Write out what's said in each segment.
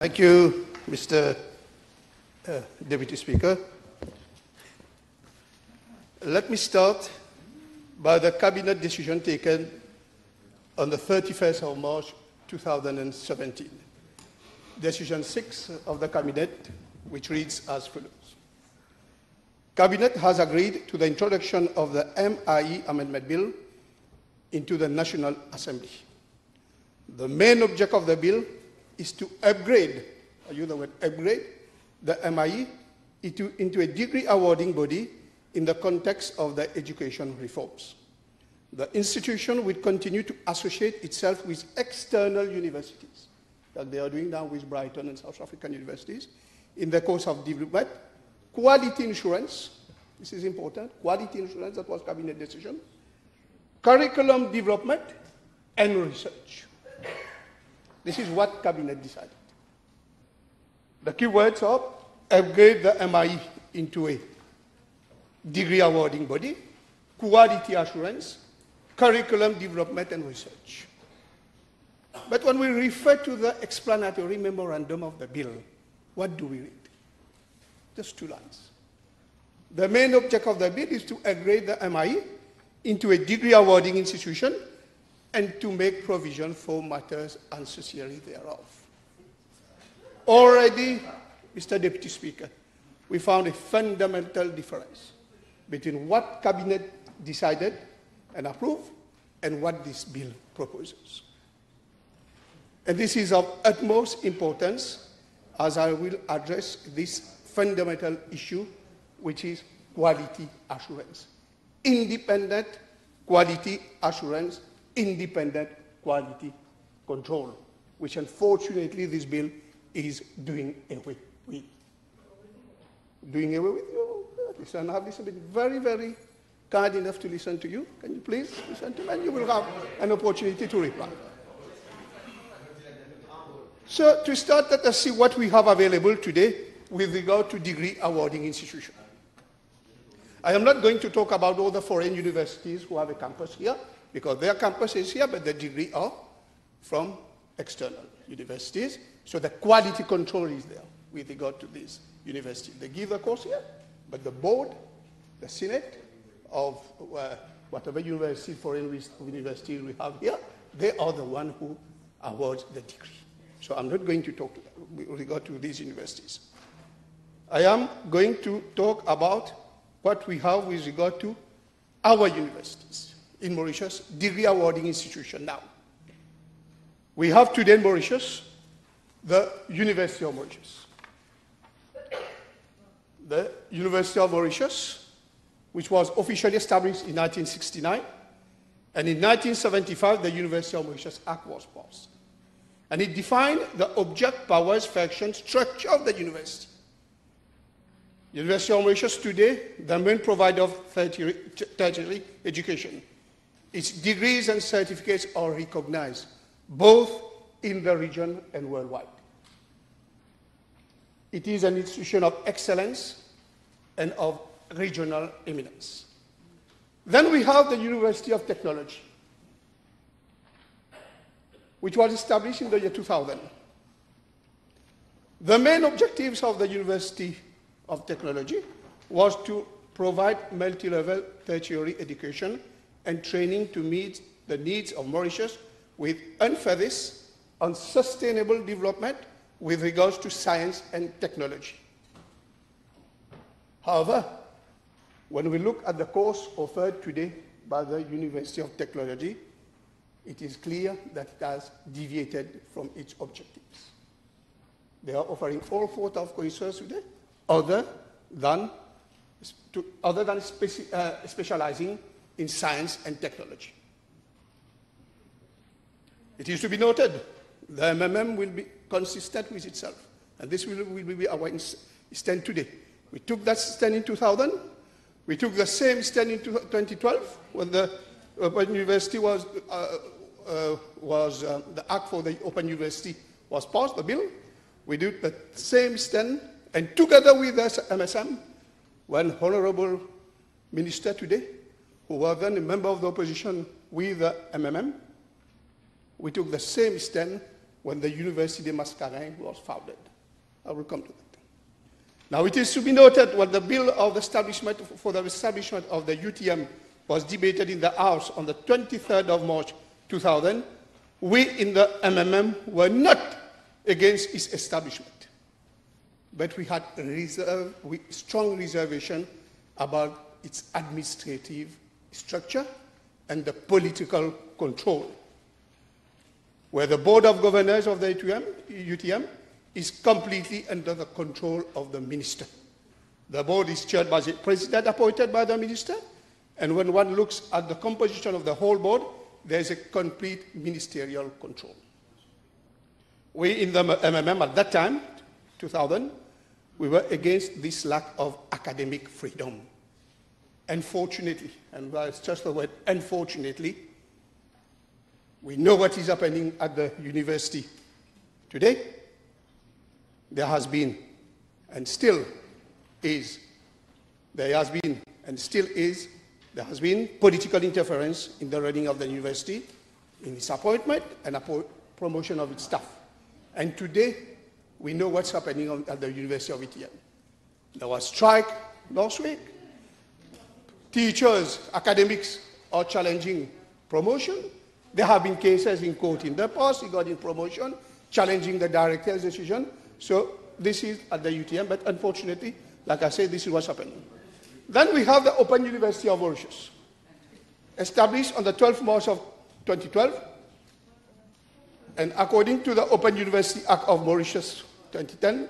Thank you, Mr. Deputy Speaker. Let me start by the Cabinet decision taken on the 31st of March 2017. Decision 6 of the Cabinet, which reads as follows. Cabinet has agreed to the introduction of the MIE Amendment Bill into the National Assembly. The main object of the bill is to upgrade, I use the word upgrade, the MIE into a degree awarding body in the context of the education reforms. The institution will continue to associate itself with external universities, that they are doing now with Brighton and South African universities, in the course of development, quality insurance, this is important, quality insurance, that was Cabinet decision, curriculum development, and research. This is what Cabinet decided. The key words are upgrade the MIE into a degree awarding body, quality assurance, curriculum development and research. But when we refer to the explanatory memorandum of the bill, what do we read? Just 2 lines. The main object of the bill is to upgrade the MIE into a degree awarding institution and to make provision for matters ancillary thereof. Already, Mr. Deputy Speaker, we found a fundamental difference between what Cabinet decided and approved and what this bill proposes. And this is of utmost importance as I will address this fundamental issue, which is quality assurance. Independent quality assurance, independent quality control, which unfortunately this bill is doing away with. Doing away with you. Listen, I have listened, been very, very kind enough to listen to you. Can you please listen to me? And you will have an opportunity to reply. So to start, let us see what we have available today with regard to degree awarding institutions. I am not going to talk about all the foreign universities who have a campus here, because their campus is here, but the degree are from external universities. So the quality control is there with regard to these universities. They give the course here, but the board, the Senate of whatever university, foreign university we have here, they are the one who awards the degree. So I'm not going to talk to them with regard to these universities. I am going to talk about what we have with regard to our universities in Mauritius, degree awarding institution now. We have today in Mauritius the University of Mauritius. The University of Mauritius, which was officially established in 1969, and in 1975 the University of Mauritius Act was passed. And it defined the object, powers, function, structure of the university. University of Mauritius today, the main provider of tertiary education. Its degrees and certificates are recognized, both in the region and worldwide. It is an institution of excellence and of regional eminence. Then we have the University of Technology, which was established in the year 2000. The main objectives of the University of Technology was to provide multi-level tertiary education and training to meet the needs of Mauritius with emphasis on sustainable development with regards to science and technology. However, when we look at the course offered today by the University of Technology, it is clear that it has deviated from its objectives. They are offering all sorts of courses today, other than specializing in science and technology. It is to be noted, the MMM will be consistent with itself, and this will be our stand today. We took that stand in 2000, we took the same stand in 2012, when the Open University was, the Act for the Open University was passed, the bill. We did the same stand, and together with the MSM, one honorable minister today, who was then a member of the opposition with the MMM, we took the same stand when the Université des Mascarins was founded. I will come to that. Now, it is to be noted when the bill of the establishment for the establishment of the UTM was debated in the House on the 23rd of March 2000, we in the MMM were not against its establishment, but we had strong reservation about its administrative structure and the political control, where the Board of Governors of the UTM is completely under the control of the minister. The board is chaired by the president appointed by the minister, and when one looks at the composition of the whole board, there is a complete ministerial control. We in the MMM at that time, 2000, we were against this lack of academic freedom. Unfortunately, and that's just the word unfortunately, we know what is happening at the university today. There has been and still is, there has been political interference in the running of the university, in its appointment and promotion of its staff. And today, we know what's happening at the University of UTM. There was strike last week. Teachers, academics are challenging promotion. There have been cases in court in the past regarding promotion, challenging the director's decision. So this is at the UTM, but unfortunately, like I said, this is what's happening. Then we have the Open University of Mauritius, established on the 12th March of 2012, and according to the Open University Act of Mauritius 2010,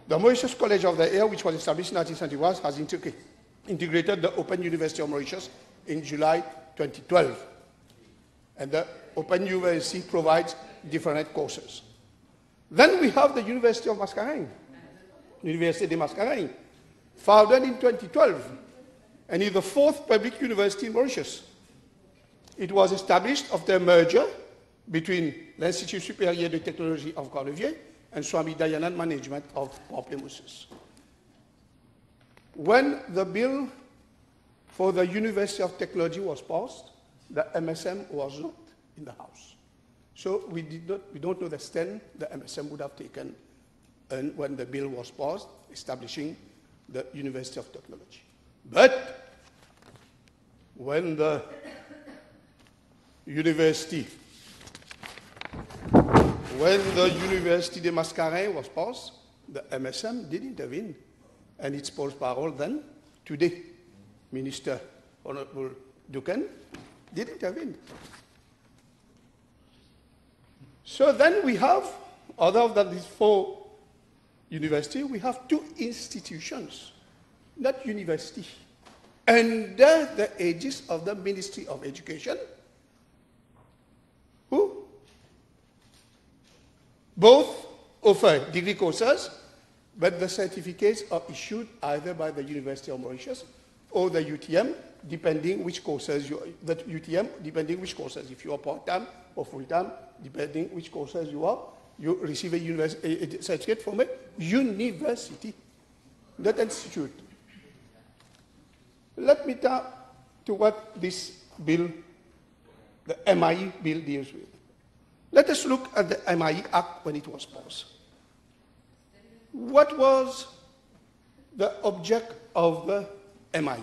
the Mauritius College of the Air, which was established in 1971, has integrated the Open University of Mauritius in July 2012. And the Open University provides different courses. Then we have the University of Mascarins, Université des Mascarins, founded in 2012, and is the fourth public university in Mauritius. It was established after a merger between l'Institut Supérieur de Technologie of Corlevier and Swami Dayanand Management of Pamplemousse. When the bill for the University of Technology was passed, the MSM was not in the House. So we don't know the stand the MSM would have taken when the bill was passed, establishing the University of Technology. But when the University des Mascarins was passed, the MSM did intervene, and its porte-parole then, today, Minister Honorable Dukan, did intervene. So then we have, other than these four universities, we have two institutions, not university, under the aegis of the Ministry of Education, who both offer degree courses, but the certificates are issued either by the University of Mauritius or the UTM, depending which courses depending which courses. If you are part-time or full-time, depending which courses you are, you receive a certificate from a university, not institute. Let me turn to what this bill, the MIE bill, deals with. Let us look at the MIE Act when it was passed. What was the object of the MIE?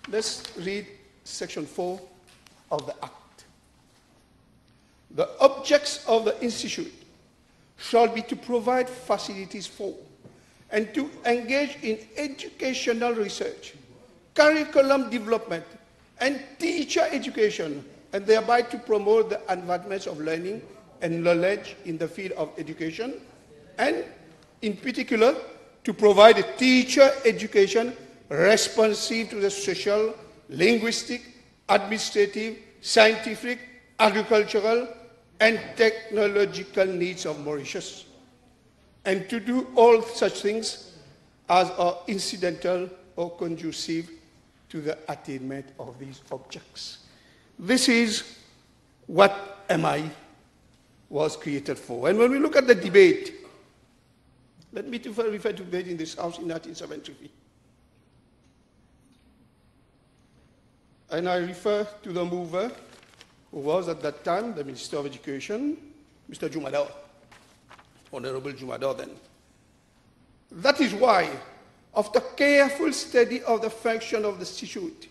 Let's read section 4 of the Act. The objects of the institute shall be to provide facilities for and to engage in educational research, curriculum development, and teacher education, and thereby to promote the advancement of learning and knowledge in the field of education, and in particular, to provide a teacher education responsive to the social, linguistic, administrative, scientific, agricultural, and technological needs of Mauritius, and to do all such things as are incidental or conducive to the attainment of these objects. This is what MI was created for. And when we look at the debate, let me refer to debate in this House in 1973. And I refer to the mover, who was at that time the Minister of Education, Mr. Jumador, Honorable Jumador then. That is why, after careful study of the function of the institute,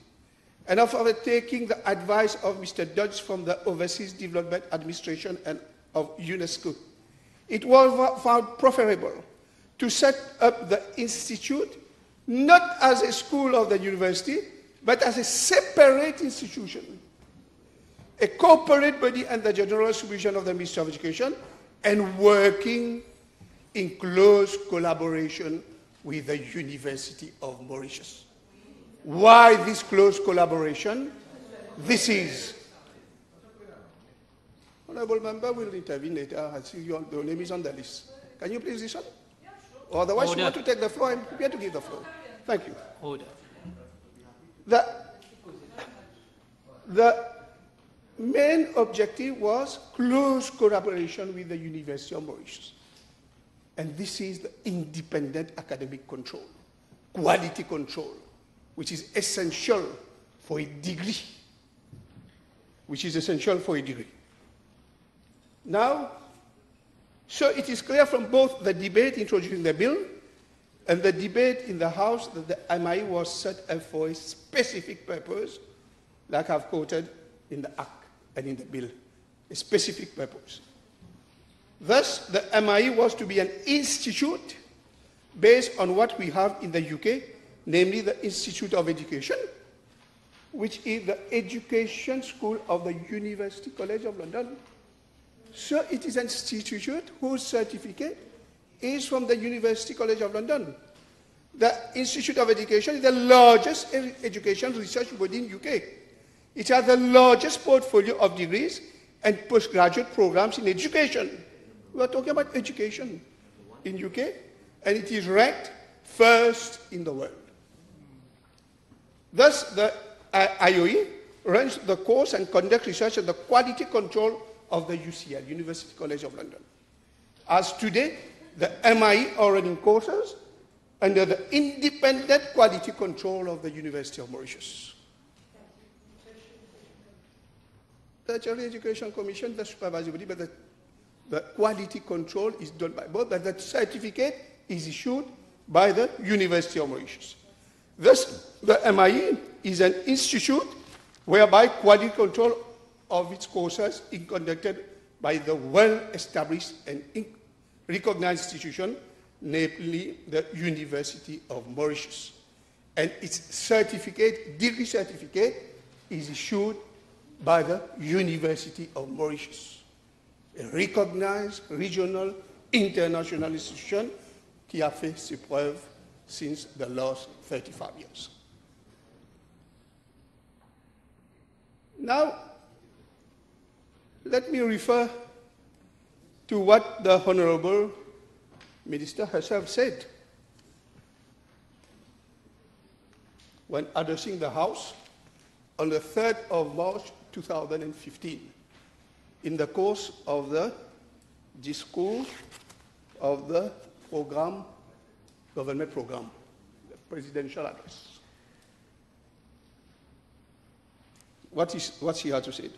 and after taking the advice of Mr. Dodds from the Overseas Development Administration and of UNESCO, it was found preferable to set up the institute not as a school of the university, but as a separate institution, a corporate body under the general supervision of the Ministry of Education, and working in close collaboration with the University of Mauritius. Why this close collaboration? This is. Honorable Member will intervene later. I see your name is on the list. Can you please listen? Yeah, sure. Otherwise, you want to take the floor, I'm prepared to give the floor. Thank you. Order. The main objective was close collaboration with the University of Mauritius. And this is the independent academic control, quality control, which is essential for a degree. Now, so it is clear from both the debate introducing the bill and the debate in the House that the MIE was set up for a specific purpose, like I've quoted in the Act and in the bill, a specific purpose. Thus, the MIE was to be an institute based on what we have in the UK, namely the Institute of Education, which is the education school of the University College of London. So it is an institute whose certificate is from the University College of London. The Institute of Education is the largest education research body in UK. It has the largest portfolio of degrees and postgraduate programs in education. We are talking about education in UK, and it is ranked first in the world. Thus, the IOE runs the course and conducts research and the quality control of the UCL, University College of London. As today, the MIE are running courses under the independent quality control of the University of Mauritius. The Tertiary Education Commission, the supervisory body, but the quality control is done by both, but the certificate is issued by the University of Mauritius. Thus, the MIE is an institute whereby quality control of its courses is conducted by the well-established and recognized institution, namely the University of Mauritius. And its certificate, degree certificate, is issued by the University of Mauritius, a recognized regional, international institution qui a fait ses preuves since the last 35 years. Now, let me refer to what the Honorable Minister herself said when addressing the House on the 3rd of March 2015 in the course of the discourse of the program, government program, the presidential address. What she had to say?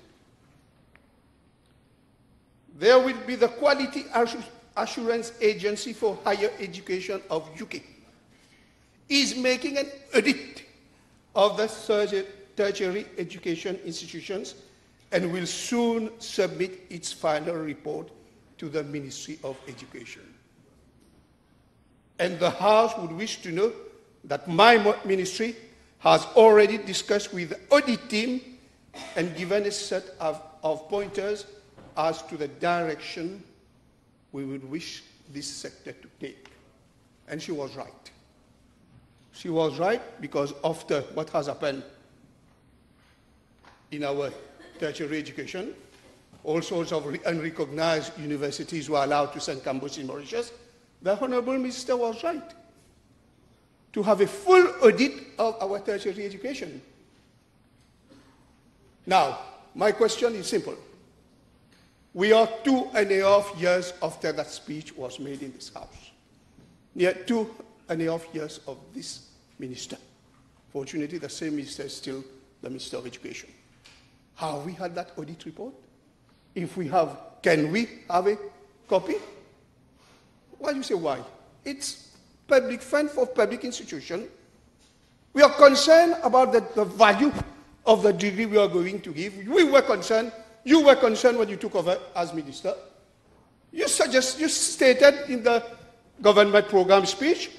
There will be the Quality Assurance Agency for Higher Education of UK is making an audit of the tertiary education institutions and will soon submit its final report to the Ministry of Education. And the House would wish to know that my ministry has already discussed with the audit team and given a set of pointers as to the direction we would wish this sector to take. And she was right. She was right because after what has happened in our tertiary education, all sorts of unrecognized universities were allowed to send campus in Mauritius, the Honorable Minister was right to have a full audit of our tertiary education. Now, my question is simple. We are 2.5 years after that speech was made in this House. Near 2.5 years of this minister. Fortunately, the same minister is still the Minister of Education. Have we had that audit report? If we have, can we have a copy? Why do you say why? It's public fund for public institution. We are concerned about the value of the degree we are going to give. We were concerned. You were concerned when you took over as minister. You stated in the government program speech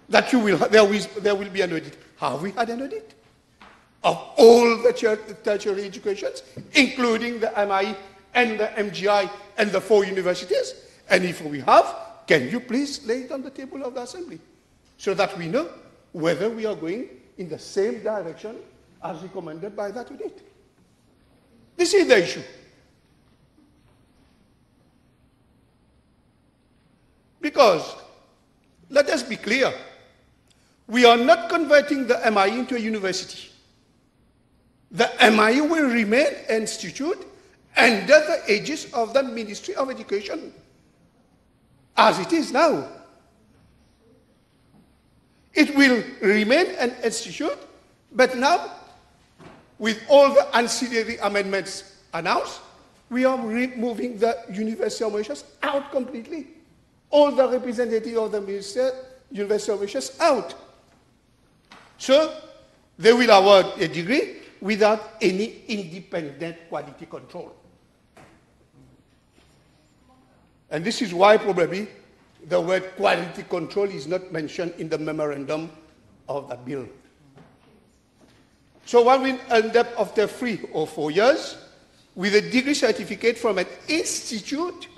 that there will be an audit. Have we had an audit of all the tertiary educations, including the MIE and the MGI and the 4 universities? And if we have, can you please lay it on the table of the Assembly so that we know whether we are going in the same direction as recommended by that audit? This is the issue. Because, let us be clear, we are not converting the MIE into a university. The MIE will remain an institute under the aegis of the Ministry of Education, as it is now. It will remain an institute, but now, with all the ancillary amendments announced, we are removing the University of Mauritius out completely. All the representatives of the University of Mauritius out. So, they will award a degree without any independent quality control. And this is why probably the word quality control is not mentioned in the memorandum of the bill. So one will end up after 3 or 4 years with a degree certificate from an institute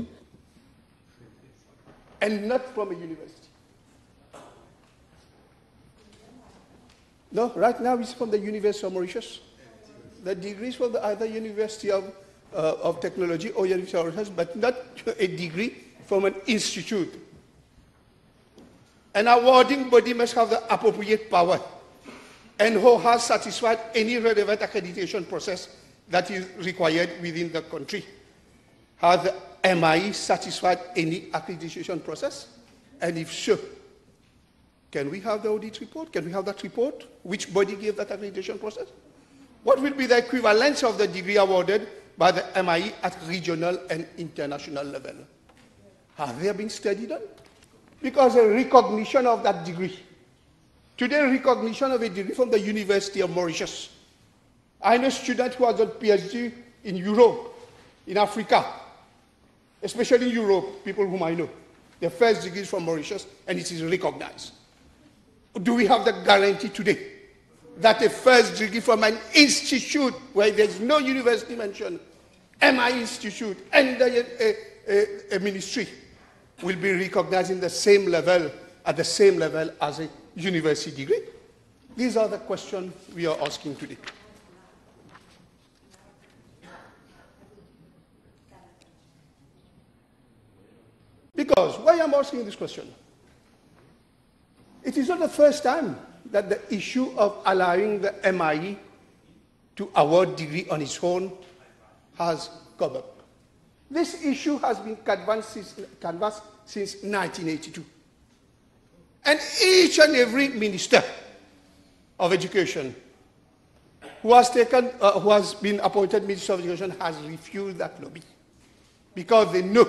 and not from a university. No, right now it's from the University of Mauritius. The degree is from either University of Technology or University of Mauritius, but not a degree from an institute. An awarding body must have the appropriate power and who has satisfied any relevant accreditation process that is required within the country. Has the MIE satisfied any accreditation process? And if so, can we have the audit report? Can we have that report? Which body gave that accreditation process? What will be the equivalence of the degree awarded by the MIE at regional and international level? Have there been study done? Because a recognition of that degree, today recognition of a degree from the University of Mauritius. I know students who have done PhD in Europe, in Africa, especially in Europe, people whom I know. Their first degree is from Mauritius and it is recognized. Do we have the guarantee today that a first degree from an institute where there's no university mentioned, MI institute, and a ministry will be recognized in the same level, at the same level as a university degree? These are the questions we are asking today. Because, why I'm asking this question? It is not the first time that the issue of allowing the MIE to award degree on its own has come up. This issue has been canvassed since 1982. And each and every minister of education who has been appointed Minister of Education has refused that lobby because they know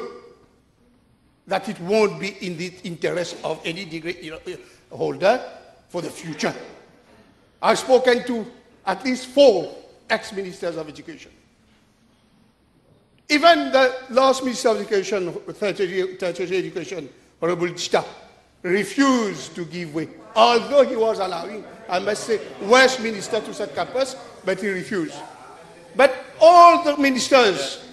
that it won't be in the interest of any degree holder for the future. I've spoken to at least 4 ex-ministers of education. Even the last Minister of Education, tertiary education, Honorable Veda, refused to give way, although he was allowing, I must say, West Minister to set campus, but he refused. But all ministers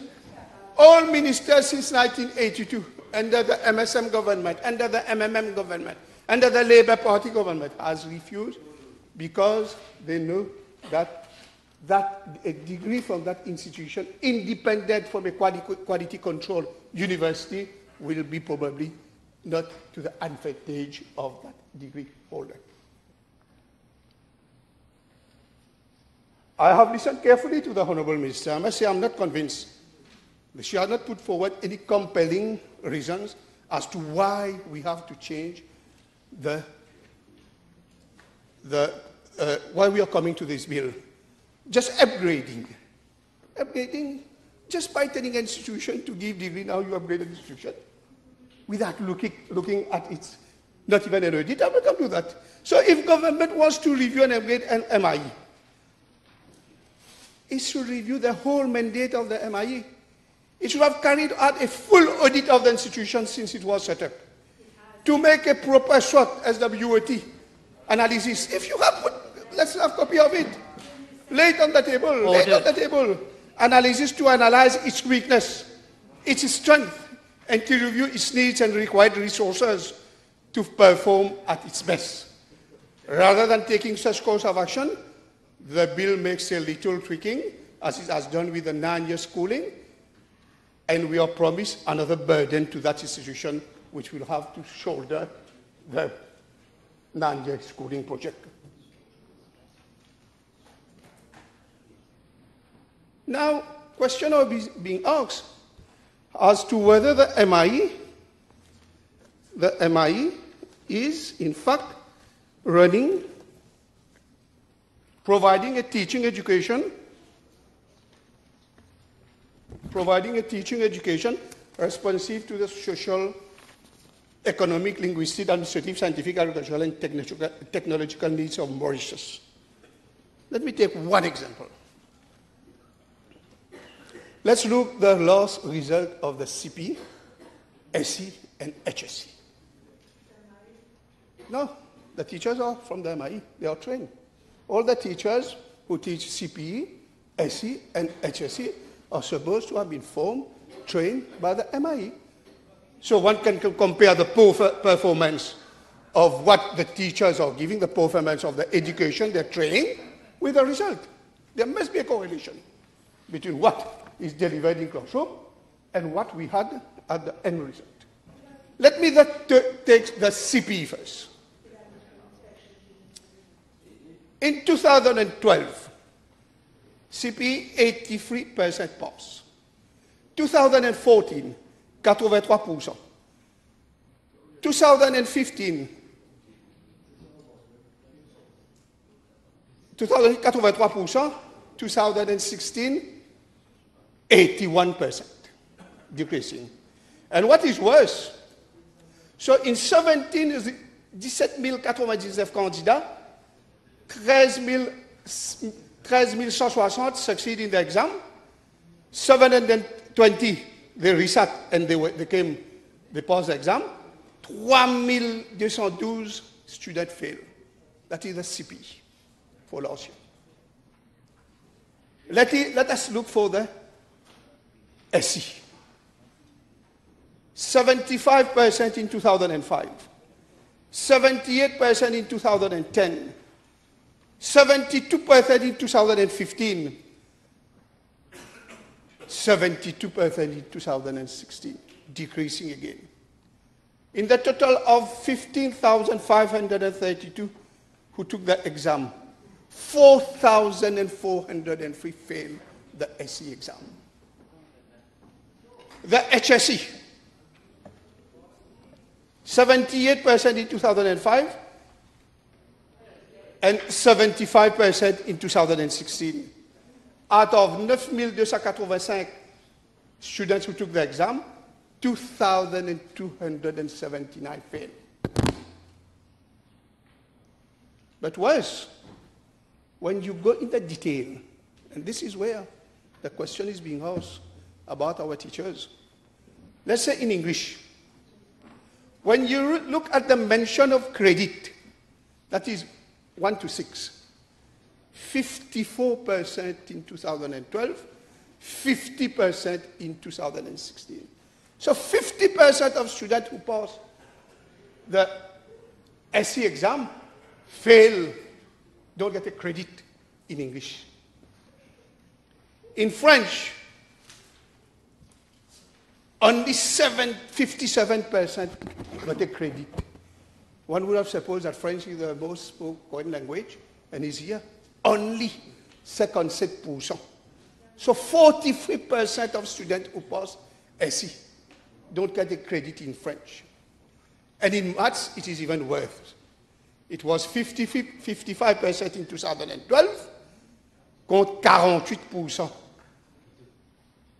since 1982, under the MSM government, under the MMM government, under the Labour Party government, has refused because they know that a degree from that institution, independent from a quality control university, will be probably not to the advantage of that degree holder. I have listened carefully to the Honourable Minister. I must say I'm not convinced. She has not put forward any compelling reasons as to why we have to change why we are coming to this bill. Just upgrading Just by telling an institution to give degree, now you upgrade an institution, without looking at its, not even an auditor, we can do that. So if government wants to review and upgrade an MIE, it should review the whole mandate of the MIE. It should have carried out a full audit of the institution since it was set up. To make a proper SWOT, SWOT analysis. If you have, let's have a copy of it. Lay it on the table, lay it on the table. Analysis to analyze its weakness, its strength, and to review its needs and required resources to perform at its best. Rather than taking such course of action, the bill makes a little tweaking, as it has done with the 9-year schooling, and we are promised another burden to that institution, which will have to shoulder the 9-year schooling project. Now, question are being asked as to whether the MIE is, in fact, providing a teaching education responsive to the social, economic, linguistic, administrative, scientific, agricultural, and technological needs of Mauritius. Let me take one example. Let's look at the last result of the CP, SE, and HSE. No, the teachers are from the MIE. They are trained. All the teachers who teach CPE, SE, and HSE are supposed to have been trained by the MIE. So one can compare the performance of what the teachers are giving, the performance of the education they're training, with the result. There must be a correlation between what is delivered in classroom and what we had at the end result. Let me take the CPE first. In 2012, CPE 83% pass. 2014, 83%. 2015, 83%. 2016, 81%, decreasing. And what is worse, so in 17 17099 candidats, 13,160 succeed in the exam, 720 they resat and they passed the exam, 3,212 students fail. That is the CPE for last year. Let us look for the SE. 75% in 2005, 78% in 2010, 72% in 2015, 72% in 2016, decreasing again. In the total of 15,532 who took the exam, 4,403 failed the SE exam. The HSE, 78% in 2005 and 75% in 2016. Out of 9,285 students who took the exam, 2,279 failed. But worse, when you go into detail, and this is where the question is being asked about our teachers. Let's say in English, when you look at the mention of credit, that is 1 to 6, 54% in 2012, 50% in 2016. So 50% of students who pass the SE exam fail, don't get a credit in English. In French, only 57% got a credit. One would have supposed that French is the most spoken language, and is here only 57%. So 43% of students who pass SE don't get a credit in French. And in maths, it is even worse. It was 55% in 2012, contre 48%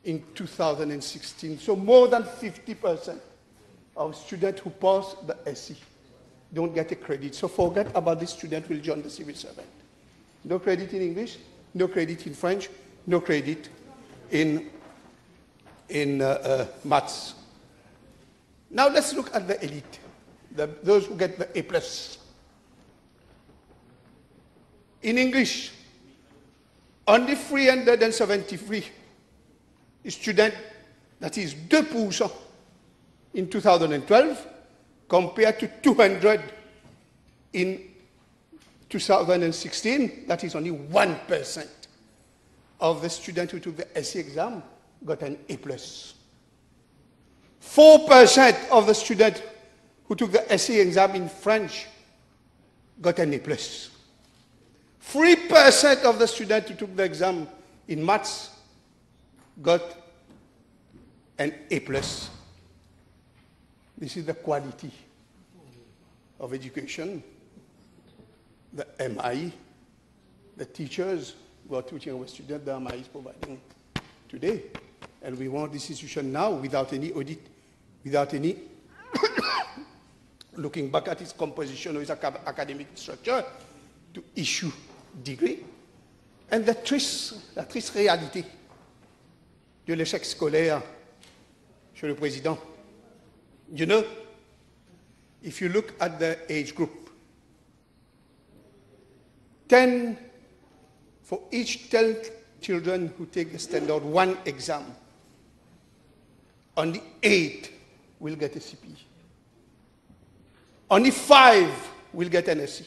in 2016. So more than 50% of students who pass the SE don't get a credit. So forget about this student who will join the civil servant. No credit in English, no credit in French, no credit in maths. Now let's look at the elite, those who get the A+. In English, only 373 students, that is 2% in 2012, compared to 200 in 2016, that is only 1% of the students who took the SE exam got an A+. 4% of the students who took the SE exam in French got an A+. 3% of the students who took the exam in maths got an A+. This is the quality of education, the MI, the teachers who are teaching our students, the MI is providing today. And we want this institution now, without any audit, without any looking back at its composition or its academic structure, to issue degree. And la triste réalité de l'échec scolaire, Monsieur le Président, you know, if you look at the age group, for each 10 children who take the standard 1 exam, only 8 will get a CP. Only 5 will get an SE,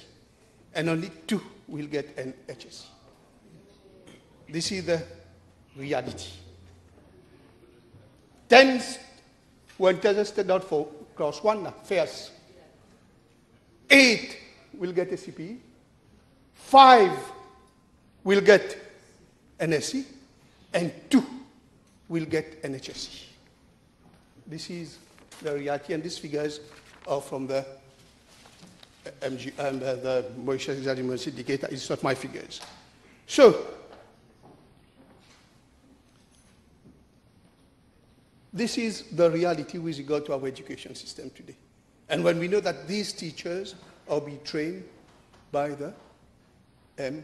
and only 2 will get an HSE. This is the reality. 10 who enter the standard for class 1, first. 8 will get a CP. 5 will get an SE, and 2 will get an HSE. This is the reality, and these figures are from the the Mauritius Examination Indicator. It's not my figures. So, this is the reality with regard to our education system today. And when we know that these teachers are being trained by the MIE.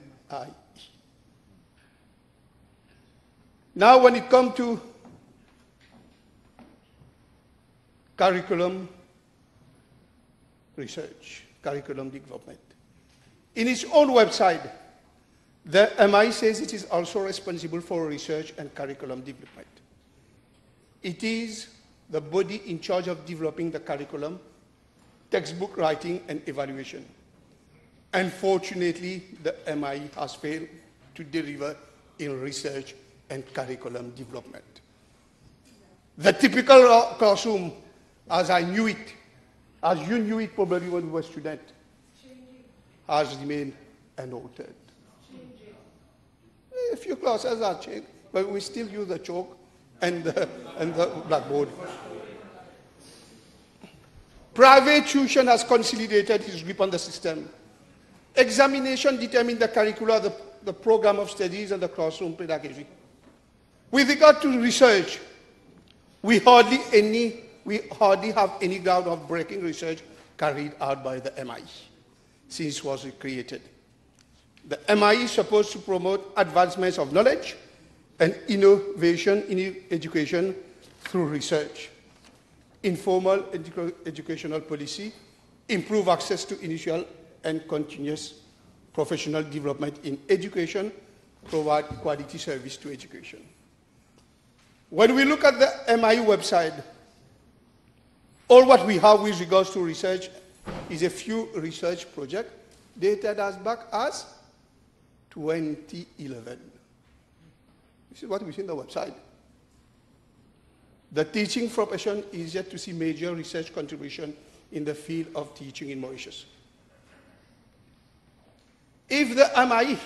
Now, when it comes to curriculum research, curriculum development, in its own website, the MIE says it is also responsible for research and curriculum development. It is the body in charge of developing the curriculum, textbook writing, and evaluation. Unfortunately, the MIE has failed to deliver in research and curriculum development. The typical classroom, as I knew it, as you knew it probably when you were a student, has remained unaltered. A few classes are changed, but we still use the chalk and the blackboard. Private tuition has consolidated its grip on the system. Examination determine the curricula, the program of studies, and the classroom pedagogy. With regard to research, we hardly have any groundbreaking research carried out by the MIE since it was created. The MIE is supposed to promote advancements of knowledge and innovation in education through research, informal educational policy, improve access to initial and continuous professional development in education, provide quality service to education. When we look at the MIE website, all what we have with regards to research is a few research projects dated as back as 2011. This is what we see on the website. The teaching profession is yet to see major research contribution in the field of teaching in Mauritius. If the MIE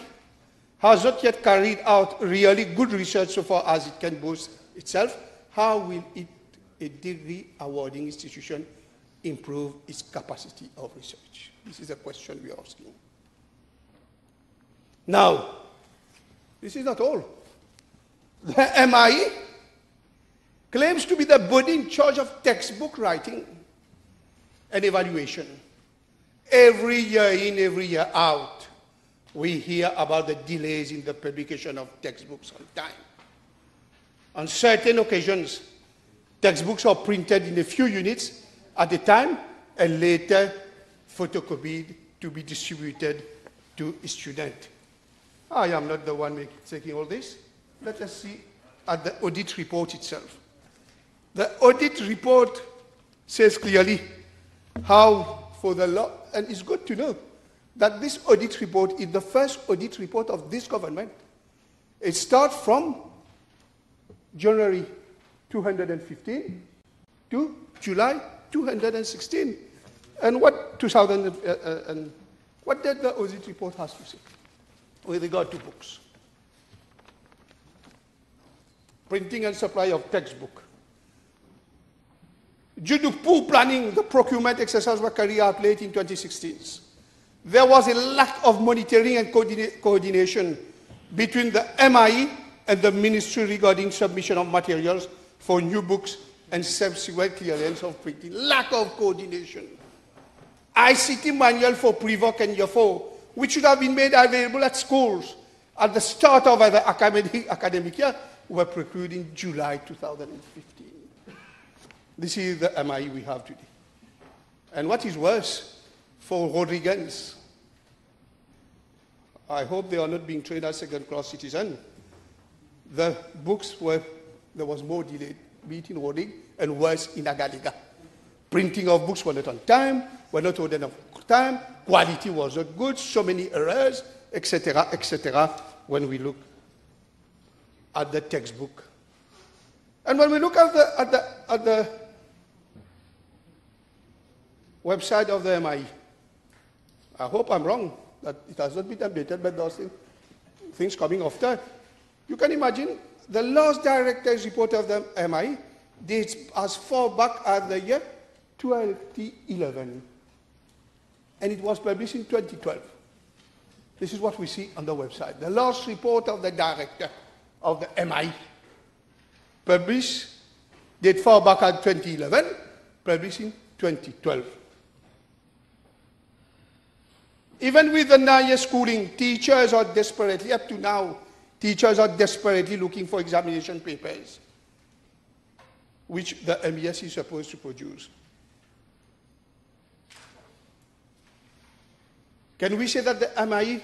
has not yet carried out really good research so far as it can boast itself, how will a degree awarding institution improve its capacity of research? This is a question we are asking. Now, this is not all. The MIE claims to be the body in charge of textbook writing and evaluation. Every year in, every year out, we hear about the delays in the publication of textbooks on time. On certain occasions, textbooks are printed in a few units at a time and later photocopied to be distributed to a student. I am not the one taking all this. Let us see at the audit report itself. The audit report says clearly how for the law, and it's good to know that this audit report is the first audit report of this government. It starts from January 215 to July 216. And what did the audit report has to say with regard to books? Printing and supply of textbook. Due to poor planning, the procurement exercise was carried out late in 2016. There was a lack of monitoring and coordination between the MIE and the ministry regarding submission of materials for new books and subsequent clearance of printing. Lack of coordination. ICT manual for pre-voc and year 4, which should have been made available at schools at the start of the academic year, were procured in July 2015. This is the MIE we have today. And what is worse, for Rodriguez, I hope they are not being trained as second-class citizens. The books were, there was more delay, be it in Rodriguez and worse in Agaliga. Printing of books were not on time, were not ordered on time, quality was not good, so many errors, etc., when we look at the textbook. And when we look at the website of the MIE, I hope I'm wrong, that it has not been updated, but those things coming after. You can imagine the last director's report of the MIE dates as far back as the year 2011. And it was published in 2012. This is what we see on the website. The last report of the director of the MIE, published, date far back as 2011, published in 2012. Even with the 9-year schooling, teachers are desperately, up to now, teachers are desperately looking for examination papers, which the MES is supposed to produce. Can we say that the MIE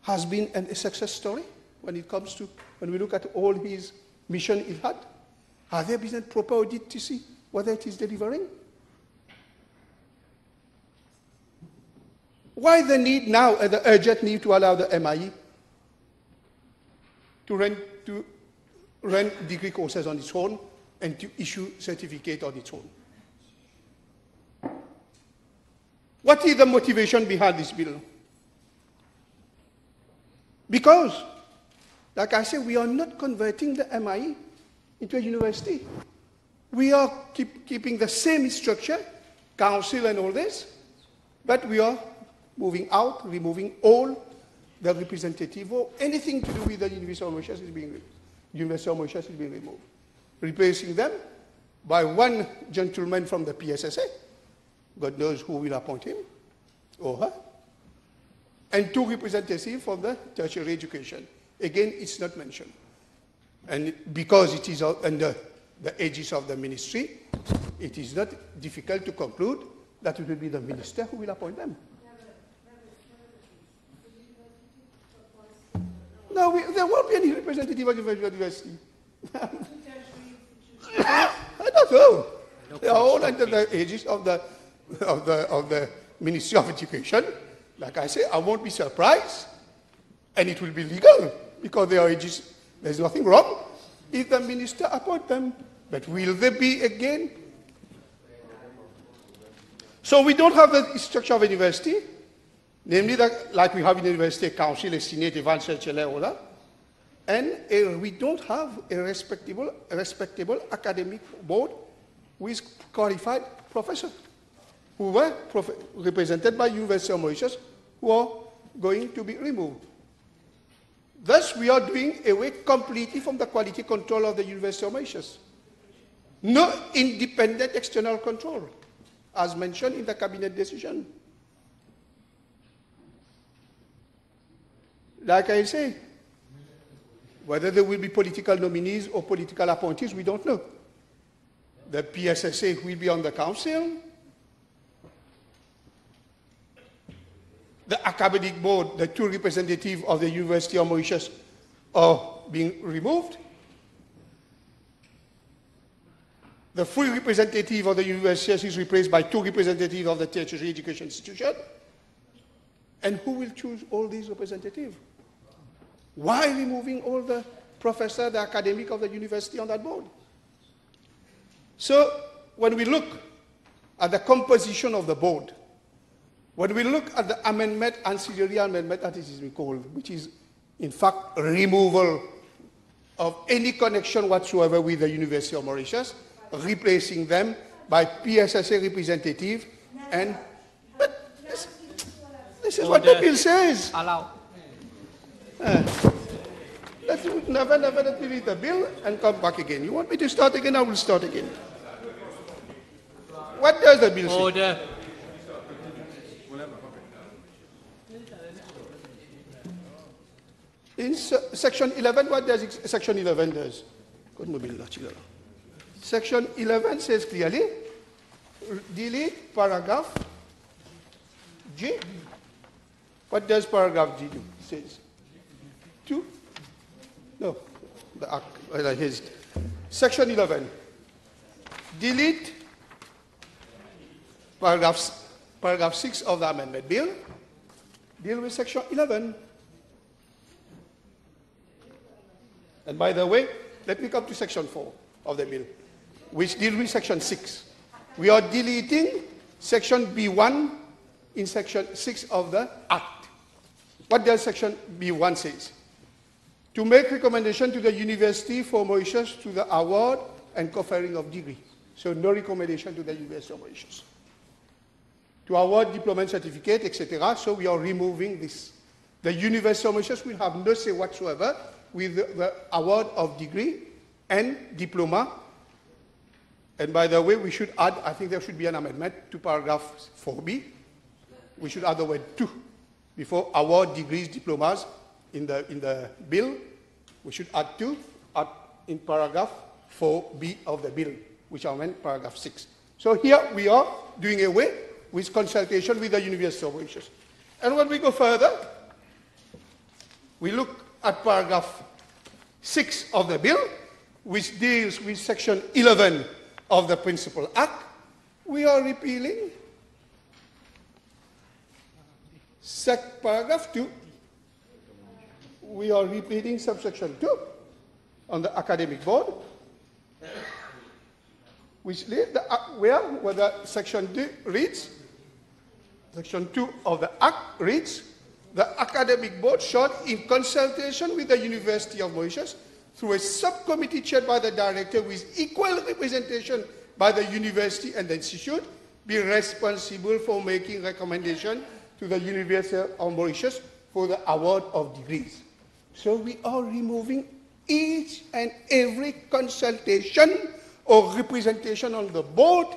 has been a success story when it comes to, when we look at all his mission it had? Have there been a proper audit to see whether it is delivering? Why the need now, the urgent need to allow the MIE to run degree courses on its own and to issue certificate on its own? What is the motivation behind this bill? Because, like I said, we are not converting the MIE into a university. We are keeping the same structure, council and all this, but we are moving out, removing all the representative or anything to do with the University of Mauritius is being removed. University of Mauritius is being removed. Replacing them by one gentleman from the PSSA, God knows who will appoint him or her, and 2 representatives from the tertiary education. Again, it's not mentioned. And because it is under the aegis of the ministry, it is not difficult to conclude that it will be the minister who will appoint them. No, there won't be any representative of the university. I don't know. They are all under the aegis of the Ministry of Education. Like I say, I won't be surprised, and it will be legal because they are aegis. There's nothing wrong if the minister appoint them. But will there be again? So we don't have the structure of a university, namely that, like we have in the university, a council, a senate, a vice chancellor, all that. And we don't have a respectable academic board with qualified professors who were represented by University of Mauritius, who are going to be removed. Thus, we are doing away completely from the quality control of the University of Mauritius. No independent external control, as mentioned in the cabinet decision. Like I say, whether there will be political nominees or political appointees, we don't know. The PSSA will be on the council. The academic board, the two representatives of the University of Mauritius are being removed. The full representative of the university is replaced by two representatives of the tertiary education institution. And who will choose all these representatives? Why removing all the professors, the academic of the university on that board? So when we look at the composition of the board, when we look at the amendment, ancillary amendment, that is called, which is in fact removal of any connection whatsoever with the University of Mauritius, replacing them by PSSA representative, and but this is what the bill says. Allow. Let's never let me read the bill and come back again. You want me to start again? I will start again. What does the bill say? Order. In section 11, what does section 11 does? Section 11 says clearly, delete paragraph G. What does paragraph G do? It says 2. No, the act. Here's section 11. Delete paragraph 6 of the amendment bill. Deal with section 11. And by the way, let me come to section 4 of the bill, which deals with section 6. We are deleting section B1 in section 6 of the Act. What does section B1 say? To make recommendation to the University for Mauritius to the award and conferring of degree. So no recommendation to the University of Mauritius. To award diploma and certificate, etc. So we are removing this. The University of Mauritius will have no say whatsoever with the award of degree and diploma. And by the way, we should add, I think there should be an amendment to paragraph 4b. We should add the word to before award degrees, diplomas in the bill. We should add to in paragraph 4b of the bill, which amend paragraph 6. So here we are doing away with consultation with the University of Mauritius. And when we go further, we look at paragraph 6 of the bill, which deals with section 11 of the Principal Act. We are repealing paragraph 2. We are repeating subsection 2 on the academic board, which where the section 2 reads, section 2 of the Act reads, the academic board shall, in consultation with the University of Mauritius, through a subcommittee chaired by the director with equal representation by the university and the institute, be responsible for making recommendation to the University of Mauritius for the award of degrees. So we are removing each and every consultation or representation on the board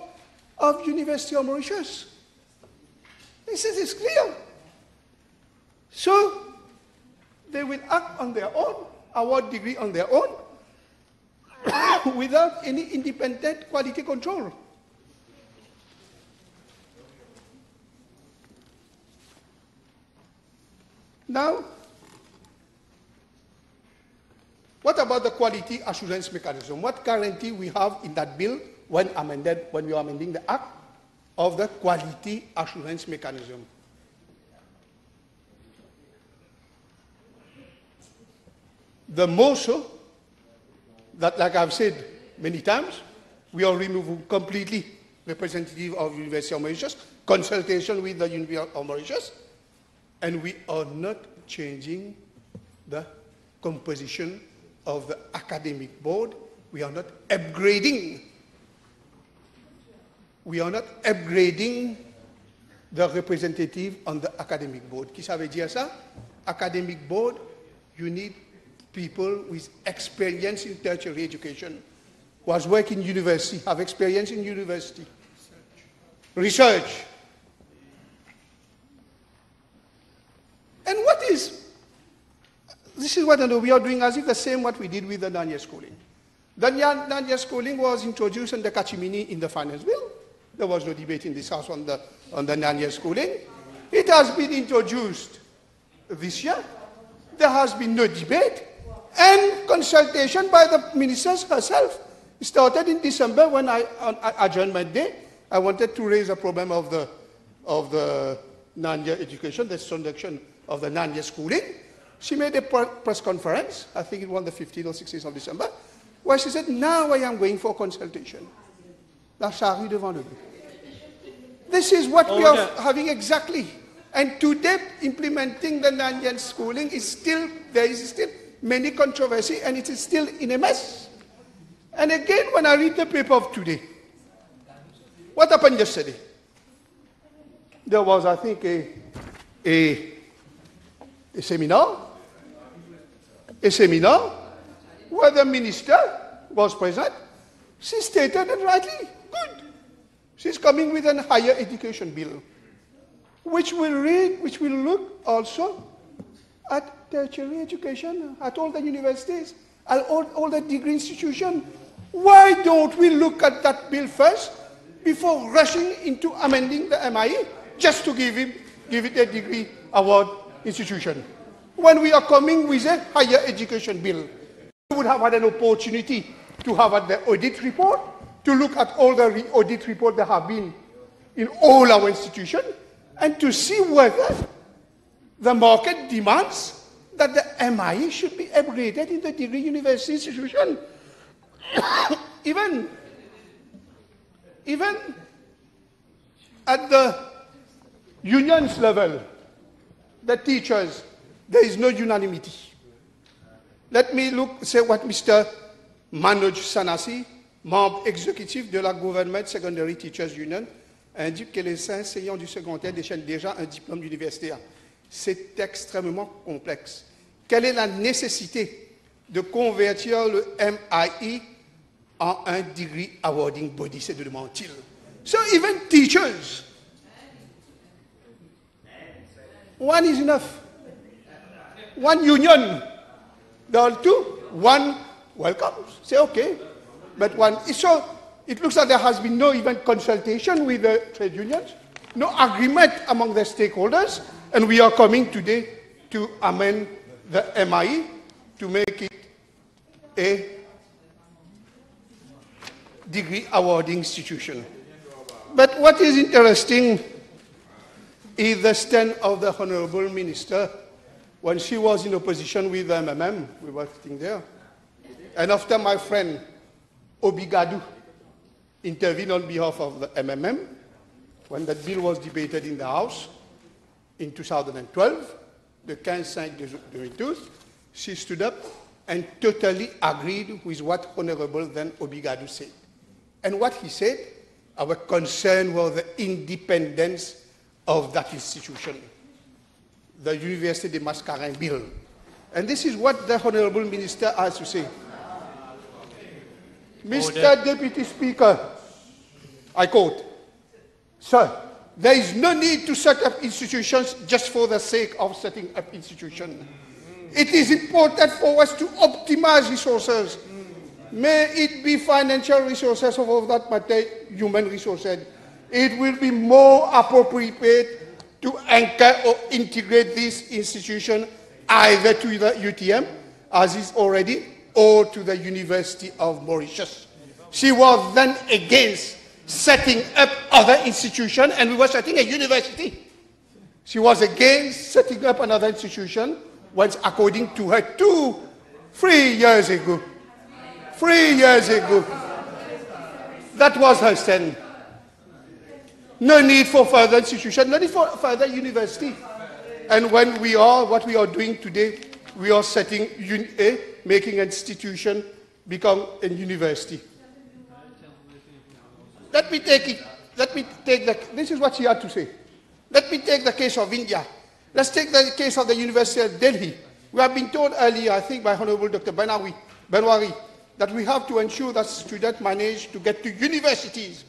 of University of Mauritius. This is clear. So they will act on their own, award degree on their own, without any independent quality control. Now, what about the quality assurance mechanism? What guarantee we have in that bill when we are amending the Act of the quality assurance mechanism? The more so that, like I've said many times, we are removing completely representative of University of Mauritius, consultation with the University of Mauritius, and we are not changing the composition of the academic board. We are not upgrading. We are not upgrading the representative on the academic board. Qui ça veut dire ça? Academic board you need people with experience in tertiary education, who has worked in university, have experience in university, research. And this is what we are doing as if the same what we did with the non-year schooling. The non-year schooling was introduced under Kachimini in the finance bill. There was no debate in this house on the non-year schooling. It has been introduced this year. There has been no debate. And consultation by the ministers herself started in December when on adjournment day, I wanted to raise a problem of the non-year education, the introduction of the non-year schooling. She made a press conference, I think it was on the 15th or 16th of December, where she said, now I am going for consultation. La charrue devant le bœuf. This is what we are having exactly. And today, implementing the non-year schooling there is still many controversy, and it is still in a mess. And again, when I read the paper of today, what happened yesterday? There was, I think, a seminar where the minister was present. She stated it rightly, good. She's coming with a higher education bill, which will look also at tertiary education, at all the universities, at all the degree institutions. Why don't we look at that bill first before rushing into amending the MIE just to give it a degree award institution? When we are coming with a higher education bill, we would have had an opportunity to have the audit report, to look at all the audit reports that have been in all our institutions, and to see whether the market demands that the MIE should be upgraded in the degree university institution. Even at the unions level, the teachers, there is no unanimity. Let me say what Mr. Manoj Sanasi, membre exécutif de la Government Secondary Teachers Union, indique que les enseignants du secondaire détiennent déjà un diplôme universitaire. C'est extrêmement complexe. Quelle est la nécessité de convertir le MIE en un degree awarding body, se demande-t-il. So even teachers, one is enough. One union, the other two, one welcomes, say okay. But one, so it looks like there has been no even consultation with the trade unions, no agreement among the stakeholders, and we are coming today to amend the MIE to make it a degree awarding institution. But what is interesting is the stand of the Honorable Minister when she was in opposition with the MMM. We were sitting there. And after my friend Obigadu intervened on behalf of the MMM, when that bill was debated in the House in 2012, the 15/5/2012, she stood up and totally agreed with what Honorable then Obigadu said. And what he said, our concern was the independence of that institution, the Université des Mascarins bill. And this is what the Honorable Minister has to say. Mr. Deputy Speaker, I quote, "Sir, there is no need to set up institutions just for the sake of setting up institutions. It is important for us to optimize resources. May it be financial resources or for that matter, human resources. It will be more appropriate to anchor or integrate this institution either to the UTM, as is already, or to the University of Mauritius." She was then against setting up other institutions, and we were setting a university. She was against setting up another institution, once according to her 3 years ago. 3 years ago. That was her stand. No need for further institution, no need for further university. And when what we are doing today, we are setting, making an institution become a university. Let me take this is what she had to say. Let me take the case of India. Let's take the case of the University of Delhi. We have been told earlier, I think by Honorable Dr. Benwari, that we have to ensure that students manage to get to universities.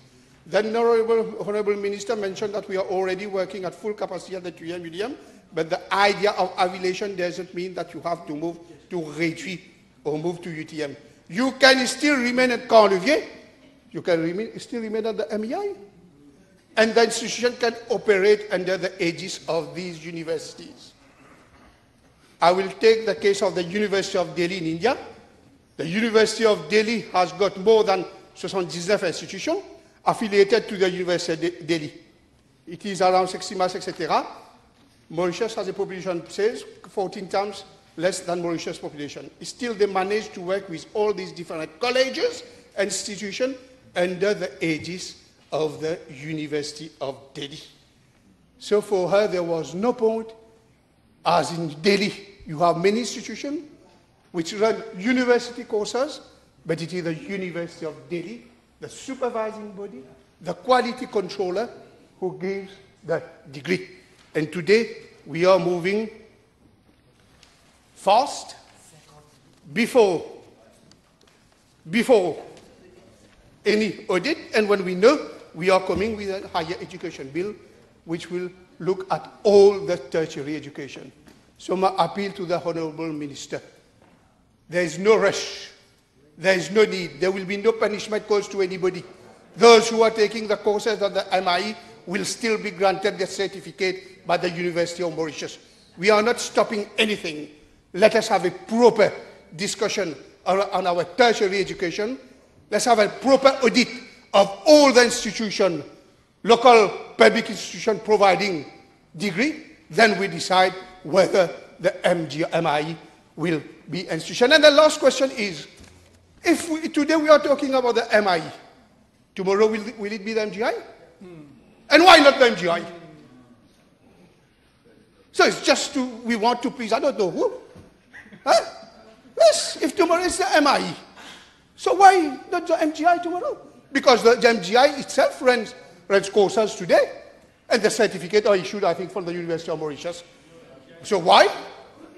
Then Honorable Minister mentioned that we are already working at full capacity at the UM, but the idea of affiliation doesn't mean that you have to move to Rétui or move to UTM. You can still remain at Camp-Levier, you can still remain at the MEI, and the institution can operate under the aegis of these universities. I will take the case of the University of Delhi in India. The University of Delhi has got more than 79 institutions affiliated to the University of Delhi. It is around 60 miles, etc. Mauritius has a population, says, 14 times less than Mauritius population. Still, they manage to work with all these different colleges and institutions under the aegis of the University of Delhi. So for her, there was no point, as in Delhi, you have many institutions which run university courses, but it is the University of Delhi, the supervising body, the quality controller, who gives the degree. And today, we are moving fast before any audit, and when we know, we are coming with a higher education bill, which will look at all the tertiary education. So my appeal to the Honorable Minister, there is no rush, there is no need, there will be no punishment caused to anybody. Those who are taking the courses at the MIE will still be granted their certificate by the University of Mauritius. We are not stopping anything. Let us have a proper discussion on our tertiary education. Let's have a proper audit of all the institutions, local public institutions providing degree. Then we decide whether the MIE will be institution. And the last question is, today we are talking about the MIE, tomorrow will it be the MGI? And why not the MGI? So it's just we want to please, I don't know who. Huh? Yes, if tomorrow is the MIE. So why not the MGI tomorrow? Because the MGI itself runs courses today. And the certificate are issued, I think, from the University of Mauritius. So why?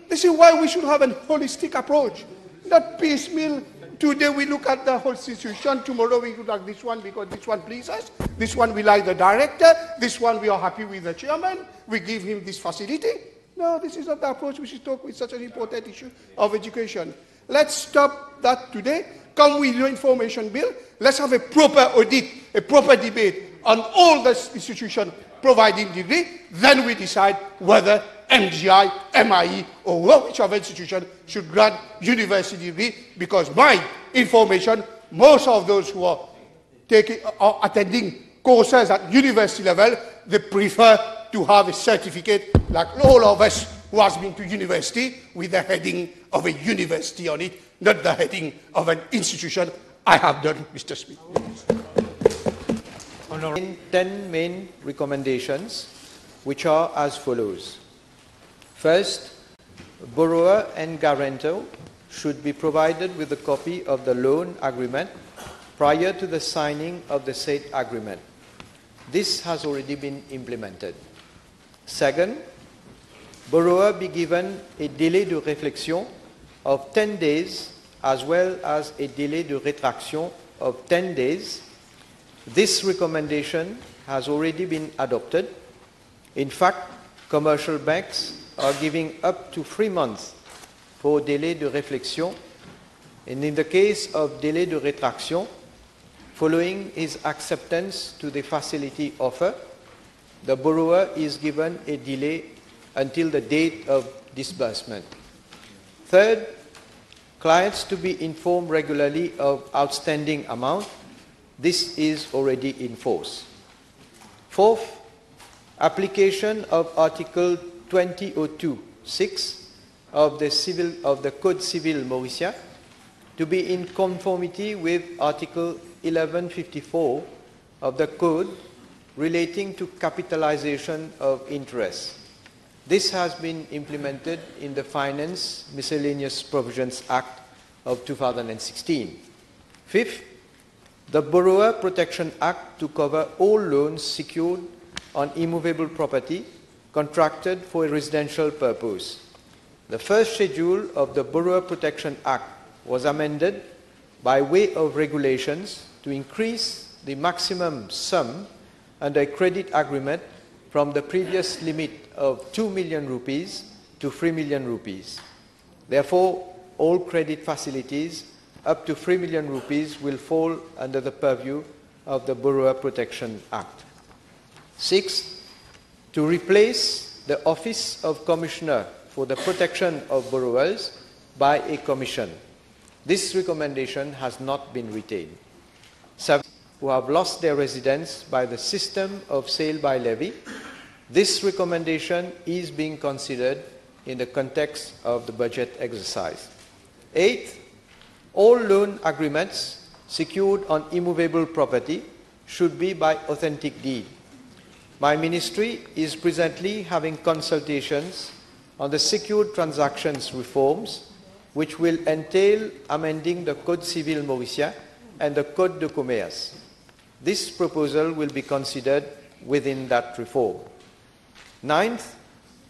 This is why we should have a holistic approach, not piecemeal. Today we look at the whole situation, tomorrow we look at this one because this one pleases us, this one we like the director, this one we are happy with the chairman, we give him this facility. No, this is not the approach we should talk with such an important issue of education. Let's stop that today, come with your information bill, let's have a proper audit, a proper debate on all the institutions providing degree, then we decide whether MGI, MIE, or whichever institution should grant university degree, because my information, most of those who are attending courses at university level, they prefer to have a certificate like all of us who has been to university with the heading of a university on it, not the heading of an institution. I have done, Mr. Smith. 10 main recommendations, which are as follows. First, borrower and guarantor should be provided with a copy of the loan agreement prior to the signing of the said agreement. This has already been implemented. Second, borrower be given a délai de réflexion of 10 days as well as a délai de rétraction of 10 days. This recommendation has already been adopted. In fact, commercial banks are giving up to 3 months for délai de réflexion, and in the case of délai de rétraction, following his acceptance to the facility offer, the borrower is given a delay until the date of disbursement. Third, clients to be informed regularly of outstanding amount. This is already in force. Fourth, application of Article 2002(6) of the Code Civil Mauritian to be in conformity with Article 1154 of the Code relating to capitalization of interest. This has been implemented in the Finance Miscellaneous Provisions Act of 2016. Fifth, the Borrower Protection Act to cover all loans secured on immovable property contracted for a residential purpose. the first schedule of the Borrower Protection Act was amended by way of regulations to increase the maximum sum under a credit agreement from the previous limit of 2 million rupees to 3 million rupees. Therefore, all credit facilities up to 3 million rupees will fall under the purview of the Borrower Protection Act. 6. To replace the Office of Commissioner for the Protection of Borrowers by a commission. This recommendation has not been retained. 7. Who have lost their residence by the system of sale by levy. This recommendation is being considered in the context of the budget exercise. 8. All loan agreements secured on immovable property should be by authentic deed. My ministry is presently having consultations on the secured transactions reforms, which will entail amending the Code Civil Mauritius and the Code de Commerce. This proposal will be considered within that reform. 9th,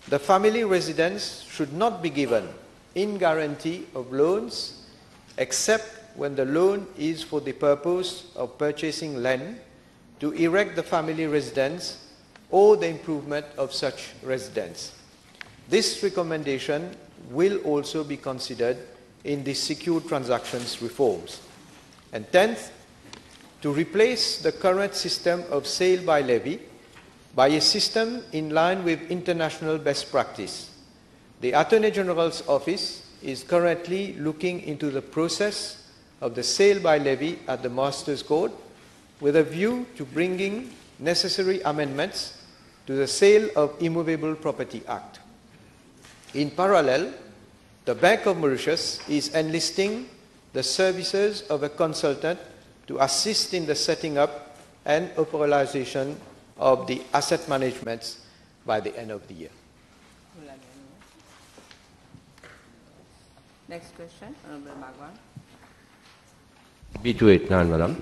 the family residence should not be given in guarantee of loans except when the loan is for the purpose of purchasing land to erect the family residence or the improvement of such residence. This recommendation will also be considered in the secured transactions reforms. And 10th, to replace the current system of sale by levy by a system in line with international best practice. The Attorney General's Office is currently looking into the process of the sale by levy at the Master's Court with a view to bringing necessary amendments to the Sale of Immovable Property Act. In parallel, the Bank of Mauritius is enlisting the services of a consultant to assist in the setting up and operationalization of the asset management by the end of the year. Next question, Honorable Bhagwan. B28, Madam.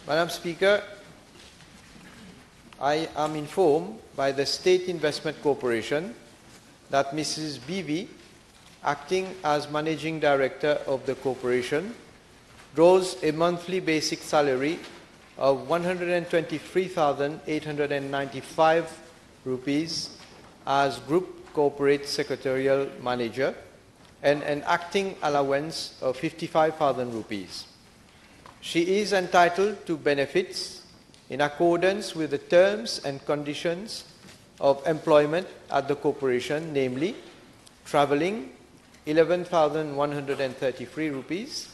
Madam Speaker, I am informed by the State Investment Corporation that Mrs. BV, acting as Managing Director of the corporation, draws a monthly basic salary of 123,895 rupees as Group Corporate Secretarial Manager and an acting allowance of 55,000 rupees. She is entitled to benefits in accordance with the terms and conditions of employment at the corporation, namely traveling 11,133 rupees,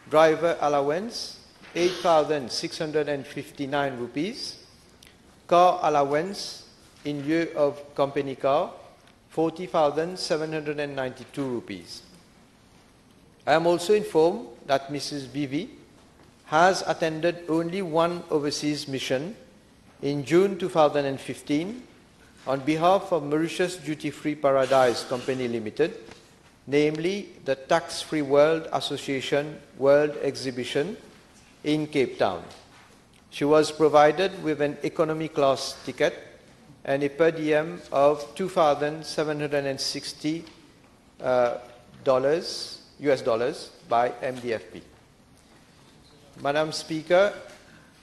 driver allowance 8,659 rupees, car allowance in lieu of company car 40,792 rupees. I am also informed that Mrs. BV has attended only one overseas mission in June 2015 on behalf of Mauritius Duty-Free Paradise Company Limited, namely the Tax-Free World Association World Exhibition in Cape Town. She was provided with an economy class ticket and a per diem of $2,760 US dollars by MDFP. Madam Speaker,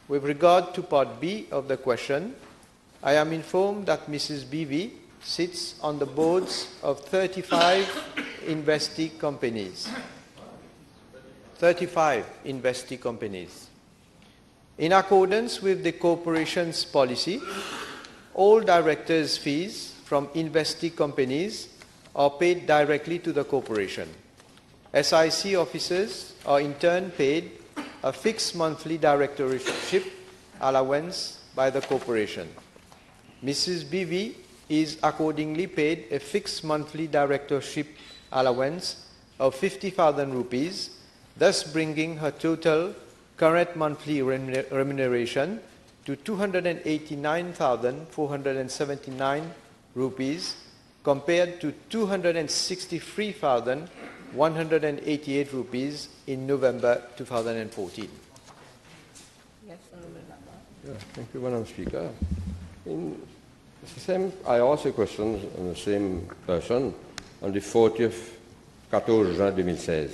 with regard to Part B of the question, I am informed that Mrs. BV sits on the boards of 35 investee companies. 35 investee companies. In accordance with the corporation's policy, all directors' fees from investee companies are paid directly to the corporation. SIC officers are in turn paid a fixed monthly directorship allowance by the corporation. Mrs. BV is accordingly paid a fixed monthly directorship allowance of 50,000 rupees, thus bringing her total current monthly remuneration to 289,479 rupees compared to 263,000 188 rupees in November 2014. Yes, Honorable Bagwan. Yeah, thank you, Madam Speaker. I asked a question on the same person on the 40th 14 juin 2016.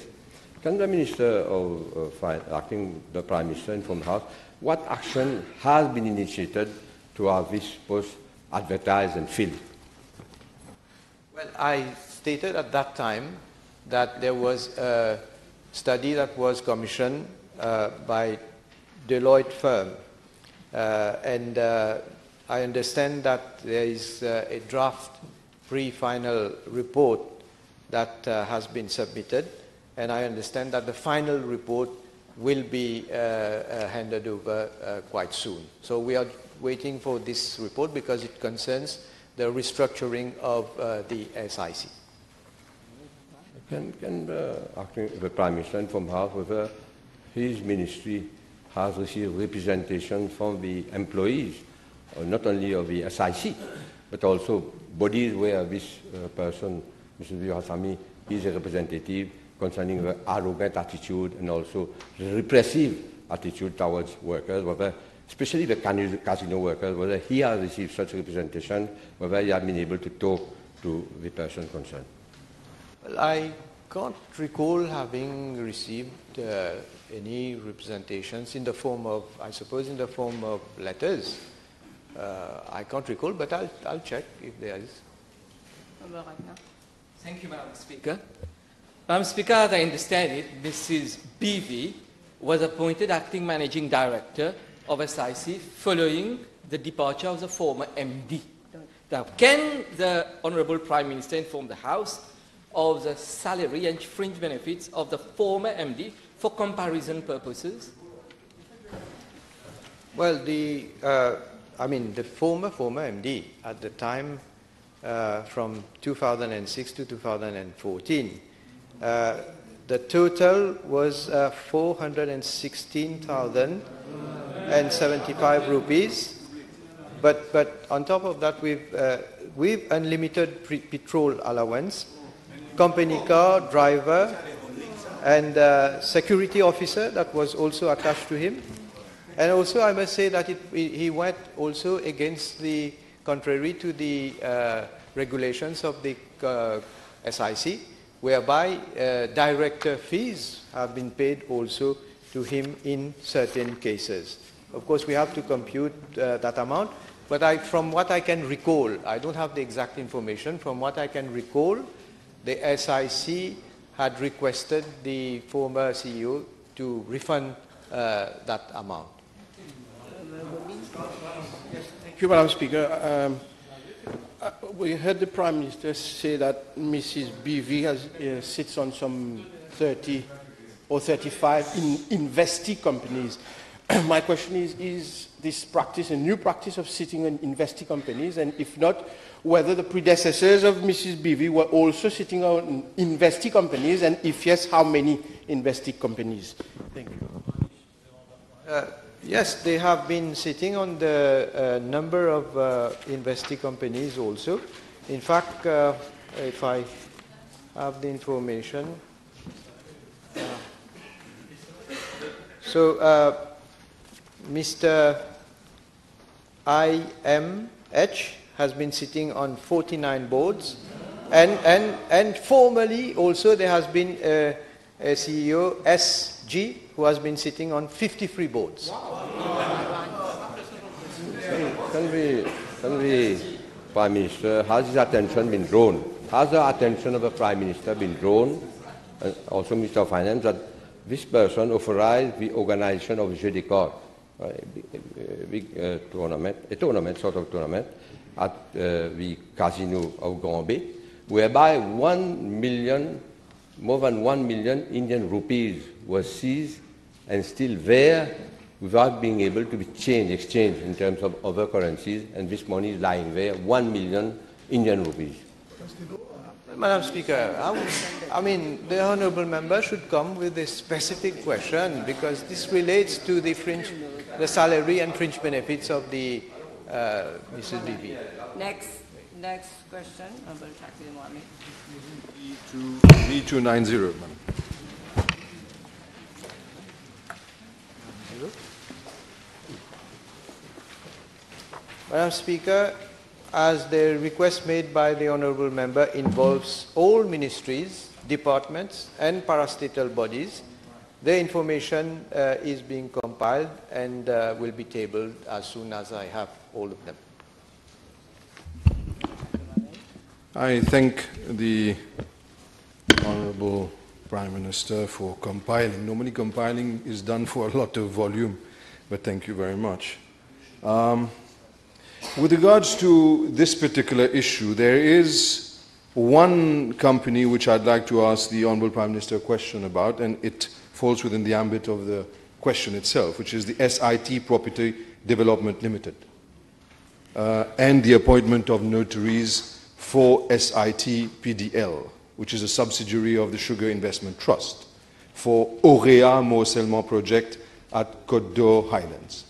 Can the Minister of Acting the Prime Minister inform the House what action has been initiated to have this post advertised and filled? Well, I stated at that time that there was a study that was commissioned by Deloitte firm, and I understand that there is a draft pre-final report that has been submitted, and I understand that the final report will be handed over quite soon. So we are waiting for this report because it concerns the restructuring of the SIC. Can the Prime Minister inform House whether his ministry has received representation from the employees, not only of the SIC, but also bodies where this person, Mr. Hasami, is a representative, concerning the arrogant attitude and also the repressive attitude towards workers, whether, especially the casino workers, whether he has received such representation, whether he has been able to talk to the person concerned. Well, I can't recall having received any representations in the form of, I suppose, in the form of letters. I can't recall, but I'll check if there is. Honorable Ragnar. Thank you, Madam Speaker. Madam Speaker, as I understand it, Mrs. BV was appointed Acting Managing Director of SIC following the departure of the former MD. Now, can the Honourable Prime Minister inform the House of the salary and fringe benefits of the former MD for comparison purposes? Well, the former MD at the time from 2006 to 2014, the total was 416,075 rupees. But on top of that, with unlimited petrol allowance, company car, driver, and security officer that was also attached to him. And also, I must say that he went also against the, contrary to the regulations of the SIC, whereby director fees have been paid also to him in certain cases. Of course, we have to compute that amount, but from what I can recall, I don't have the exact information, from what I can recall, the SIC had requested the former CEO to refund that amount. Thank you, Madam Speaker. We heard the Prime Minister say that Mrs. BV sits on some 30 or 35 investee companies. My question is this practice a new practice of sitting on investee companies? And if not, whether the predecessors of Mrs. BV were also sitting on investee companies, and if yes, how many investee companies? Thank you. Yes, they have been sitting on the number of investee companies also. In fact, if I have the information. Mr. IMH has been sitting on 49 boards, and formerly also there has been a CEO, SG, who has been sitting on 53 boards. Can the Prime Minister, has his attention been drawn? Has the attention of the Prime Minister been drawn, and also Minister of Finance, that this person authorized the organization of Jeu des Cartes, a sort of tournament, at the casino of Grand Bay, whereby more than 1 million Indian rupees was seized and still there without being able to be exchanged in terms of other currencies, and this money is lying there, 1 million Indian rupees. Madam Speaker, I mean, the honourable member should come with a specific question, because this relates to the salary and fringe benefits of the Mrs. BB. Next Next question, Honorable Shakil Mohammed. B290, Madam. Madam Speaker, as the request made by the Honourable Member involves all ministries, departments and parastatal bodies, the information is being compiled and will be tabled as soon as I have all of them. I thank the Honourable Prime Minister for compiling. Normally compiling is done for a lot of volume, but thank you very much. With regards to this particular issue, there is one company which I'd like to ask the Honourable Prime Minister a question about, and it falls within the ambit of the question itself, which is the SIT Property Development Limited, and the appointment of notaries for SIT PDL, which is a subsidiary of the Sugar Investment Trust, for Auréa Morcellement project at Côte d'Or Highlands.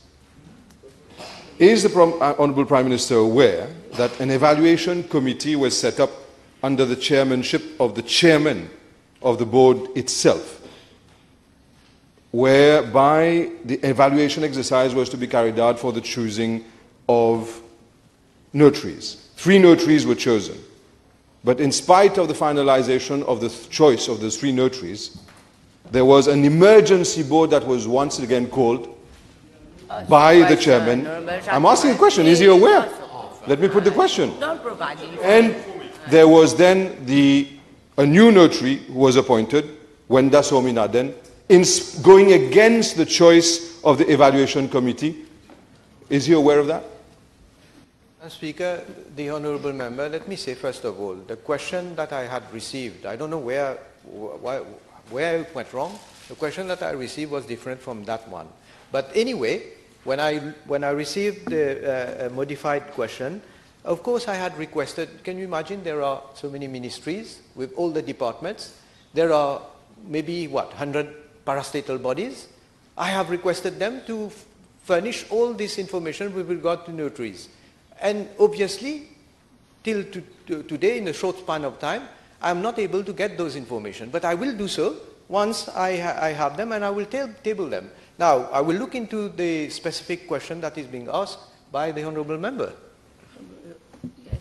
Is the Honourable Prime Minister aware that an evaluation committee was set up under the chairmanship of the chairman of the board itself, whereby the evaluation exercise was to be carried out for the choosing of notaries? 3 notaries were chosen, but in spite of the finalization of the choice of those 3 notaries, there was an emergency board that was once again called by the chairman. I'm asking a question. Is he aware? Let me put the question. Don't provide information. And there was then a new notary who was appointed, Wenda Sominaden, in going against the choice of the evaluation committee. Is he aware of that? Madam Speaker, the Honourable Member, let me say first of all, the question that I had received, I don't know where it went wrong. The question that I received was different from that one. But anyway, when I received the modified question, of course I had requested, can you imagine there are so many ministries with all the departments, there are maybe 100 parastatal bodies. I have requested them to furnish all this information with regard to notaries. And obviously, till today, in a short span of time, I am not able to get those information. But I will do so once I have them, and I will table them. Now, I will look into the specific question that is being asked by the Honourable Member. Yes.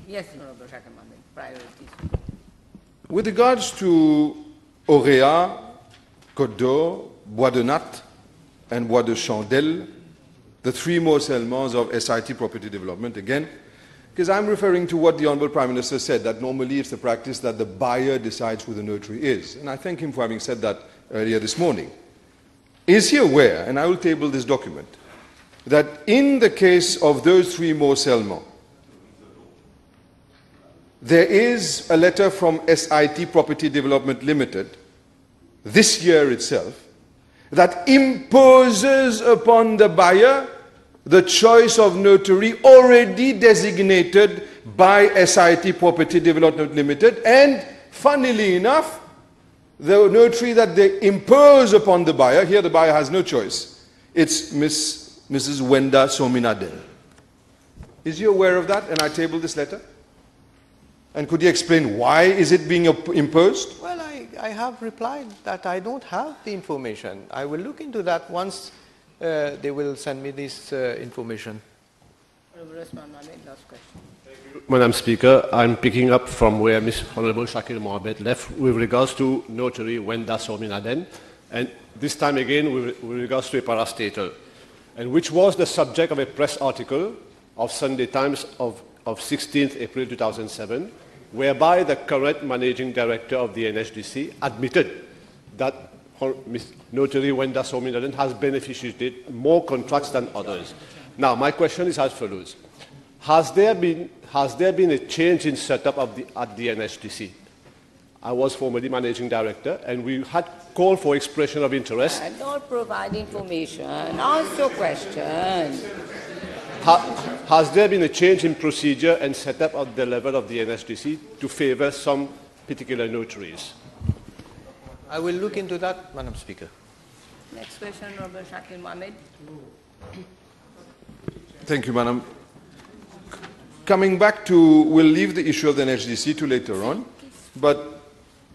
Yes, Honourable Shakil Mohammed. Priorities. With regards to Auréa, Côte d'Or, Bois de Nat, and Bois de Chandelle, the 3 morcellements of SIT property development, again, because I'm referring to what the Honourable Prime Minister said, that normally it's the practice that the buyer decides who the notary is. And I thank him for having said that earlier this morning. Is he aware, and I will table this document, that in the case of those 3 morcellements, there is a letter from SIT Property Development Limited this year itself that imposes upon the buyer the choice of notary already designated by SIT Property Development Limited, and funnily enough, the notary that they impose upon the buyer, here the buyer has no choice, it's Mrs. Wenda Sominaden. Is he aware of that? And I tabled this letter. And could you explain why is it being imposed? Well, I have replied that I don't have the information. I will look into that once they will send me this information. Honourable Osman Mohammed, last question. Madam Speaker, I'm picking up from where Ms. Honourable Shakil Mohammed left with regards to notary Wenda Sominaden, and this time again with regards to a parastatal, and which was the subject of a press article of Sunday Times of 16th April 2007, whereby the current managing director of the NHDC admitted that Ms. Notary Wenda Sominaden has beneficiated more contracts than others. Now, my question is as follows. Has there been a change in setup at the NHDC? I was formerly managing director, and we had called for expression of interest. And don't provide information. Answer question. Has there been a change in procedure and setup at the level of the NHDC to favour some particular notaries? I will look into that, Madam Speaker. Next question, Honourable Shakil Mohammed. Thank you, Madam. coming back to, we'll leave the issue of the NHDC to later on, but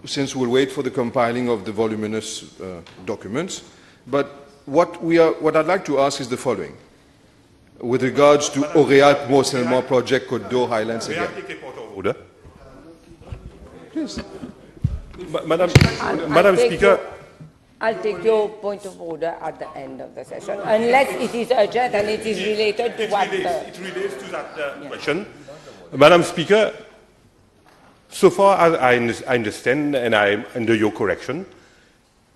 since we'll wait for the compiling of the voluminous documents. But what I'd like to ask is the following. With regards to Auréal Mont-Saint-Maur project, Côte d'Or, Highlands again. Order. Please. Madam Speaker. I'll take your point of order at the end of the session, unless it is urgent and it is related to what... It relates to that question. Madam Speaker, so far as I understand, and I'm under your correction,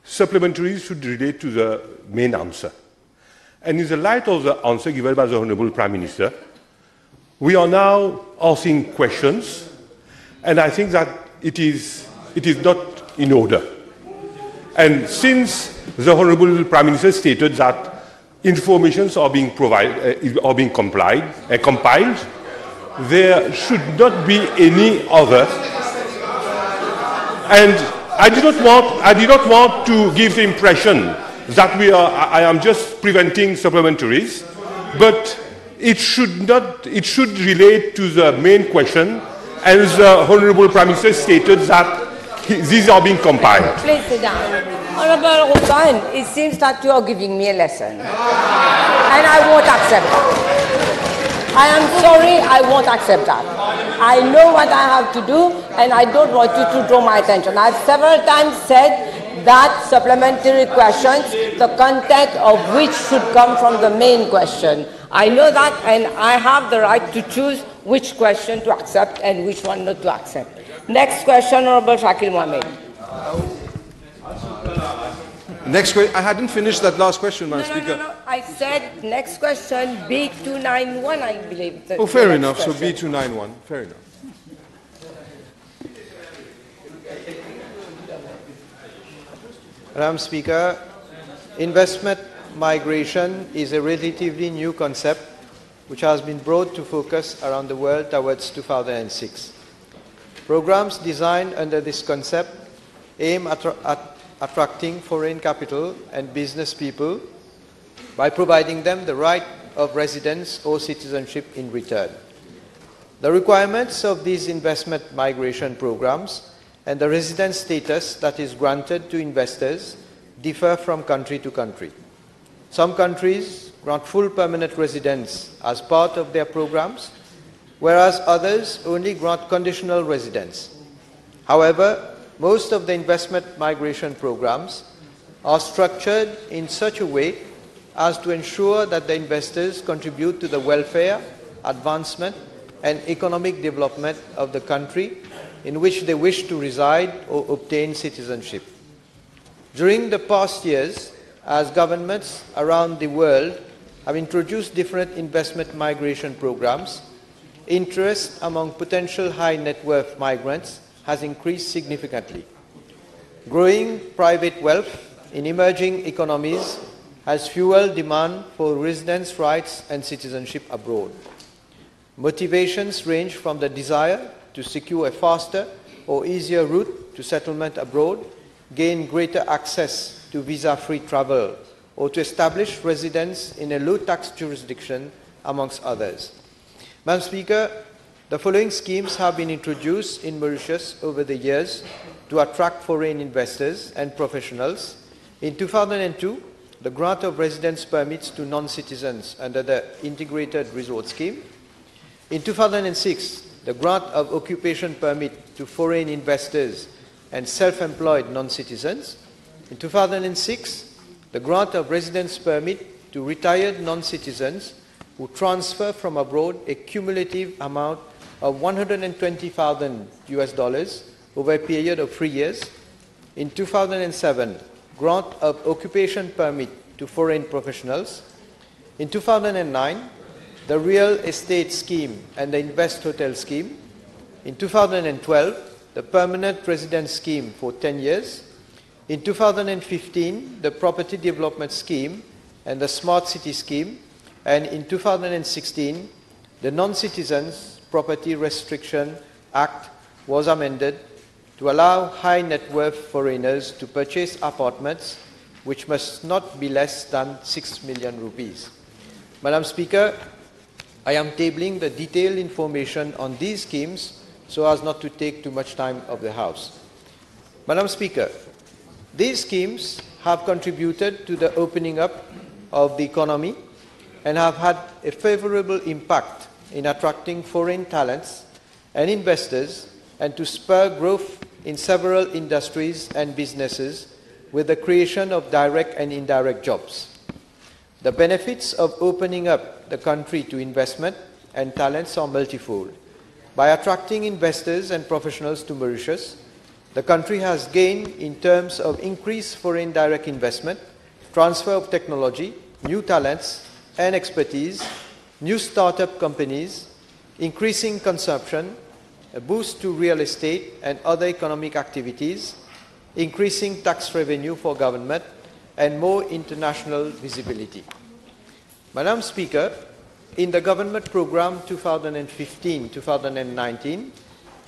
supplementaries should relate to the main answer. And in the light of the answer given by the Honourable Prime Minister, we are now asking questions, and I think that it is not in order. And since the Honourable Prime Minister stated that informations are being compiled, there should not be any other. And I did not want to give the impression that I am just preventing supplementaries, but it should relate to the main question, and the Honourable Prime Minister stated that these are being compiled. Please sit down. Honourable Hussain, it seems that you are giving me a lesson, and I won't accept that. I am sorry, I won't accept that. I know what I have to do, and I don't want you to draw my attention. I've several times said that supplementary questions, the content of which should come from the main question. I know that, and I have the right to choose which question to accept and which one not to accept. Next question, Honourable Shakil Mohammed. Next question. I hadn't finished that last question, Madam Speaker. No. I said next question, B291, I believe. Oh, fair enough. So B291. Fair enough. Madam Speaker, investment migration is a relatively new concept which has been brought to focus around the world towards 2006. Programs designed under this concept aim at attracting foreign capital and business people by providing them the right of residence or citizenship in return. The requirements of these investment migration programs and the residence status that is granted to investors differ from country to country. Some countries grant full permanent residence as part of their programs, whereas others only grant conditional residence. However, most of the investment migration programs are structured in such a way as to ensure that the investors contribute to the welfare, advancement, and economic development of the country in which they wish to reside or obtain citizenship. During the past years, as governments around the world have introduced different investment migration programs, interest among potential high net worth migrants has increased significantly. Growing private wealth in emerging economies has fueled demand for residence rights and citizenship abroad. Motivations range from the desire to secure a faster or easier route to settlement abroad, gain greater access to visa-free travel, or to establish residence in a low-tax jurisdiction, amongst others. Madam Speaker, the following schemes have been introduced in Mauritius over the years to attract foreign investors and professionals. In 2002, the grant of residence permits to non-citizens under the Integrated Resort Scheme. In 2006, the grant of occupation permit to foreign investors and self-employed non-citizens. In 2006, the grant of residence permit to retired non-citizens who transfer from abroad a cumulative amount of $120,000 over a period of 3 years. In 2007, grant of occupation permit to foreign professionals. In 2009, the real estate scheme and the Invest Hotel scheme. In 2012, the permanent residence scheme for 10 years. In 2015, the property development scheme and the smart city scheme. And in 2016, the Non-Citizens Property Restriction Act was amended to allow high net worth foreigners to purchase apartments which must not be less than 6 million rupees. Madam Speaker, I am tabling the detailed information on these schemes so as not to take too much time of the House. Madam Speaker, these schemes have contributed to the opening up of the economy and have had a favorable impact in attracting foreign talents and investors and to spur growth in several industries and businesses with the creation of direct and indirect jobs. The benefits of opening up the country to investment and talents are multifold. By attracting investors and professionals to Mauritius, the country has gained in terms of increased foreign direct investment, transfer of technology, new talents and expertise, new startup companies, increasing consumption, a boost to real estate and other economic activities, increasing tax revenue for government, and more international visibility. Madam Speaker, in the government program 2015-2019,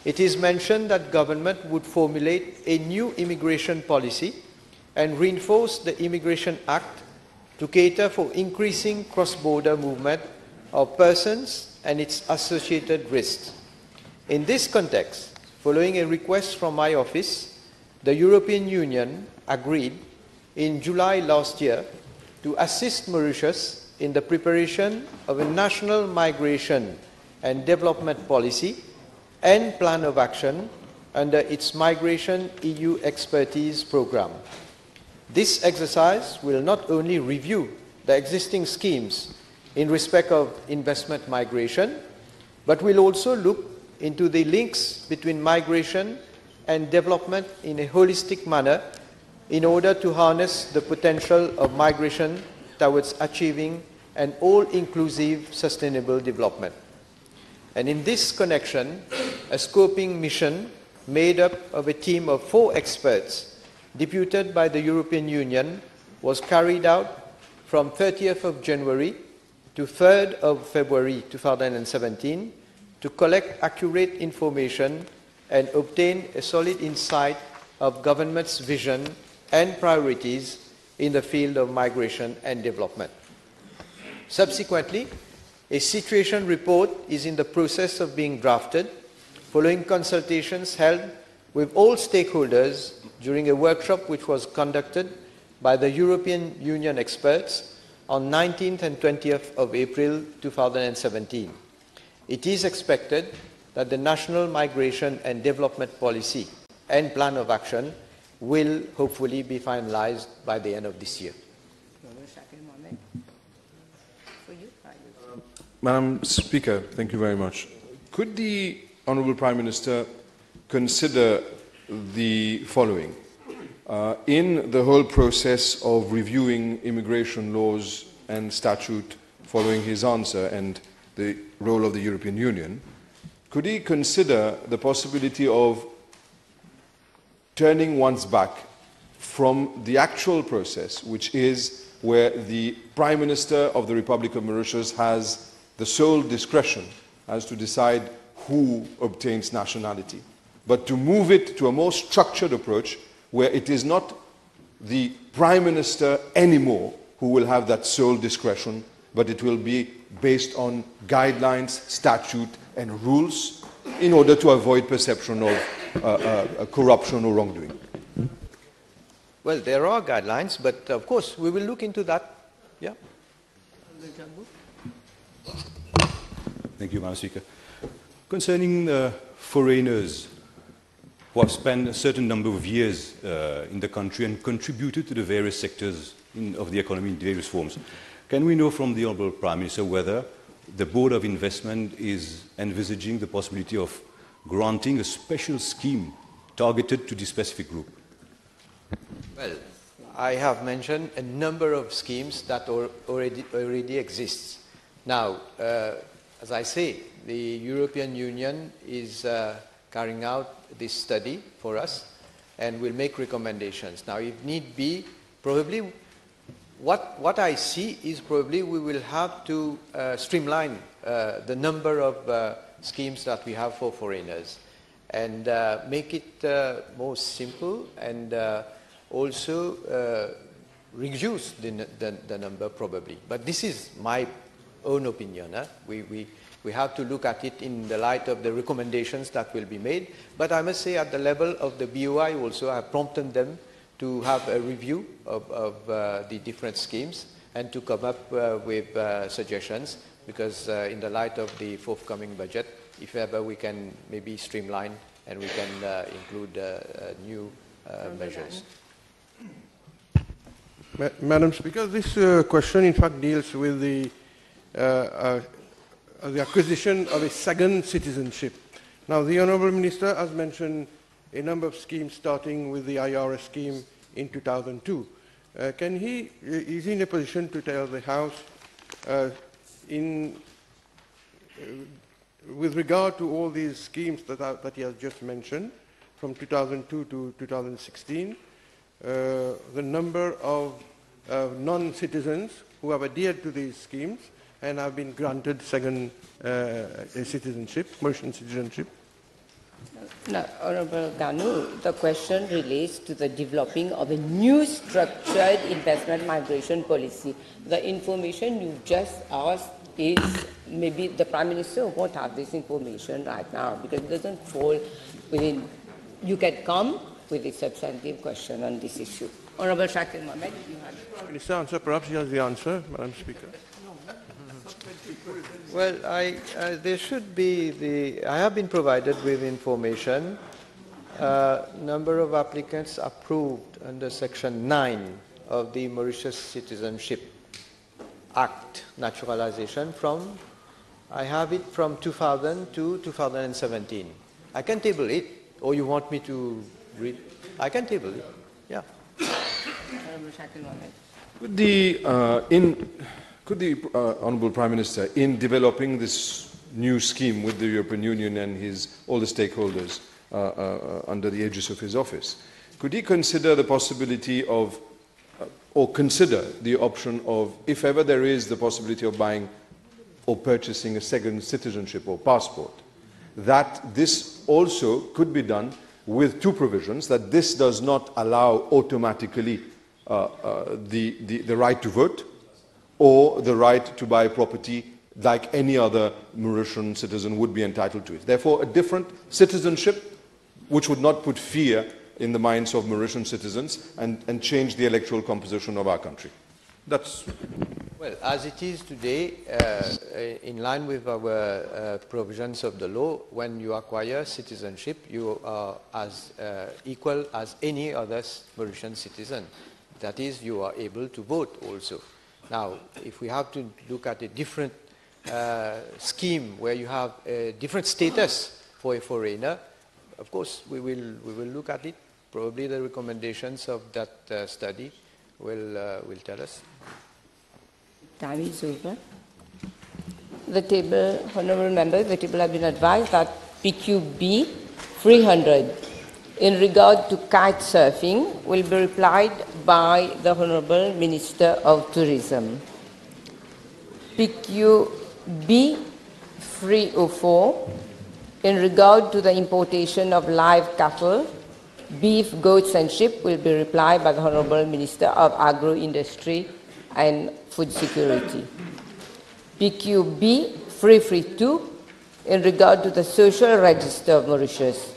it is mentioned that government would formulate a new immigration policy and reinforce the Immigration Act to cater for increasing cross-border movement of persons and its associated risks. In this context, following a request from my office, the European Union agreed in July last year to assist Mauritius in the preparation of a national migration and development policy and plan of action under its Migration EU Expertise Programme. This exercise will not only review the existing schemes in respect of investment migration, but will also look into the links between migration and development in a holistic manner in order to harness the potential of migration towards achieving an all-inclusive sustainable development. And in this connection, a scoping mission made up of a team of 4 experts deputed by the European Union was carried out from 30th of January to 3rd of February 2017 to collect accurate information and obtain a solid insight of government's vision and priorities in the field of migration and development. Subsequently, a situation report is in the process of being drafted following consultations held with all stakeholders during a workshop which was conducted by the European Union experts on 19th and 20th of April 2017. It is expected that the National Migration and Development Policy and Plan of Action will hopefully be finalized by the end of this year. Madam Speaker, thank you very much. Could the Honourable Prime Minister consider the following? In the whole process of reviewing immigration laws and statute following his answer and the role of the European Union, could he consider the possibility of turning one's back from the actual process, which is where the Prime Minister of the Republic of Mauritius has the sole discretion as to decide who obtains nationality, but to move it to a more structured approach where it is not the Prime Minister anymore who will have that sole discretion, but it will be based on guidelines, statute and rules in order to avoid perception of corruption or wrongdoing? Well, there are guidelines, but of course we will look into that. Yeah. Thank you, Madam Speaker. Concerning foreigners who have spent a certain number of years in the country and contributed to the various sectors of the economy in various forms, can we know from the Honourable Prime Minister whether the Board of Investment is envisaging the possibility of granting a special scheme targeted to this specific group? Well, I have mentioned a number of schemes that already exist. Now, as I say, the European Union is carrying out this study for us and will make recommendations. Now, if need be, probably what I see is probably we will have to streamline the number of schemes that we have for foreigners and make it more simple and also reduce the number probably. But this is my own opinion. We have to look at it in the light of the recommendations that will be made. But I must say at the level of the BOI also, I have prompted them to have a review of the different schemes and to come up with suggestions, because in the light of the forthcoming budget, if ever we can maybe streamline and we can include new measures. Madam Speaker, this question in fact deals with the acquisition of a second citizenship. Now, the Honourable Minister has mentioned a number of schemes starting with the IRS scheme in 2002. Is he in a position to tell the House with regard to all these schemes that he has just mentioned, from 2002 to 2016, the number of non-citizens who have adhered to these schemes and have been granted second citizenship, Mauritian citizenship? No, Honourable Ganu, the question relates to the developing of a new structured investment migration policy. The information you just asked is, maybe the Prime Minister won't have this information right now because it doesn't fall within. You can come with a substantive question on this issue. Honourable Shakir Mohammed, you have the Prime Minister answer, perhaps he has the answer, Madam Speaker. Well, there should be I have been provided with information. Number of applicants approved under Section 9 of the Mauritius Citizenship Act, naturalization I have it from 2000 to 2017. I can table it, or you want me to read? I can table it, yeah. Honourable Shakir Mohammed. Could the Honourable Prime Minister, in developing this new scheme with the European Union and all the stakeholders under the aegis of his office, could he consider the possibility of, or consider the option of, if ever there is the possibility of buying or purchasing a second citizenship or passport, that this also could be done with two provisions, that this does not allow automatically the right to vote, or the right to buy property like any other Mauritian citizen would be entitled to it. Therefore, a different citizenship which would not put fear in the minds of Mauritian citizens and change the electoral composition of our country. That's... Well, as it is today, in line with our provisions of the law, when you acquire citizenship, you are as equal as any other Mauritian citizen. That is, you are able to vote also. Now, if we have to look at a different scheme where you have a different status for a foreigner, of course, we will look at it. Probably the recommendations of that study will tell us. Time is over. The table, Honourable Members, the table has been advised that PQB 300 in regard to kite surfing will be replied by the Honourable Minister of Tourism. PQB 304 in regard to the importation of live cattle, beef, goats and sheep will be replied by the Honourable Minister of Agro-Industry and Food Security. PQB 332 in regard to the Social Register of Mauritius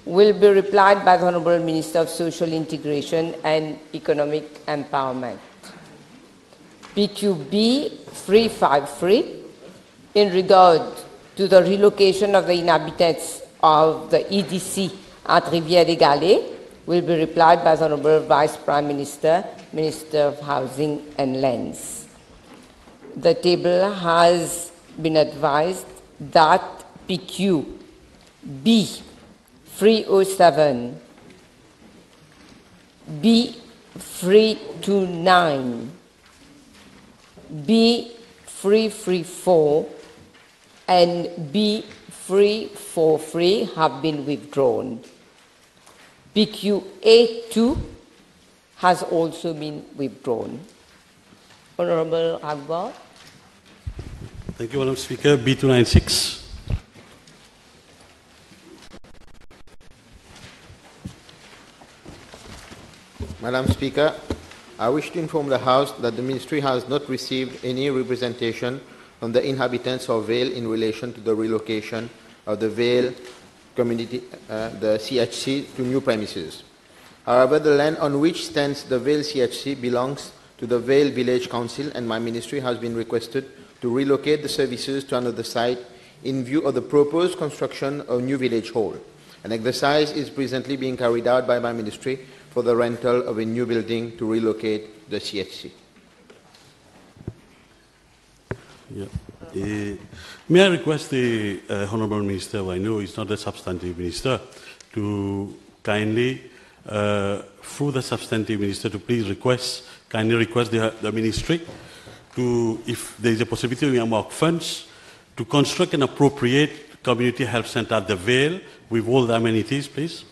will be replied by the Honourable Minister of Social Integration and Economic Empowerment. PQB 353 in regard to the relocation of the inhabitants of the EDC at Rivière-des-Galets will be replied by the Honourable Vice Prime Minister, Minister of Housing and Lands. The table has been advised that PQB 307, B 329, B 334, and B 343 have been withdrawn. PQ82 has also been withdrawn. Honourable Agbar. Thank you, Madam Speaker. B296. Madam Speaker, I wish to inform the House that the Ministry has not received any representation from the inhabitants of Vale in relation to the relocation of the Vale community, the CHC, to new premises. However, the land on which stands the Vale CHC belongs to the Vale Village Council, and my ministry has been requested to relocate the services to another site in view of the proposed construction of new village hall. An exercise is presently being carried out by my ministry for the rental of a new building to relocate the CHC. Yeah. May I request the Honourable Minister, who I know is not the substantive minister, to kindly, through the substantive minister, to please kindly request the ministry to, if there is a possibility, we earmark funds to construct an appropriate community health center at the Vale with all the amenities, please.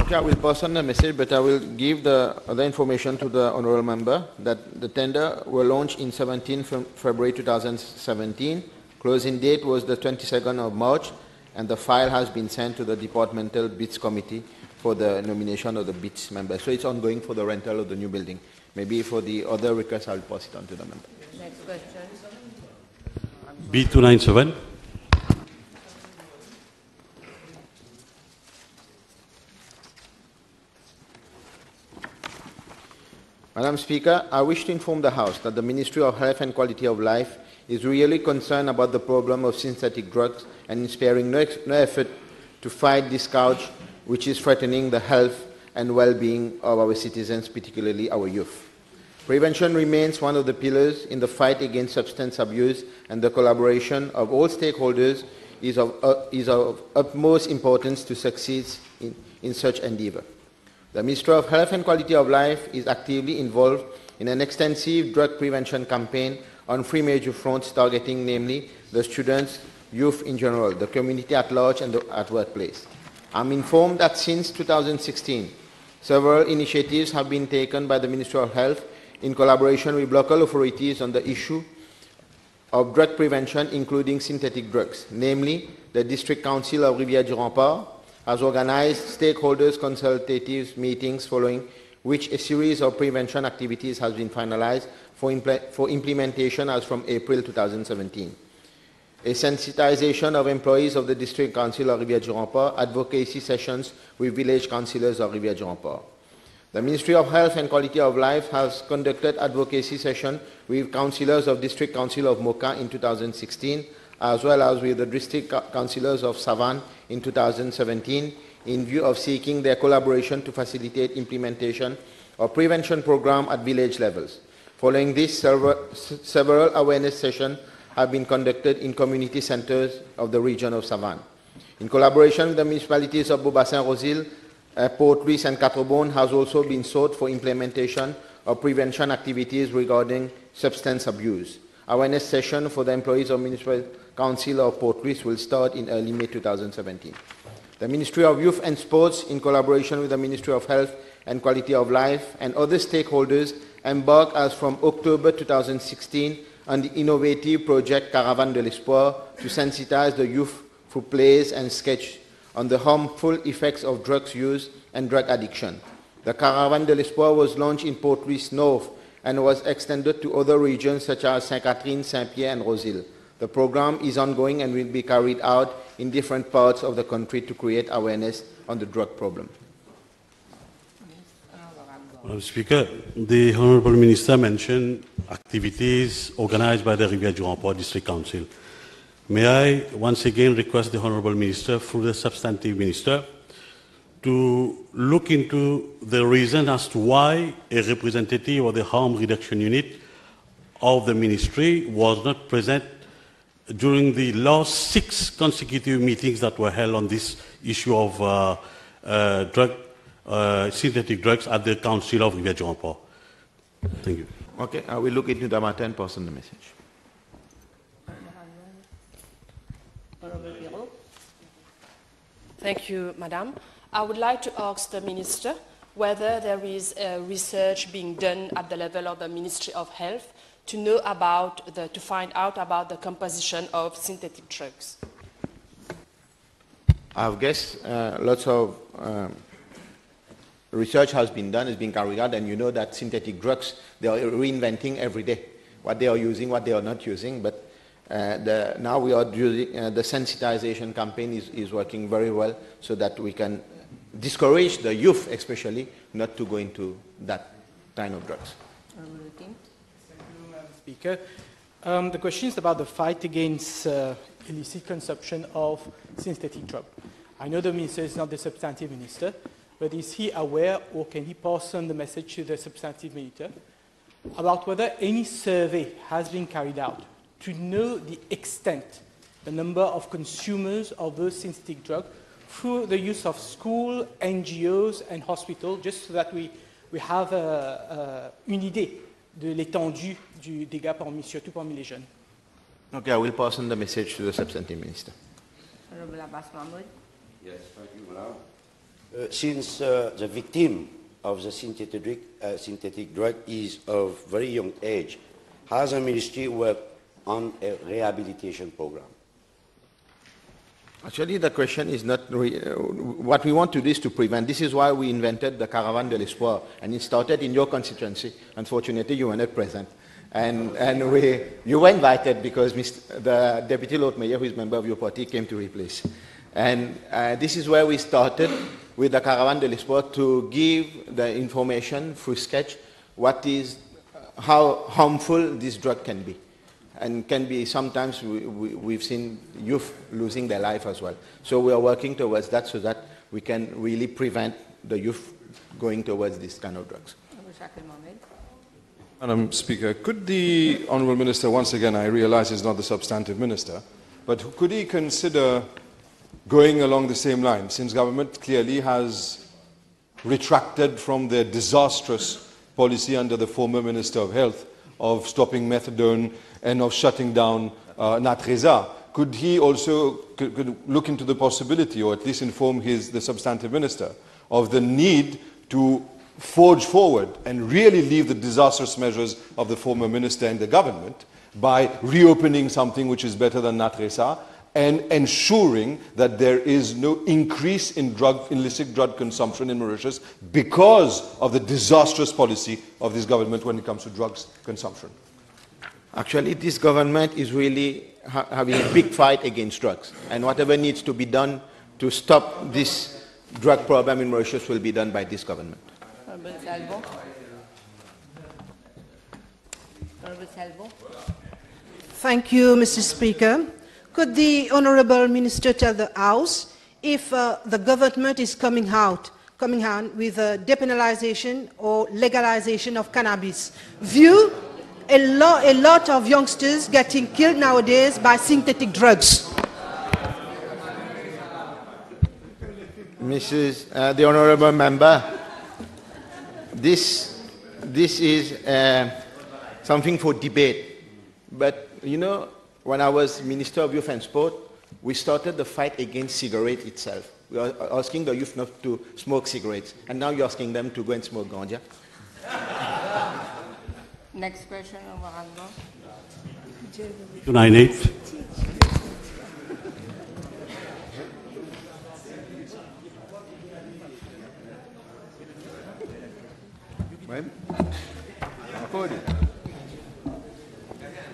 Okay, I will pass on the message, but I will give the other information to the honourable member that the tender were launched in 17 February 2017. Closing date was the 22nd of March, and the file has been sent to the departmental bids committee for the nomination of the bids member. So it's ongoing for the rental of the new building. Maybe for the other requests, I'll pass it on to the member. Next question. B297. Madam Speaker, I wish to inform the House that the Ministry of Health and Quality of Life is really concerned about the problem of synthetic drugs and is sparing no effort to fight this scourge which is threatening the health and well-being of our citizens, particularly our youth. Prevention remains one of the pillars in the fight against substance abuse, and the collaboration of all stakeholders is of utmost importance to succeed in such endeavour. The Ministry of Health and Quality of Life is actively involved in an extensive drug prevention campaign on three major fronts targeting, namely, the students, youth in general, the community at large, and at workplace. I'm informed that since 2016, several initiatives have been taken by the Ministry of Health in collaboration with local authorities on the issue of drug prevention, including synthetic drugs. Namely, the District Council of Rivière-du-Rempart has organized stakeholders consultative meetings, following which a series of prevention activities has been finalized for implementation as from April 2017. A sensitization of employees of the District Council of Rivière-du-Rempart, advocacy sessions with village councillors of Rivière-du-Rempart. The Ministry of Health and Quality of Life has conducted advocacy sessions with councillors of District Council of Mocha in 2016, as well as with the District Councillors of Savane in 2017, in view of seeking their collaboration to facilitate implementation of prevention programs at village levels. Following this, several awareness sessions have been conducted in community centres of the region of Savane. In collaboration with the municipalities of Beaubassin-Rosil, Port-Louis and Quatre-Bonnes has also been sought for implementation of prevention activities regarding substance abuse. Awareness session for the employees of Municipal Council of Port-Louis will start in early May 2017. The Ministry of Youth and Sports, in collaboration with the Ministry of Health and Quality of Life and other stakeholders, embarked as from October 2016 on the innovative project Caravane de l'Espoir to sensitize the youth through plays and sketch on the harmful effects of drugs use and drug addiction. The Caravane de l'Espoir was launched in Port-Louis North and was extended to other regions such as Saint-Catherine, Saint-Pierre, and Rosil. The program is ongoing and will be carried out in different parts of the country to create awareness on the drug problem. Madam Speaker, the Honourable Minister mentioned activities organized by the Rivière-du-Rempart District Council. May I once again request the Honourable Minister, through the substantive minister, to look into the reason as to why a representative of the harm reduction unit of the ministry was not present during the last 6 consecutive meetings that were held on this issue of synthetic drugs at the Council of Rivière-du-Rempart. Thank you. Okay, I will look into the matter and pass on the message. Thank you, Madam. I would like to ask the Minister whether there is research being done at the level of the Ministry of Health to find out about the composition of synthetic drugs. I guess lots of research has been done, is being carried out, and you know that synthetic drugs, they are reinventing every day. what they are using, what they are not using. But now we are doing the sensitization campaign is working very well, so that we can discourage the youth, especially, not to go into that kind of drugs. Thank you, Madam Speaker. The question is about the fight against illicit consumption of synthetic drugs. I know the minister is not the substantive minister, but is he aware, or can he pass on the message to the substantive minister about whether any survey has been carried out to know the extent, the number of consumers of those synthetic drugs through the use of school, NGOs and hospitals, just so that we have une idée de l'étendue du dégât surtout parmi les jeunes. Okay, I will pass on the message to the substantive minister. Honorable Abbas Mahmoud. Yes, thank you, Madam. Since the victim of the synthetic drug is of very young age, has the ministry worked on a rehabilitation program? Actually, the question is not what we want to do is to prevent. This is why we invented the Caravan de l'Espoir, and it started in your constituency. Unfortunately, you were not present. And you were invited because the Deputy Lord Mayor, who is a member of your party, came to replace. And this is where we started with the Caravan de l'Espoir to give the information through sketch how harmful this drug can be. And can be, sometimes we've seen youth losing their life as well. So we are working towards that so that we can really prevent the youth going towards this kind of drugs. Madam Speaker, could the Honourable Minister, once again, I realize he's not the substantive minister, but could he consider going along the same line, since government clearly has retracted from their disastrous policy under the former Minister of Health of stopping methadone and of shutting down Natreza? Could he also could look into the possibility, or at least inform the substantive minister, of the need to forge forward and really leave the disastrous measures of the former minister and the government by reopening something which is better than Natreza and ensuring that there is no increase in illicit drug consumption in Mauritius because of the disastrous policy of this government when it comes to drugs consumption? Actually, this government is really having a big fight against drugs, and whatever needs to be done to stop this drug problem in Mauritius will be done by this government. Thank you, Mr. Speaker. Could the Honourable Minister tell the House if the government is coming out with a depenalisation or legalisation of cannabis? View a lot of youngsters getting killed nowadays by synthetic drugs. The Honourable Member, this is something for debate. But, you know, when I was Minister of Youth and Sport, we started the fight against cigarette itself. We are asking the youth not to smoke cigarettes, and now you're asking them to go and smoke ganja. Next question, Honorable. 298.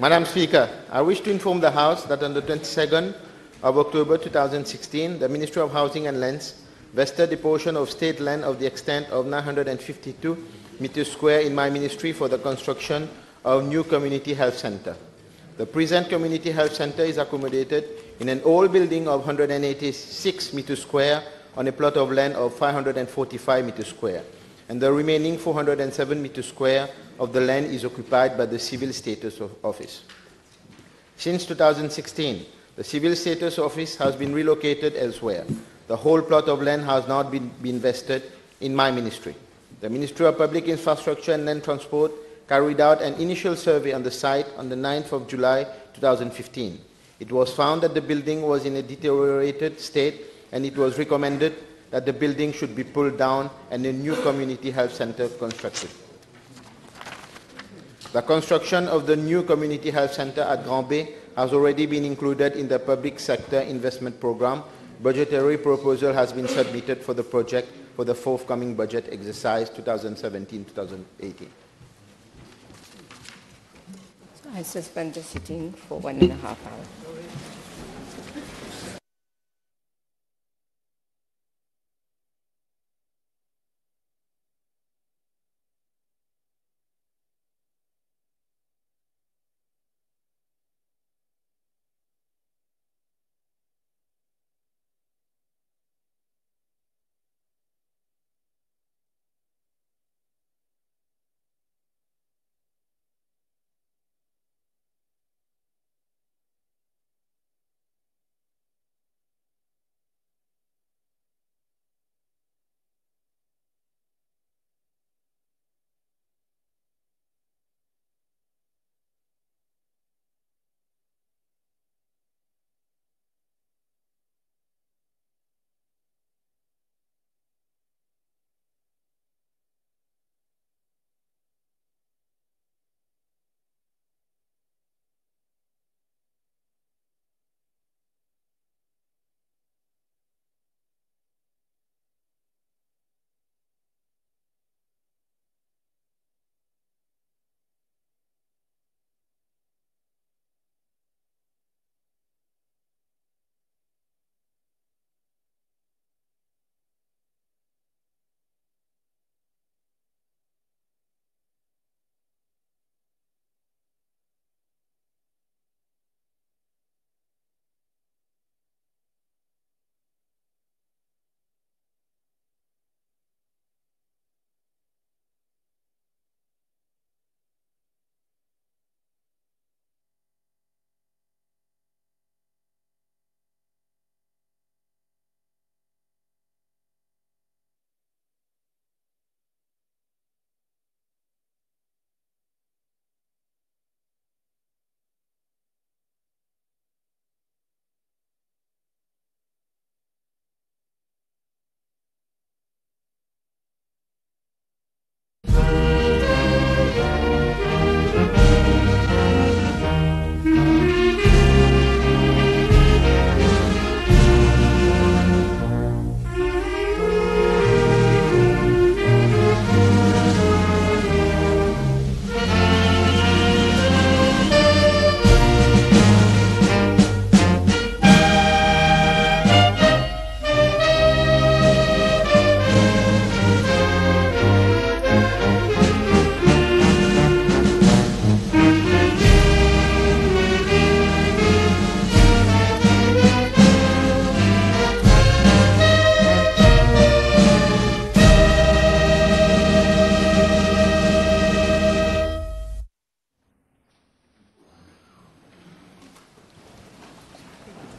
Madam Speaker, I wish to inform the House that on the 22nd of October 2016, the Ministry of Housing and Lands vested a portion of state land of the extent of 952 meters square in my ministry for the construction of new community health center. The present community health center is accommodated in an old building of 186 meters square on a plot of land of 545 meters square, and the remaining 407 meters square of the land is occupied by the Civil Status Office. Since 2016, the Civil Status Office has been relocated elsewhere. The whole plot of land has now been vested in my ministry. The Ministry of Public Infrastructure and Land Transport carried out an initial survey on the site on the 9th of July 2015. It was found that the building was in a deteriorated state, and it was recommended that the building should be pulled down and a new community health center constructed. The construction of the new community health center at Grand Bay has already been included in the public sector investment program. Budgetary proposal has been submitted for the project for the forthcoming budget exercise 2017-2018. I suspend the sitting for 1.5 hours.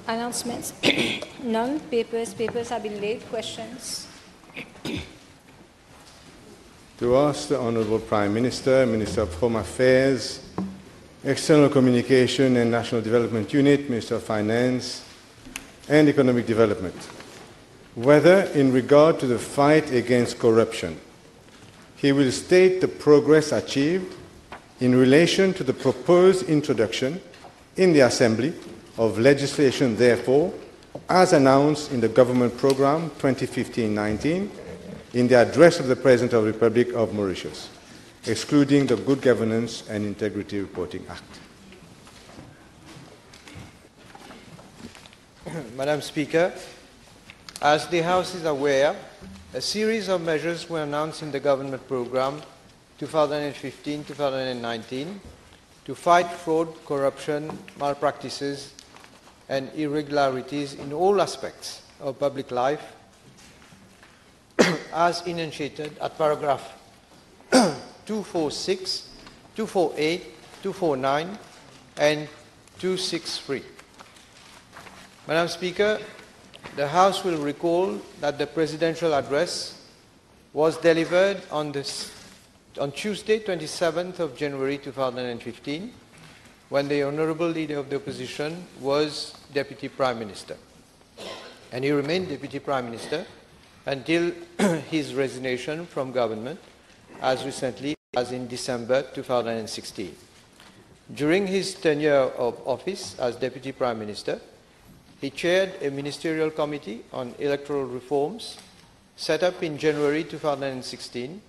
Announcements. None. Papers have been laid. Questions? To ask the Honourable Prime Minister, Minister of Home Affairs, External Communication and National Development Unit, Minister of Finance and Economic Development, whether in regard to the fight against corruption, he will state the progress achieved in relation to the proposed introduction in the Assembly of legislation, therefore, as announced in the Government Programme 2015-19 in the Address of the President of the Republic of Mauritius, excluding the Good Governance and Integrity Reporting Act. Madam Speaker, as the House is aware, a series of measures were announced in the Government Programme 2015-2019 to fight fraud, corruption, malpractices, and irregularities in all aspects of public life, as enunciated at paragraph 246, 248, 249, and 263. Madam Speaker, the House will recall that the presidential address was delivered on Tuesday, 27th of January 2015, when the Honourable Leader of the Opposition was Deputy Prime Minister. And he remained Deputy Prime Minister until his resignation from government as recently as in December 2016. During his tenure of office as Deputy Prime Minister, he chaired a ministerial committee on electoral reforms set up in January 2016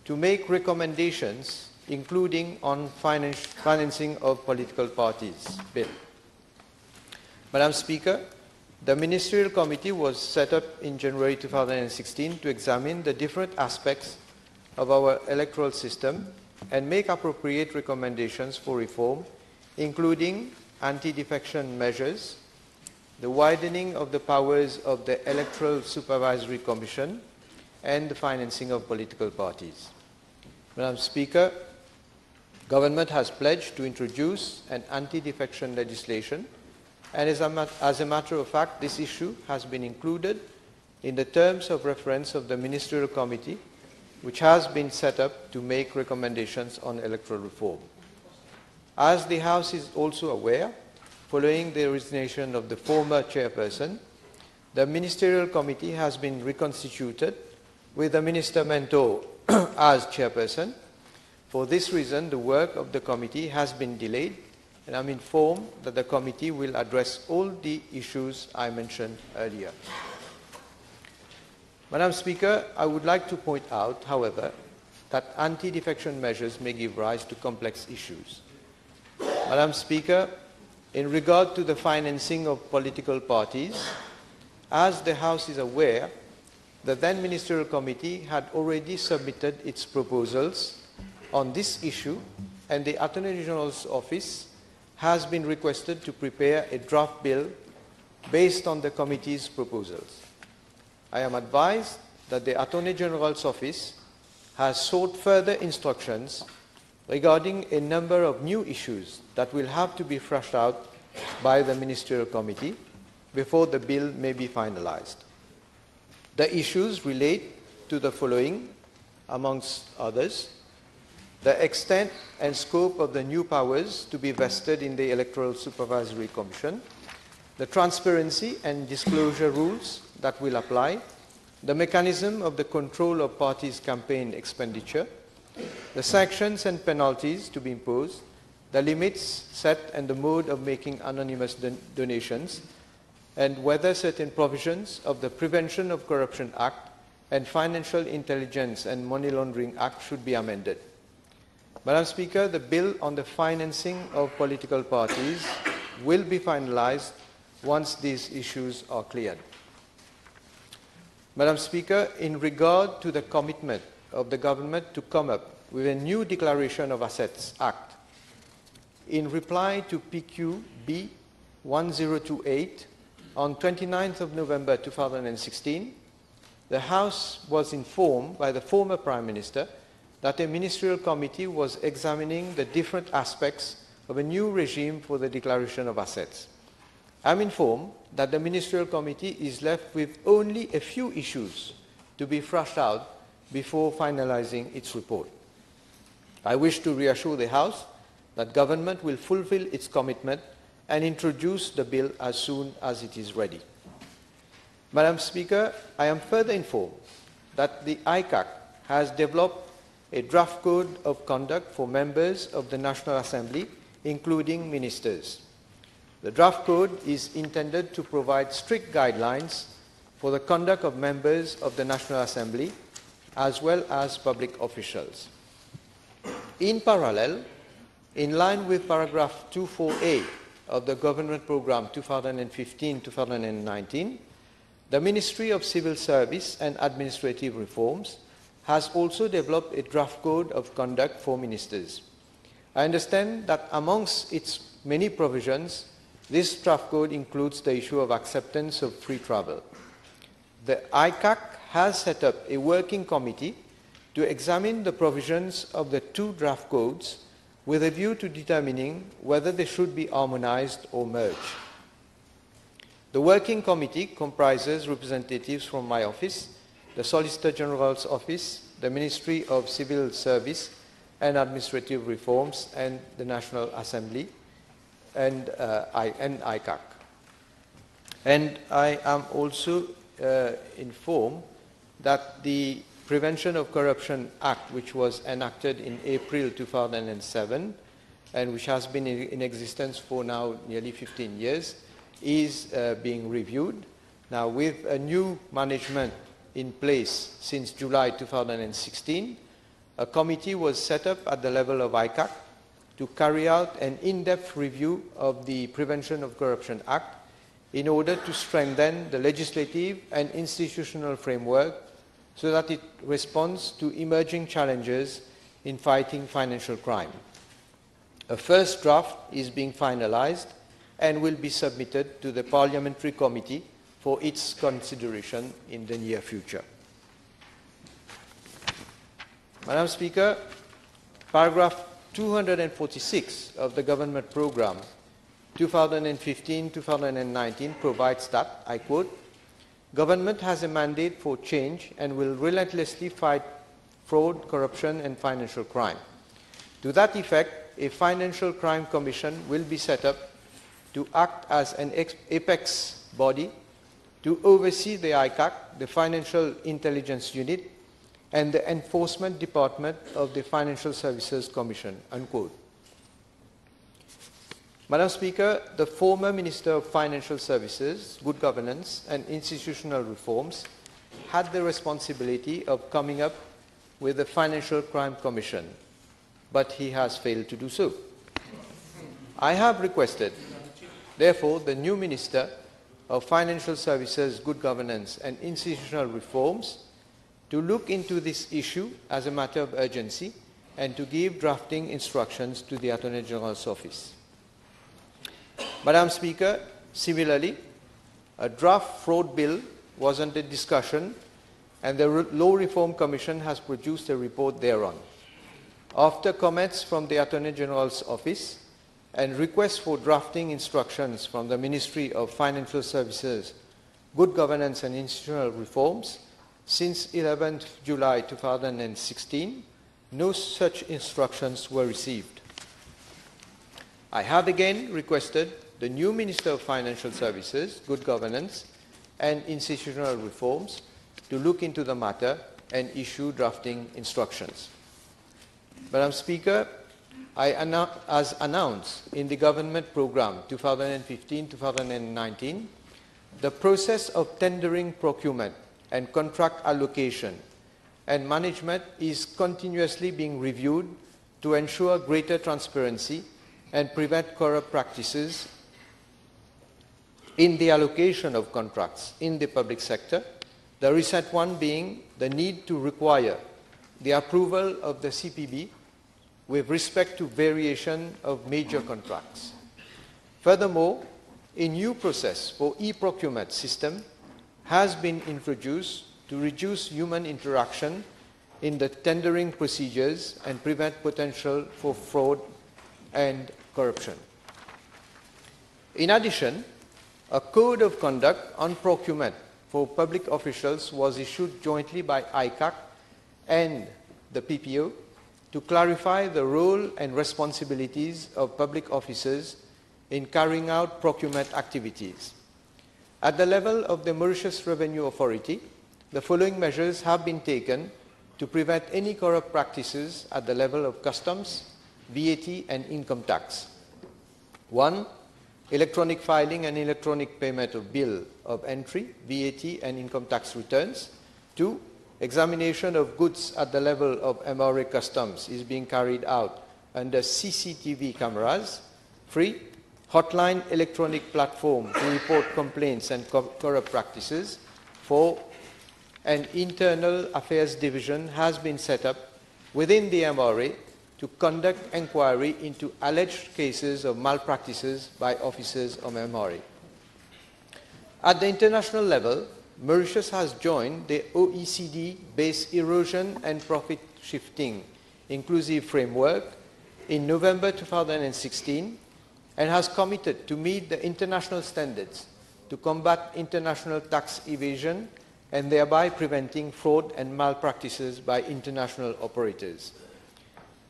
to make recommendations including on financing of political parties bill. Madam Speaker, the Ministerial Committee was set up in January 2016 to examine the different aspects of our electoral system and make appropriate recommendations for reform, including anti-defection measures, the widening of the powers of the Electoral Supervisory Commission, and the financing of political parties. Madam Speaker, Government has pledged to introduce an anti-defection legislation, and as a matter of fact, this issue has been included in the terms of reference of the Ministerial Committee, which has been set up to make recommendations on electoral reform. As the House is also aware, following the resignation of the former chairperson, the Ministerial Committee has been reconstituted with the Minister Mentor as chairperson. For this reason, the work of the committee has been delayed, and I'm informed that the committee will address all the issues I mentioned earlier. Madam Speaker, I would like to point out, however, that anti-defection measures may give rise to complex issues. Madam Speaker, in regard to the financing of political parties, as the House is aware, the then Ministerial Committee had already submitted its proposals on this issue, and the Attorney General's Office has been requested to prepare a draft bill based on the committee's proposals. I am advised that the Attorney General's Office has sought further instructions regarding a number of new issues that will have to be fleshed out by the Ministerial Committee before the bill may be finalized. The issues relate to the following, amongst others: the extent and scope of the new powers to be vested in the Electoral Supervisory Commission, the transparency and disclosure rules that will apply, the mechanism of the control of parties' campaign expenditure, the sanctions and penalties to be imposed, the limits set and the mode of making anonymous donations, and whether certain provisions of the Prevention of Corruption Act and Financial Intelligence and Money Laundering Act should be amended. Madam Speaker, the bill on the financing of political parties will be finalized once these issues are cleared. Madam Speaker, in regard to the commitment of the government to come up with a new Declaration of Assets Act, in reply to PQB 1028 on 29th of November 2016, the House was informed by the former Prime Minister that a Ministerial Committee was examining the different aspects of a new regime for the Declaration of Assets. I am informed that the Ministerial Committee is left with only a few issues to be fleshed out before finalizing its report. I wish to reassure the House that Government will fulfill its commitment and introduce the bill as soon as it is ready. Madam Speaker, I am further informed that the ICAC has developed a draft code of conduct for members of the National Assembly, including ministers. The draft code is intended to provide strict guidelines for the conduct of members of the National Assembly as well as public officials. In parallel, in line with paragraph 24A of the Government Programme 2015-2019, the Ministry of Civil Service and Administrative Reforms has also developed a draft code of conduct for ministers. I understand that amongst its many provisions, this draft code includes the issue of acceptance of free travel. The ICAC has set up a working committee to examine the provisions of the two draft codes with a view to determining whether they should be harmonized or merged. The working committee comprises representatives from my office, the Solicitor General's Office, the Ministry of Civil Service and Administrative Reforms, and the National Assembly, and ICAC. And I am also informed that the Prevention of Corruption Act, which was enacted in April 2007 and which has been in existence for now nearly 15 years, is being reviewed. Now, with a new management in place since July 2016, a committee was set up at the level of ICAC to carry out an in-depth review of the Prevention of Corruption Act in order to strengthen the legislative and institutional framework so that it responds to emerging challenges in fighting financial crime. A first draft is being finalized and will be submitted to the Parliamentary Committee for its consideration in the near future. Madam Speaker, paragraph 246 of the Government Programme 2015-2019 provides that, I quote, "Government has a mandate for change and will relentlessly fight fraud, corruption and financial crime. To that effect, a Financial Crime Commission will be set up to act as an apex body to oversee the ICAC, the Financial Intelligence Unit, and the Enforcement Department of the Financial Services Commission," unquote. Madam Speaker, the former Minister of Financial Services, Good Governance and Institutional Reforms had the responsibility of coming up with the Financial Crime Commission, but he has failed to do so. I have requested, therefore, the new Minister of Financial Services, Good Governance and Institutional Reforms to look into this issue as a matter of urgency and to give drafting instructions to the Attorney General's office. Madam Speaker, similarly, a draft fraud bill was under discussion and the Law Reform Commission has produced a report thereon. After comments from the Attorney General's office and requests for drafting instructions from the Ministry of Financial Services, Good Governance and Institutional Reforms, since 11th July 2016, no such instructions were received. I have again requested the new Minister of Financial Services, Good Governance and Institutional Reforms to look into the matter and issue drafting instructions. Madam Speaker, as announced in the Government Programme 2015-2019, the process of tendering, procurement and contract allocation and management is continuously being reviewed to ensure greater transparency and prevent corrupt practices in the allocation of contracts in the public sector, the recent one being the need to require the approval of the CPB with respect to variation of major contracts. Furthermore, a new process for e-procurement system has been introduced to reduce human interaction in the tendering procedures and prevent potential for fraud and corruption. In addition, a code of conduct on procurement for public officials was issued jointly by ICAC and the PPO to clarify the role and responsibilities of public officers in carrying out procurement activities. At the level of the Mauritius Revenue Authority, the following measures have been taken to prevent any corrupt practices at the level of customs, VAT and income tax. 1. Electronic filing and electronic payment of bill of entry, VAT and income tax returns. 2. Examination of goods at the level of MRA customs is being carried out under CCTV cameras. 3. Hotline electronic platform to report complaints and corrupt practices. 4. An internal affairs division has been set up within the MRA to conduct inquiry into alleged cases of malpractices by officers of MRA. At the international level, Mauritius has joined the OECD-based erosion and profit shifting inclusive framework in November 2016 and has committed to meet the international standards to combat international tax evasion and thereby preventing fraud and malpractices by international operators.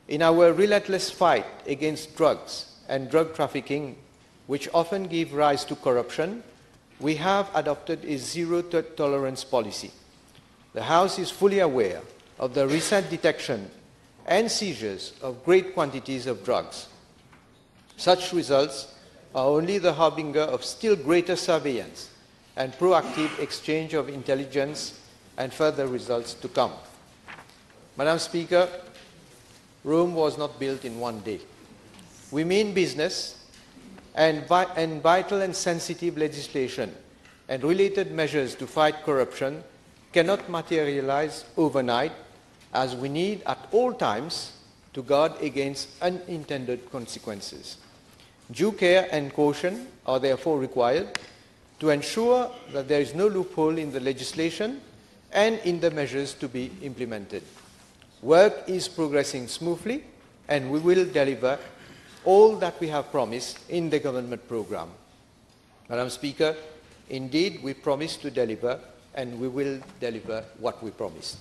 In our relentless fight against drugs and drug trafficking, which often give rise to corruption, we have adopted a zero-tolerance policy. The House is fully aware of the recent detection and seizures of great quantities of drugs. Such results are only the harbinger of still greater surveillance and proactive exchange of intelligence and further results to come. Madam Speaker, Rome was not built in one day. We mean business, and vital and sensitive legislation and related measures to fight corruption cannot materialize overnight, as we need at all times to guard against unintended consequences. Due care and caution are therefore required to ensure that there is no loophole in the legislation and in the measures to be implemented. Work is progressing smoothly, and we will deliver all that we have promised in the government program. Madam Speaker, indeed we promised to deliver, and we will deliver what we promised.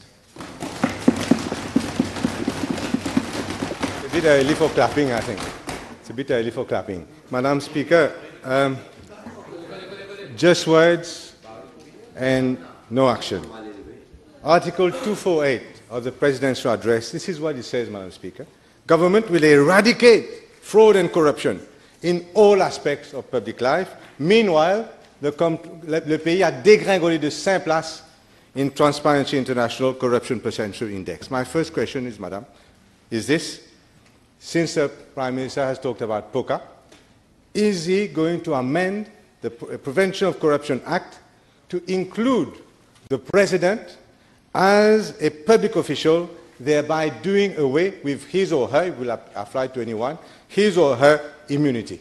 It's a bit early for clapping, I think. It's a bit early for clapping. Madam Speaker, just words and no action. Article 248 of the Presidential Address, this is what it says, Madam Speaker. Government will eradicate fraud and corruption in all aspects of public life. Meanwhile, le pays a dégringolé de 5 places in Transparency International Corruption Perception Index. My first question is, Madam, is this: since the Prime Minister has talked about POCA, is he going to amend the Prevention of Corruption Act to include the President as a public official, thereby doing away with his or her, it will apply to anyone, his or her immunity?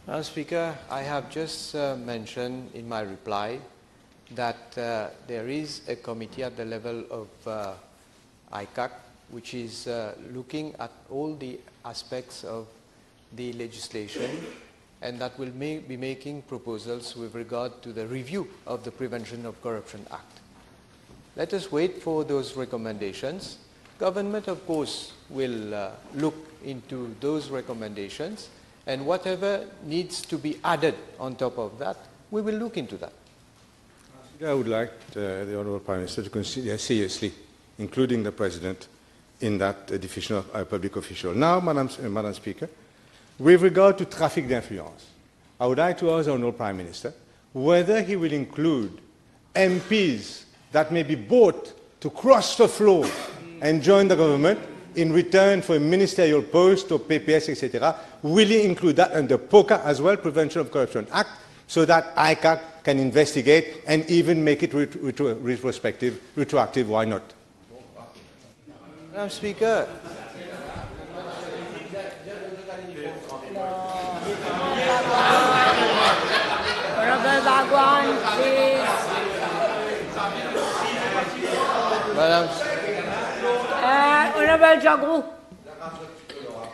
Madam Speaker, I have just mentioned in my reply that there is a committee at the level of ICAC which is looking at all the aspects of the legislation, and that will be making proposals with regard to the review of the Prevention of Corruption Act. Let us wait for those recommendations. Government, of course, will look into those recommendations, and whatever needs to be added on top of that, we will look into that. I would like the Honourable Prime Minister to consider seriously including the President in that definition of a public official. Now, Madam Speaker, with regard to traffic d'influence, I would like to ask the Honourable Prime Minister whether he will include MPs that may be bought to cross the floor and join the government in return for a ministerial post or PPS, etc. Will he include that under POCA as well, Prevention of Corruption Act, so that ICAC can investigate and even make it retroactive? Why not? Madam Speaker, Honorable Bhagwan, please. Madam, Honorable Jagru.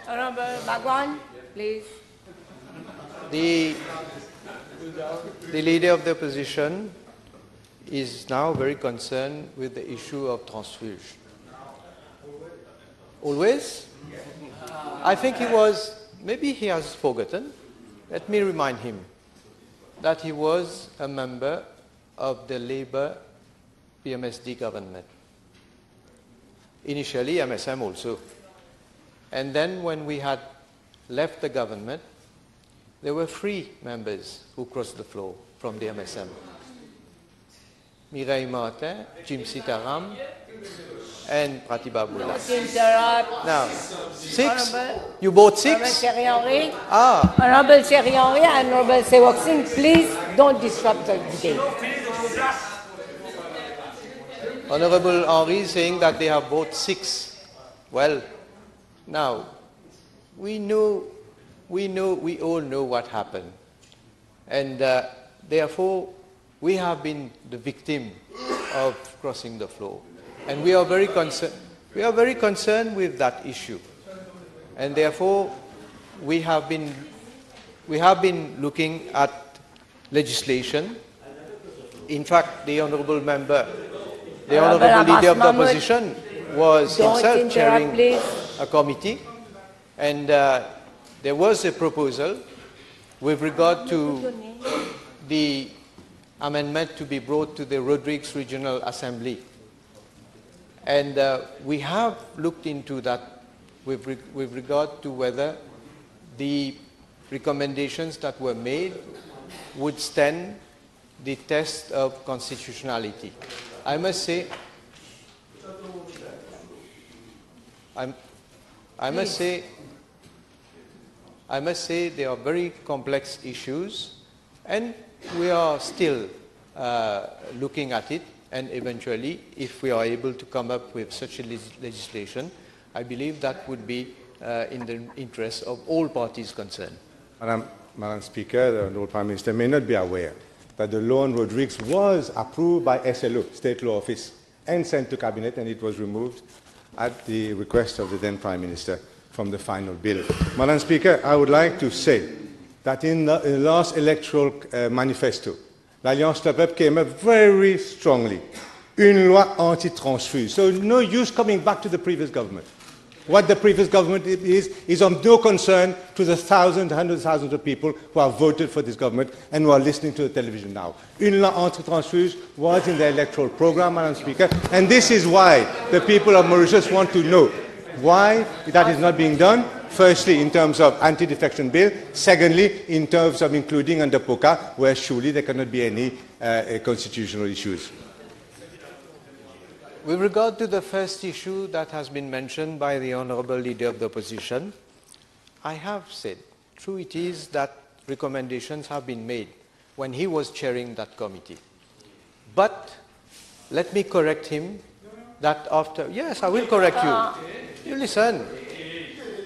Honorable Bhagwan, please. The leader of the opposition is now very concerned with the issue of transfuge. Always? I think he was, maybe he has forgotten. Let me remind him that he was a member of the Labour PMSD government. Initially, MSM also. And then when we had left the government, there were 3 members who crossed the floor from the MSM. Mireille Martin, Jim Sitaram, and Pratibha Bula. Now, 6? You bought 6? Honorable Thierry Henry and Honorable Sewoxin, please don't disrupt the debate. Honorable Henry is saying that they have bought 6. Well, now, we all know what happened. And therefore, we have been the victim of crossing the floor. And we are very concerned with that issue. And therefore, we have been looking at legislation. In fact, the honourable member, the honourable leader of the opposition was himself chairing a committee, and there was a proposal with regard to the amendment to be brought to the Rodrigues Regional Assembly. And we have looked into that with regard to whether the recommendations that were made would stand the test of constitutionality. I must say, I must say they are very complex issues, and we are still looking at it, and eventually, if we are able to come up with such a legislation, I believe that would be in the interest of all parties concerned. Madam Speaker, the Honourable Prime Minister may not be aware that the law on road rigs was approved by SLO, State Law Office, and sent to Cabinet, and it was removed at the request of the then Prime Minister from the final bill. Madam Speaker, I would like to say that in the last electoral manifesto, l'Alliance Step Up came up very strongly. Une loi anti-transfuse. So no use coming back to the previous government. What the previous government is of no concern to the thousands, hundreds of thousands of people who have voted for this government and who are listening to the television now. Une loi anti-transfuse was in the electoral program, Madam Speaker, and this is why the people of Mauritius want to know why that is not being done. Firstly, in terms of anti-defection bill. Secondly, in terms of including under POCA, where surely there cannot be any constitutional issues. With regard to the first issue that has been mentioned by the Honourable Leader of the Opposition, I have said, true it is that recommendations have been made when he was chairing that committee. But let me correct him that after, yes, I will correct you. You listen.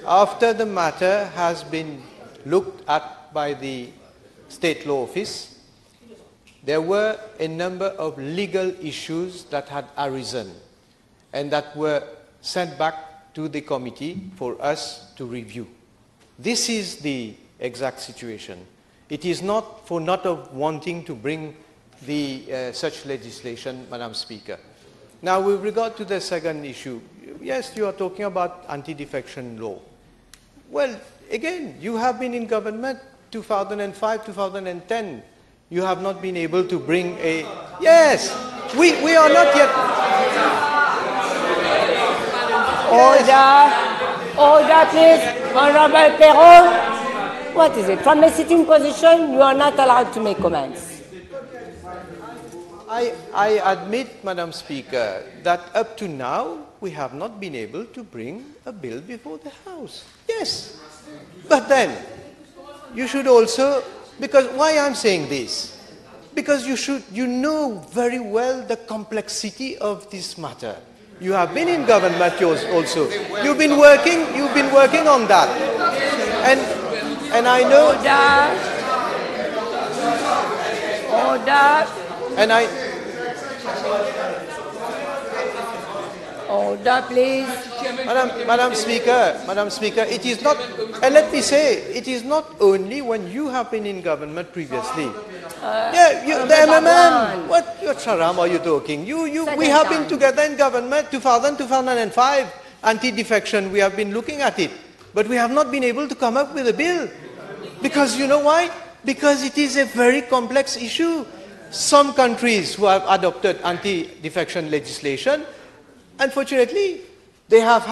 After the matter has been looked at by the State Law Office, there were a number of legal issues that had arisen and that were sent back to the committee for us to review. This is the exact situation. It is not for not of wanting to bring the, such legislation, Madam Speaker. Now, with regard to the second issue, yes, you are talking about anti-defection law. Well, again, you have been in government 2005, 2010. You have not been able to bring a... Yes, we are not yet... Order, order please. Honourable Perrault, what is it? From a sitting position, you are not allowed to make comments. I admit, Madam Speaker, that up to now, we have not been able to bring a bill before the House. Yes, but then, you should also... Because why I'm saying this? Because you know very well the complexity of this matter. You have been in government also. You've been working on that. And I know... Order. And I... Order, please. Madam Speaker, it is not, and let me say, it is not only when you have been in government previously. The MMM, what charam are you talking? We have been together in government 2000, 2005, anti-defection, we have been looking at it. But we have not been able to come up with a bill. Because you know why? Because it is a very complex issue. Some countries who have adopted anti-defection legislation, unfortunately, they have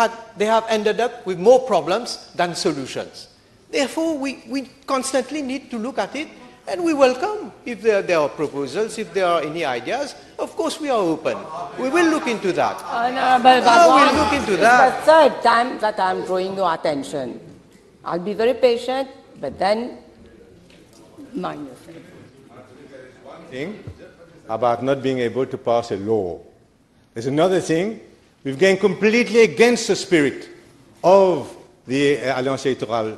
ended up with more problems than solutions. Therefore, we constantly need to look at it, and we welcome if there are proposals, if there are any ideas. Of course, we are open. We will look into that. We'll look into that. It's the third time that I'm drawing your attention. I'll be very patient, but then mind yourself. One thing about not being able to pass a law. There's another thing. We've gone completely against the spirit of the Alliance Electoral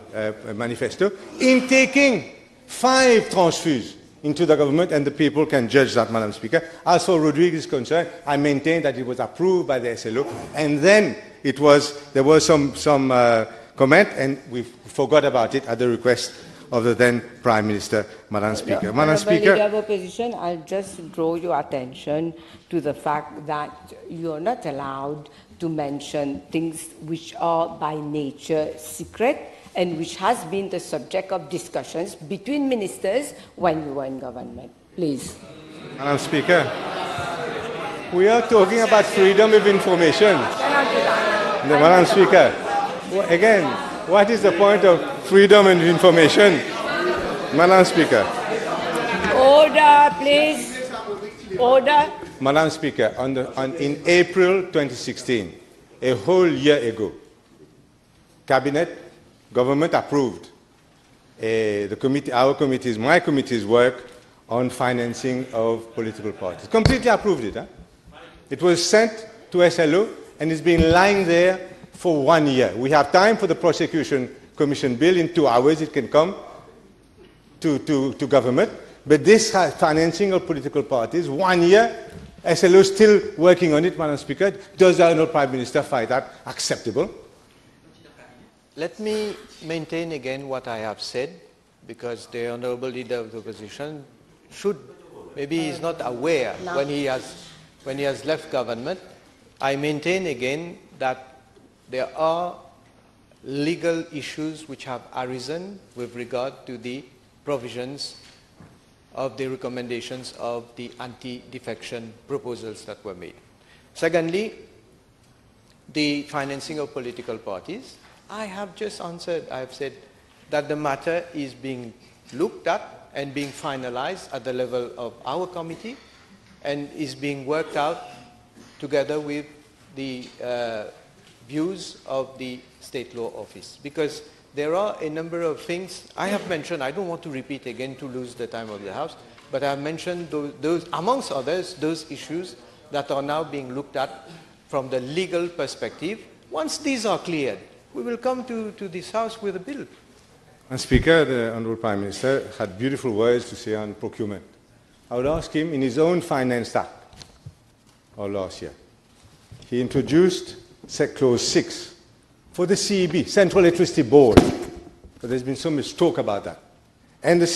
Manifesto in taking 5 transfuses into the government, and the people can judge that, Madam Speaker. As for Rodriguez is concerned, I maintain that it was approved by the SLO, and then there was some comment, and we forgot about it at the request of the then Prime Minister, Madam Speaker. Madam Speaker, Leader of Opposition, I'll just draw your attention to the fact that you are not allowed to mention things which are by nature secret and which has been the subject of discussions between ministers when you were in government. Please. Madam Speaker, we are talking about freedom of information. Madam Speaker, again, what is the point of freedom of information? Madam Speaker. Order, please. Order. Madam Speaker, in April 2016, a whole year ago, Cabinet, government approved my committee's work on financing of political parties. Completely approved it. Huh? It was sent to SLO and it's been lying there for 1 year. We have time for the prosecution commission bill. In 2 hours it can come to government. But this financing of political parties, 1 year, SLO is still working on it, Madam Speaker. Does the Honourable Prime Minister find that acceptable? Let me maintain again what I have said, because the Honourable Leader of the Opposition should, maybe he is not aware when he has left government. I maintain again that there are legal issues which have arisen with regard to the provisions of the recommendations of the anti-defection proposals that were made. Secondly, the financing of political parties. I have just answered. I have said that the matter is being looked at and being finalized at the level of our committee and is being worked out together with the views of the State Law Office. Because there are a number of things I have mentioned. I don't want to repeat again to lose the time of the House, but I have mentioned those, amongst others, those issues that are now being looked at from the legal perspective. Once these are cleared, we will come to this House with a bill. And Speaker, the Honourable Prime Minister had beautiful words to say on procurement. I would ask him, in his own Finance Act, or last year, he introduced Clause 6 for the CEB, Central Electricity Board. But there's been so much talk about that. And it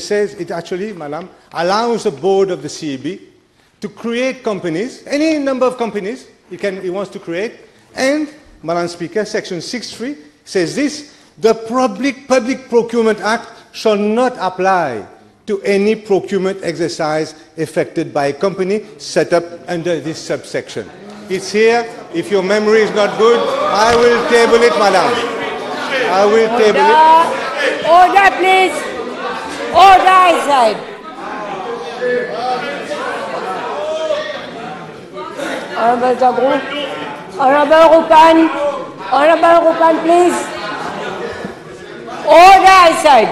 says it actually, Madam, allows the board of the CEB to create companies, any number of companies he wants to create, and, Madam Speaker, Section 6.3 says this: the Public Procurement Act shall not apply to any procurement exercise effected by a company set up under this subsection. It's here. If your memory is not good, I will table it, Madam. I will table it. Order, please. Order, I said. Honourable Zagrou. Honourable Rupan. Honourable Rupan, please. Order, I said.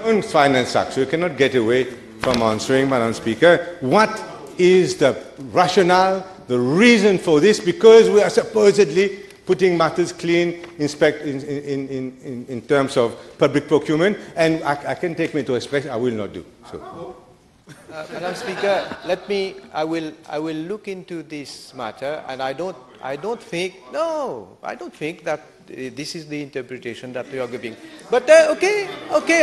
On Finance Act, so you cannot get away from answering, Madam Speaker. What is the rationale, the reason for this? Because we are supposedly putting matters clean in terms of public procurement, and I can take me to respect. I will not do so. Madam Speaker, I will look into this matter, and I don't think that this is the interpretation that we are giving. But okay,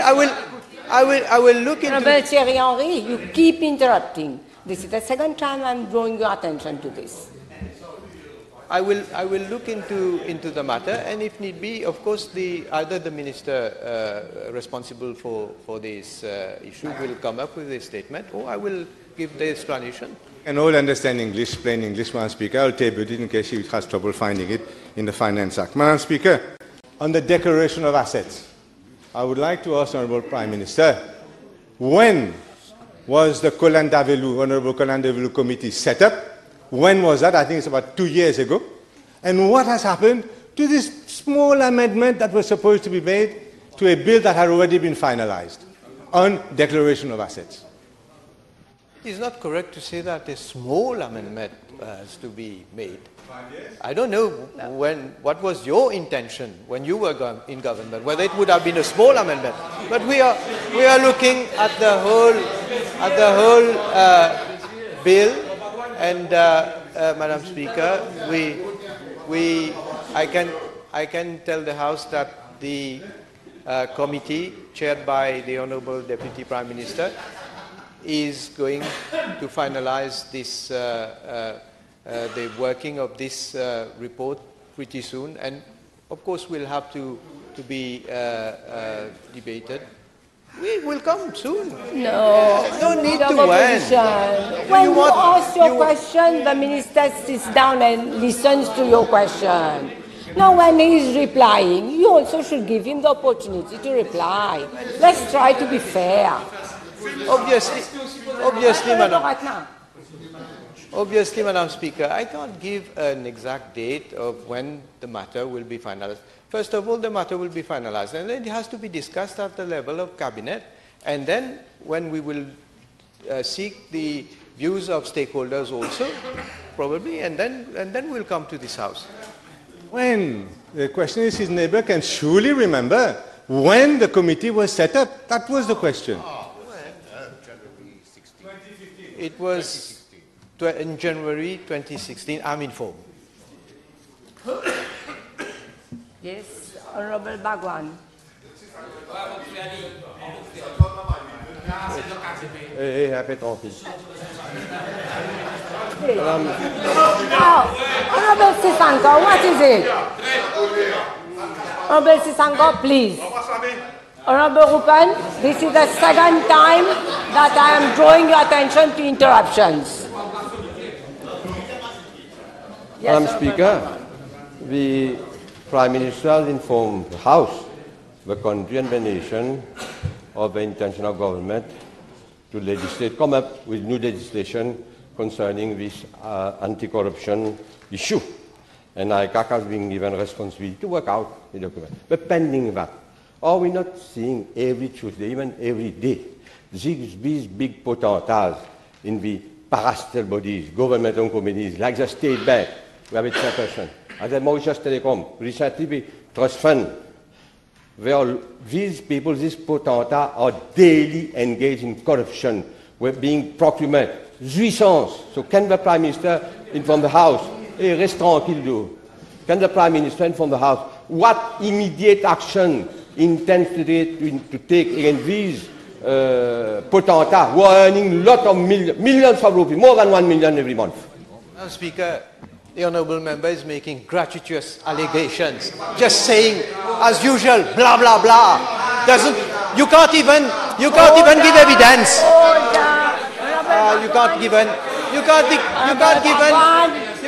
I will look into. Honourable Thierry Henry, you keep interrupting. This is the second time I'm drawing your attention to this. I will look into the matter, and if need be, of course, either the minister responsible for this issue will come up with a statement, or I will give the explanation. And all understand English, plain English, Madam Speaker. I'll table it in case she has trouble finding it in the Finance Act. Madam Speaker, on the declaration of assets, I would like to ask the Honourable Prime Minister, when was the Honourable Kolandavelu Committee set up? When was that? I think it's about 2 years ago. And what has happened to this small amendment that was supposed to be made to a bill that had already been finalized on declaration of assets? It is not correct to say that a small amendment has to be made. I don't know what was your intention when you were in government, whether it would have been a small amendment. But we are looking at the whole bill. And Madam Speaker, I can tell the House that the committee chaired by the Honourable Deputy Prime Minister is going to finalize this, the working of this report pretty soon, and of course will have to be debated. We will come soon. No need to wait. When you ask your question, the minister sits down and listens to your question. Now, when he is replying, you also should give him the opportunity to reply. Let's try to be fair. Obviously, Madam. Obviously, Madam Speaker, I can't give an exact date of when the matter will be finalized. First of all, the matter will be finalized, and then it has to be discussed at the level of cabinet, and then when we will seek the views of stakeholders also, probably, and then we'll come to this House. When? The question is, his neighbor can surely remember when the committee was set up. That was the question. It was in January 2016, I'm informed. Yes, Honorable Bagwan. Honorable Sisango, what is it? Honorable Sisango, please. Honorable Rupan, this is the second time that I am drawing your attention to interruptions. Yes, Madam Speaker, the Prime Minister has informed the House, the country and the nation of the intention of government to legislate, come up with new legislation concerning this anti-corruption issue. And ICAC has been given responsibility to work out the document. But pending that, are we not seeing every Tuesday, even every day, these big potentats in the parastatal bodies, governmental companies, like the State Bank, we have a chairperson, as the Mauritius Telecom, recently the Trust Fund, these people, these potentats are daily engaged in corruption. We're being procurement, jouissance. So can the Prime Minister inform the House? Hey, reste tranquille, do. Can the Prime Minister inform the House what immediate action intends to take against these potentats who are earning lots of millions of rupees, more than 1 million every month? Madam Speaker, the honourable member is making gratuitous allegations, just saying, as usual, blah blah blah. You can't even give evidence.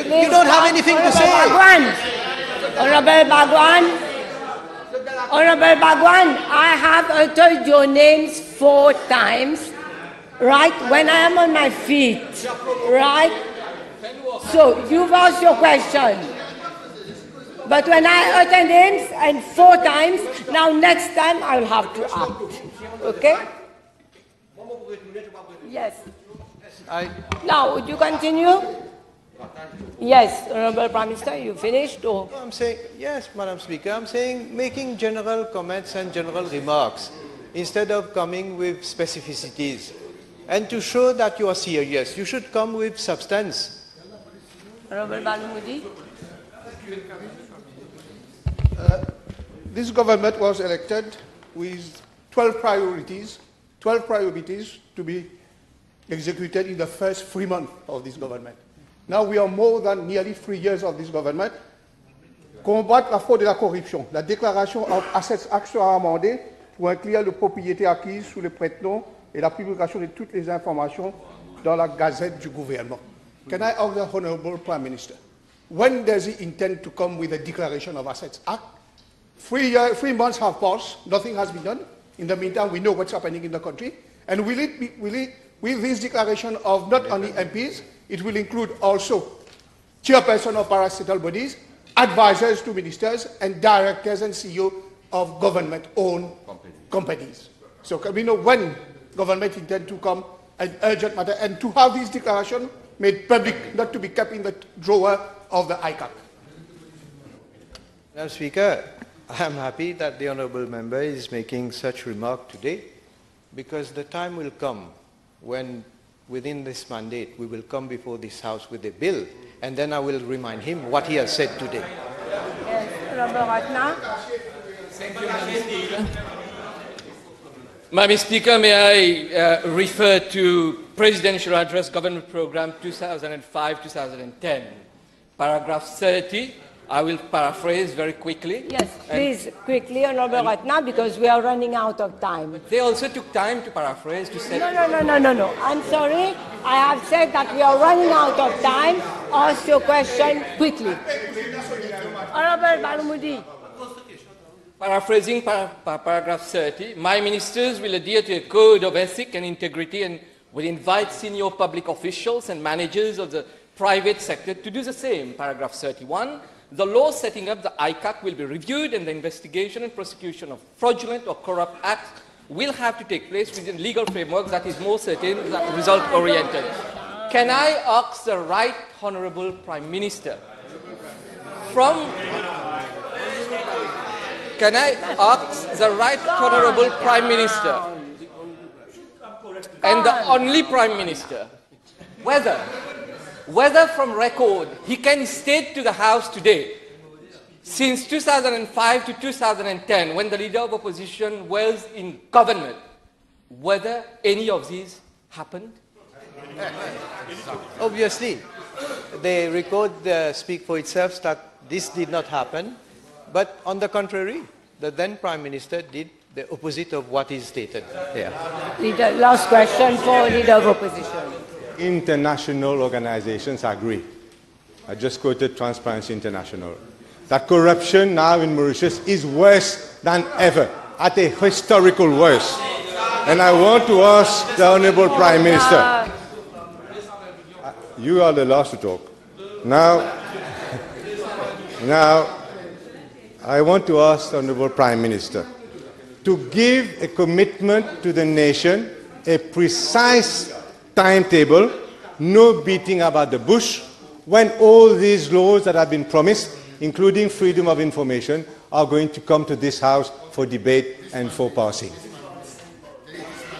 You don't have anything to say. Honorable Bagwan, I have uttered your names 4 times, right, when I am on my feet, right? So, you've asked your question. But when I utter names and 4 times, now next time I will have to act. Okay? Yes. Now, would you continue? Yes, Honorable Prime Minister, you finished? Or? I'm saying, yes, Madam Speaker, I'm saying making general comments and general remarks instead of coming with specificities. And to show that you are serious, you should come with substance. Honorable Baloomoody. This government was elected with 12 priorities to be executed in the first 3 months of this government. Now we are more than nearly 3 years of this government. Combattre la fraude et la corruption. La déclaration of assets actuellement amendée pour inclure les propriétés acquises sous le prête-nom et la publication de toutes les informations dans la gazette du gouvernement. Can I ask the Honorable Prime Minister, when does he intend to come with a Declaration of Assets Act? 3 months have passed, nothing has been done. In the meantime, we know what's happening in the country. And will this declaration of not only MPs, it will include also chairperson of parastatal bodies, advisors to ministers, and directors and CEO of government-owned companies. So can we know when government intend to come an urgent matter and to have this declaration made public, not to be kept in the drawer of the ICAC? Madam Speaker, I am happy that the honourable member is making such remark today, because the time will come when, within this mandate, we will come before this House with a bill, and then I will remind him what he has said today. Yes, Honorable Ratna. Thank you, Madam Speaker. Madam Speaker, may I refer to Presidential Address Government Programme 2005-2010, paragraph 30. I will paraphrase very quickly. Yes, please, quickly, Honorable Ratna, because we are running out of time. They also took time to paraphrase to say... No. I'm sorry. I have said that we are running out of time. Ask your question quickly. Honorable Baloomoody. Paraphrasing paragraph 30, my ministers will adhere to a code of ethic and integrity and We invite senior public officials and managers of the private sector to do the same. Paragraph 31, the law setting up the ICAC will be reviewed and the investigation and prosecution of fraudulent or corrupt acts will have to take place within legal framework that is more certain, result-oriented. Can I ask the Right Honourable Prime Minister Can I ask the Right Honourable Prime Minister and the only Prime Minister whether from record he can state to the House today, since 2005 to 2010, when the leader of opposition was in government, whether any of these happened? Obviously, the record speak for itself that this did not happen, but on the contrary, the then Prime Minister did the opposite of what is stated here. Leader, last question for Leader of Opposition. International organizations agree. I just quoted Transparency International. That corruption now in Mauritius is worse than ever, at a historical worst. And I want to ask the Honourable Prime Minister, you are the last to talk. Now, I want to ask the Honourable Prime Minister to give a commitment to the nation, a precise timetable, no beating about the bush, when all these laws that have been promised, including freedom of information, are going to come to this House for debate and for passing.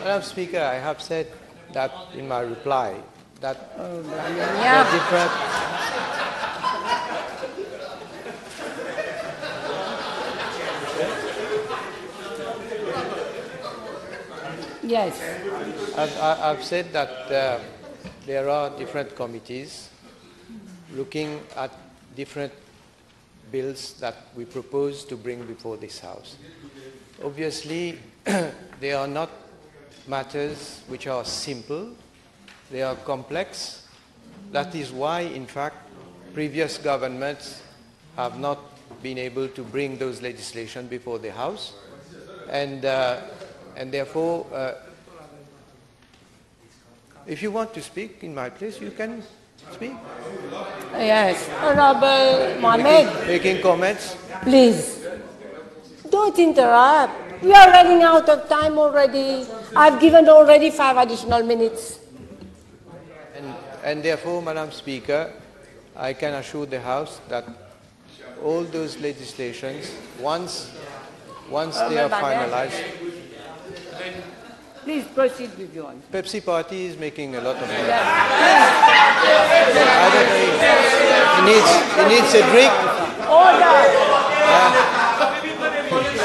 Madam Speaker, I have said that in my reply, that there are different... Yes. I've said that there are different committees looking at different bills that we propose to bring before this House. Obviously, they are not matters which are simple. They are complex. That is why, in fact, previous governments have not been able to bring those legislation before the House. And therefore, if you want to speak in my place, you can speak. Yes, Honourable Mohammed. Making comments. Please, don't interrupt. We are running out of time already. I've given already 5 additional minutes. And therefore, Madam Speaker, I can assure the House that all those legislations, once they are finalized... Please proceed with your answer. Pepsi Party is making a lot of money. Yeah. I don't know. He needs a drink. Order.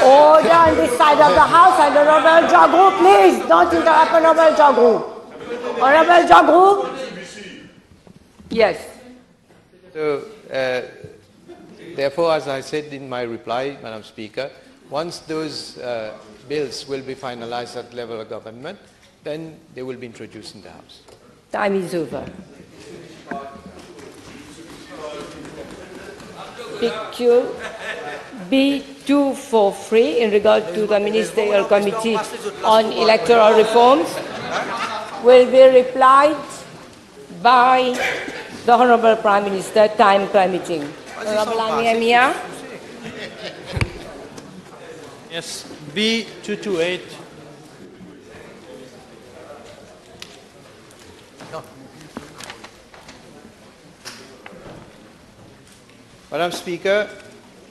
Order on this side of the House. And Honourable Jagru, please don't interrupt Honourable Jagru. Honourable Jagru? Yes. So, therefore, as I said in my reply, Madam Speaker, once those bills will be finalized at the level of government, then they will be introduced in the House. Time is over. Picture B243 in regard to the Ministerial Committee on Electoral Reforms will be replied by the Honourable Prime Minister, time permitting. Honourable Amiamia. Yes, B228. No. Madam Speaker,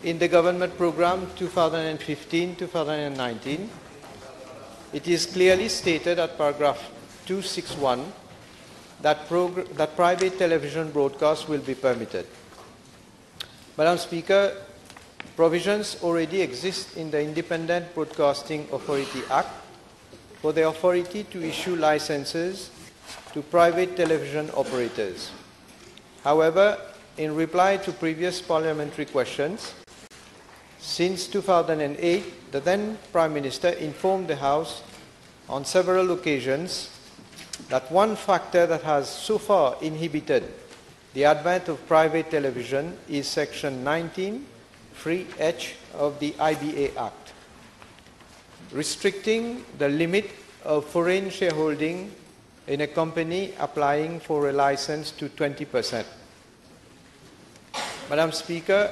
in the government program 2015-2019, it is clearly stated at paragraph 261 that private television broadcasts will be permitted. Madam Speaker, provisions already exist in the Independent Broadcasting Authority Act for the authority to issue licenses to private television operators. However, in reply to previous parliamentary questions, since 2008, the then Prime Minister informed the House on several occasions that one factor that has so far inhibited the advent of private television is Section 19 3H of the IBA Act, restricting the limit of foreign shareholding in a company applying for a license to 20%. Madam Speaker,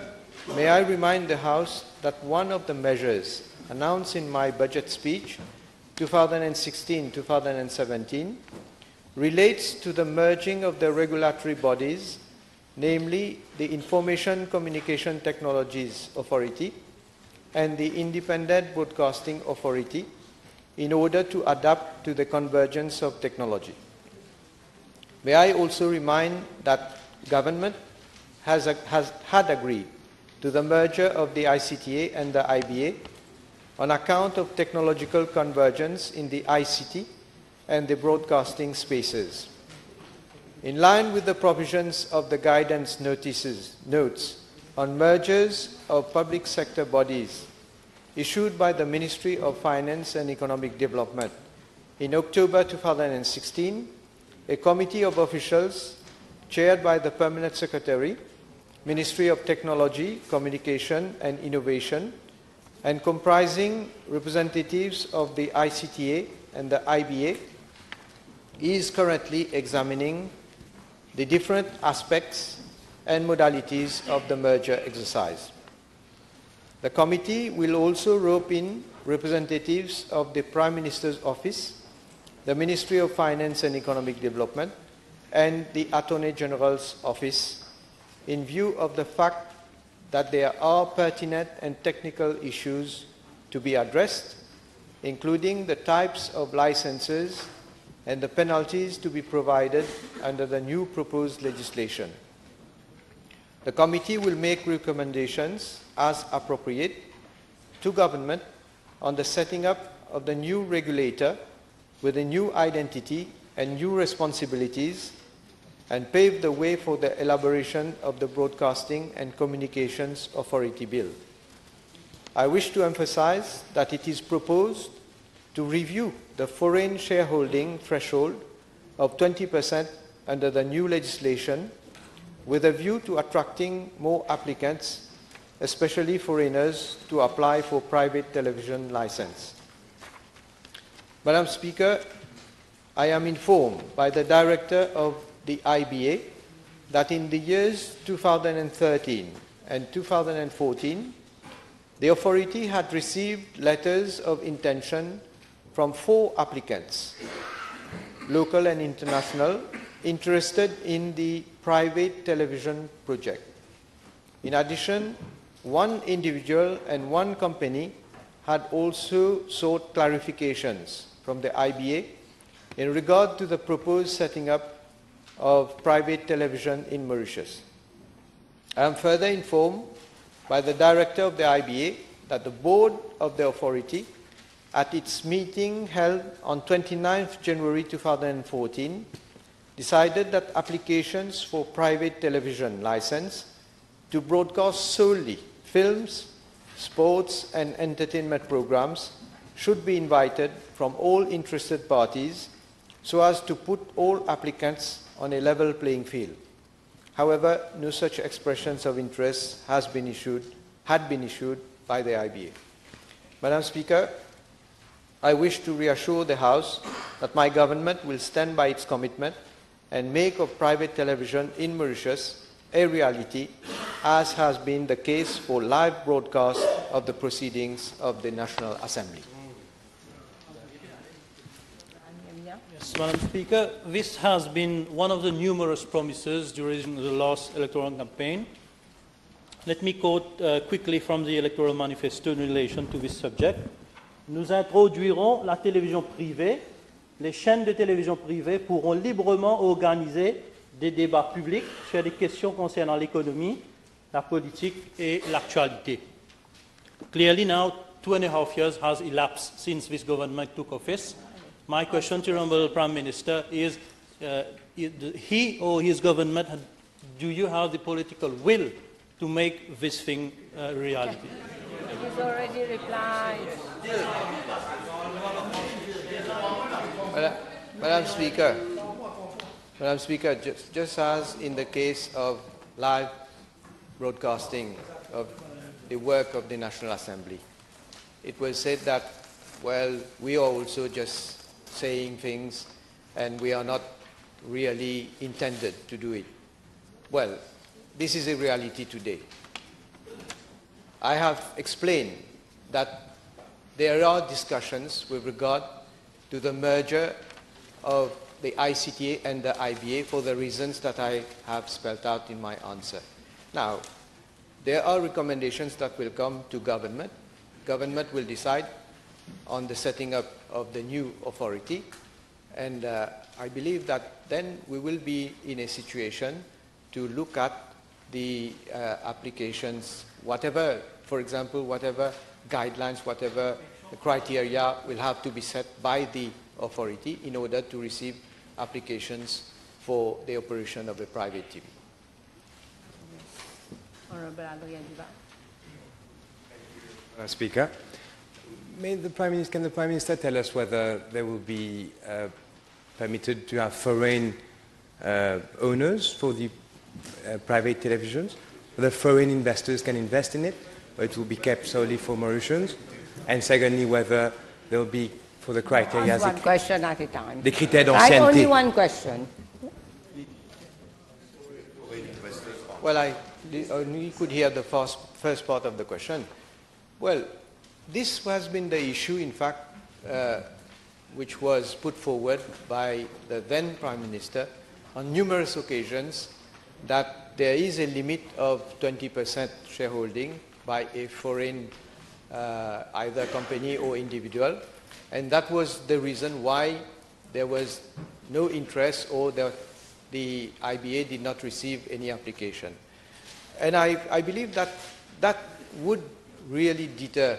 may I remind the House that one of the measures announced in my budget speech 2016-2017 relates to the merging of the regulatory bodies, namely the Information Communication Technologies Authority and the Independent Broadcasting Authority, in order to adapt to the convergence of technology. May I also remind that government had agreed to the merger of the ICTA and the IBA on account of technological convergence in the ICT and the broadcasting spaces. In line with the provisions of the guidance notes on mergers of public sector bodies issued by the Ministry of Finance and Economic Development, in October 2016, a committee of officials chaired by the Permanent Secretary, Ministry of Technology, Communication and Innovation, and comprising representatives of the ICTA and the IBA, is currently examining the different aspects and modalities of the merger exercise. The committee will also rope in representatives of the Prime Minister's Office, the Ministry of Finance and Economic Development, and the Attorney General's Office, in view of the fact that there are pertinent and technical issues to be addressed, including the types of licenses and the penalties to be provided under the new proposed legislation. The committee will make recommendations as appropriate to government on the setting up of the new regulator with a new identity and new responsibilities, and pave the way for the elaboration of the Broadcasting and Communications Authority Bill. I wish to emphasize that it is proposed to review the foreign shareholding threshold of 20% under the new legislation, with a view to attracting more applicants, especially foreigners, to apply for private television license. Madam Speaker, I am informed by the Director of the IBA that in the years 2013 and 2014, the authority had received letters of intention from 4 applicants, local and international, interested in the private television project. In addition, 1 individual and 1 company had also sought clarifications from the IBA in regard to the proposed setting up of private television in Mauritius. I am further informed by the Director of the IBA that the Board of the Authority, at its meeting held on 29th January 2014, decided that applications for private television license to broadcast solely films, sports and entertainment programs should be invited from all interested parties so as to put all applicants on a level playing field. However, no such expressions of interest had been issued by the IBA. Madam Speaker, I wish to reassure the House that my government will stand by its commitment and make of private television in Mauritius a reality, as has been the case for live broadcast of the proceedings of the National Assembly. Yes, Madam Speaker, this has been one of the numerous promises during the last electoral campaign. Let me quote quickly from the electoral manifesto in relation to this subject. Nous introduirons la télévision privée. Les chaînes de télévision privées pourront librement organiser des débats publics sur des questions concernant l'économie, la politique et l'actualité. Clearly now, 2.5 years has elapsed since this government took office. My question to the Honourable Prime Minister is, he or his government, do you have the political will to make this thing a reality? He's already replied. Madam Speaker, just as in the case of live broadcasting of the work of the National Assembly, it was said that, well, we are also just saying things and we are not really intended to do it. Well, this is a reality today. I have explained that there are discussions with regard to the merger of the ICTA and the IBA for the reasons that I have spelled out in my answer. Now, there are recommendations that will come to government. Government will decide on the setting up of the new authority, and I believe that then we will be in a situation to look at the applications, whatever, for example, whatever guidelines, whatever criteria will have to be set by the authority in order to receive applications for the operation of a private TV. Honorable Adrian. Speaker, can the Prime Minister tell us whether there will be permitted to have foreign owners for the private televisions, whether foreign investors can invest in it, or it will be kept solely for Mauritians, and secondly, whether there will be, for the criteria, one question at a time. The critères d'ancienneté. Only one question. Well, I only could hear the first part of the question. Well, this has been the issue, in fact, which was put forward by the then Prime Minister on numerous occasions, that there is a limit of 20% shareholding by a foreign either company or individual, and that was the reason why there was no interest, or the IBA did not receive any application. And I believe that that would really deter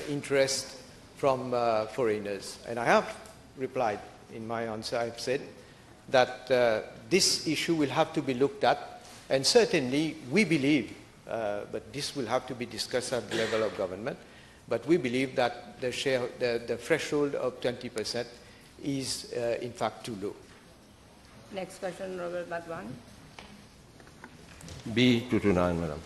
interest from foreigners. And I have replied in my answer. I've said that this issue will have to be looked at, and certainly we believe, but this will have to be discussed at the level of government, but we believe that the threshold of 20% is in fact too low. Next question, Robert Badwan. B229, Madam.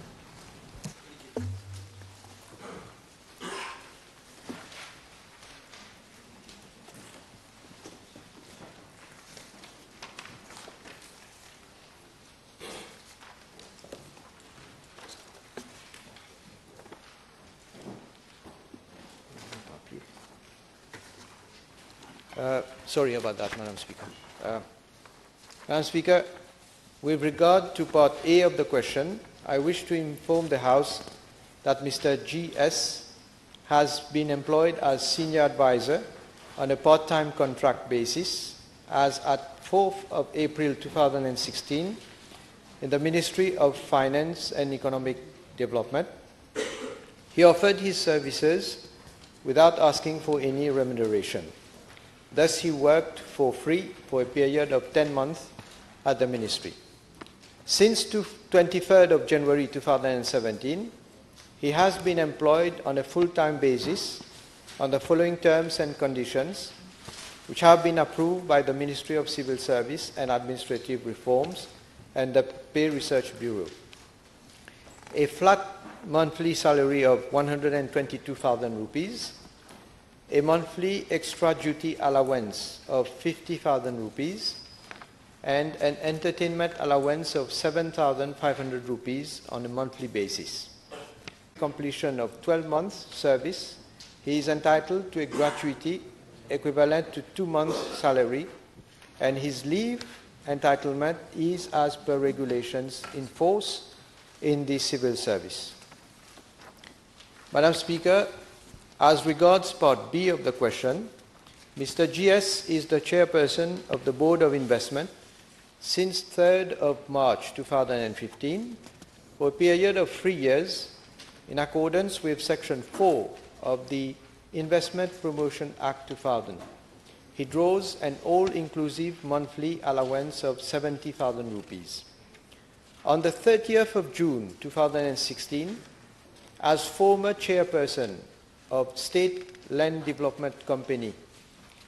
Sorry about that, Madam Speaker. Madam Speaker, with regard to Part A of the question, I wish to inform the House that Mr. G.S. has been employed as Senior Advisor on a part-time contract basis as at 4th of April 2016 in the Ministry of Finance and Economic Development. He offered his services without asking for any remuneration. Thus, he worked for free for a period of 10 months at the Ministry. Since 23rd of January 2017, he has been employed on a full-time basis on the following terms and conditions, which have been approved by the Ministry of Civil Service and Administrative Reforms and the Pay Research Bureau. A flat monthly salary of 122,000 rupees, a monthly extra duty allowance of 50,000 rupees, and an entertainment allowance of 7,500 rupees on a monthly basis. Completion of 12 months service, he is entitled to a gratuity equivalent to 2 months' salary, and his leave entitlement is as per regulations in force in the civil service. Madam Speaker, as regards Part B of the question, Mr. G.S. is the chairperson of the Board of Investment since 3rd of March 2015 for a period of 3 years in accordance with Section 4 of the Investment Promotion Act 2000. He draws an all-inclusive monthly allowance of 70,000 rupees. On the 30th of June 2016, as former chairperson of State Land Development Company,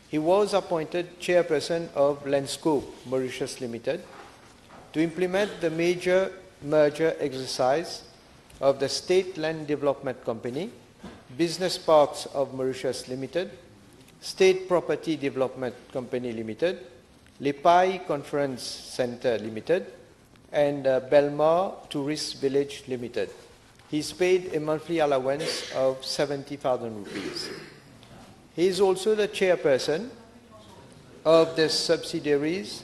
he was appointed chairperson of Landscope Mauritius Limited to implement the major merger exercise of the State Land Development Company, Business Parks of Mauritius Limited, State Property Development Company Limited, Lepai Conference Center Limited, and Belmar Tourist Village Limited. He's paid a monthly allowance of 70,000 rupees. He is also the chairperson of the subsidiaries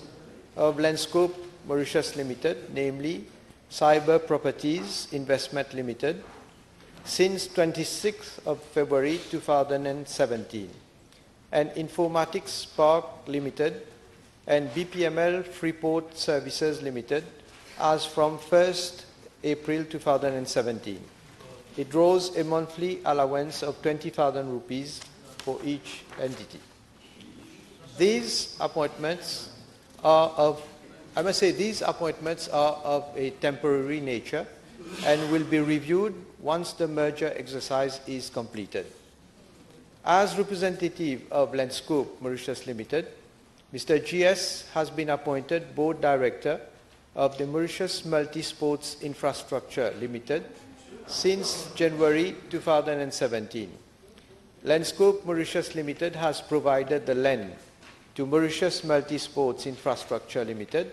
of Landscope Mauritius Limited, namely Cyber Properties Investment Limited, since 26th of February 2017, and Informatics Park Limited and BPML Freeport Services Limited as from 1st April 2017. It draws a monthly allowance of 20,000 rupees for each entity. These appointments are of, I must say, these appointments are of a temporary nature and will be reviewed once the merger exercise is completed. As representative of Landscope Mauritius Limited, Mr. GS has been appointed Board Director of the Mauritius Multi-Sports Infrastructure Limited since January 2017. Landscope Mauritius Limited has provided the land to Mauritius Multi-Sports Infrastructure Limited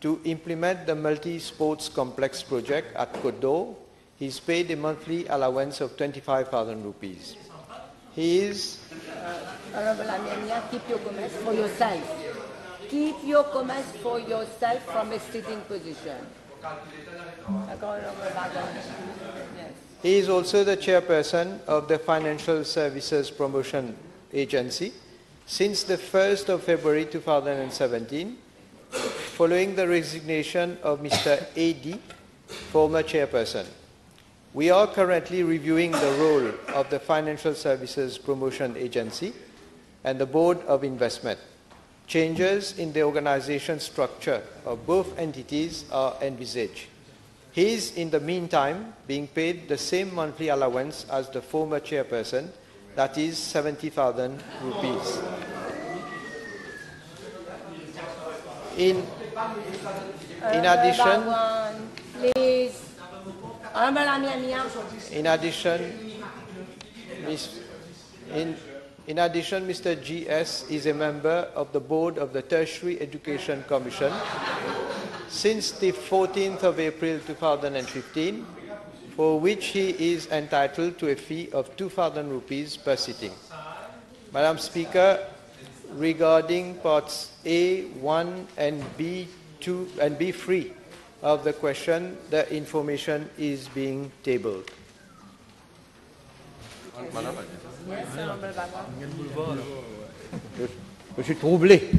to implement the multi-sports complex project at Côte d'Or. He is paid a monthly allowance of 25,000 rupees. He is... Honorable Amir, keep your comments for yourself. Keep your comments for yourself from a sitting position. Yes. He is also the chairperson of the Financial Services Promotion Agency since the 1st of February 2017, following the resignation of Mr. A.D., former chairperson. We are currently reviewing the role of the Financial Services Promotion Agency and the Board of Investment. Changes in the organization structure of both entities are envisaged. He is, in the meantime, being paid the same monthly allowance as the former chairperson, that is 70,000 rupees. In addition, please. In addition, Mr. GS is a member of the board of the Tertiary Education Commission since the 14th of April 2015, for which he is entitled to a fee of 2,000 rupees per sitting. Madam Speaker, regarding parts A, 1 and B2 and B3 of the question, the information is being tabled. Je suis troublé,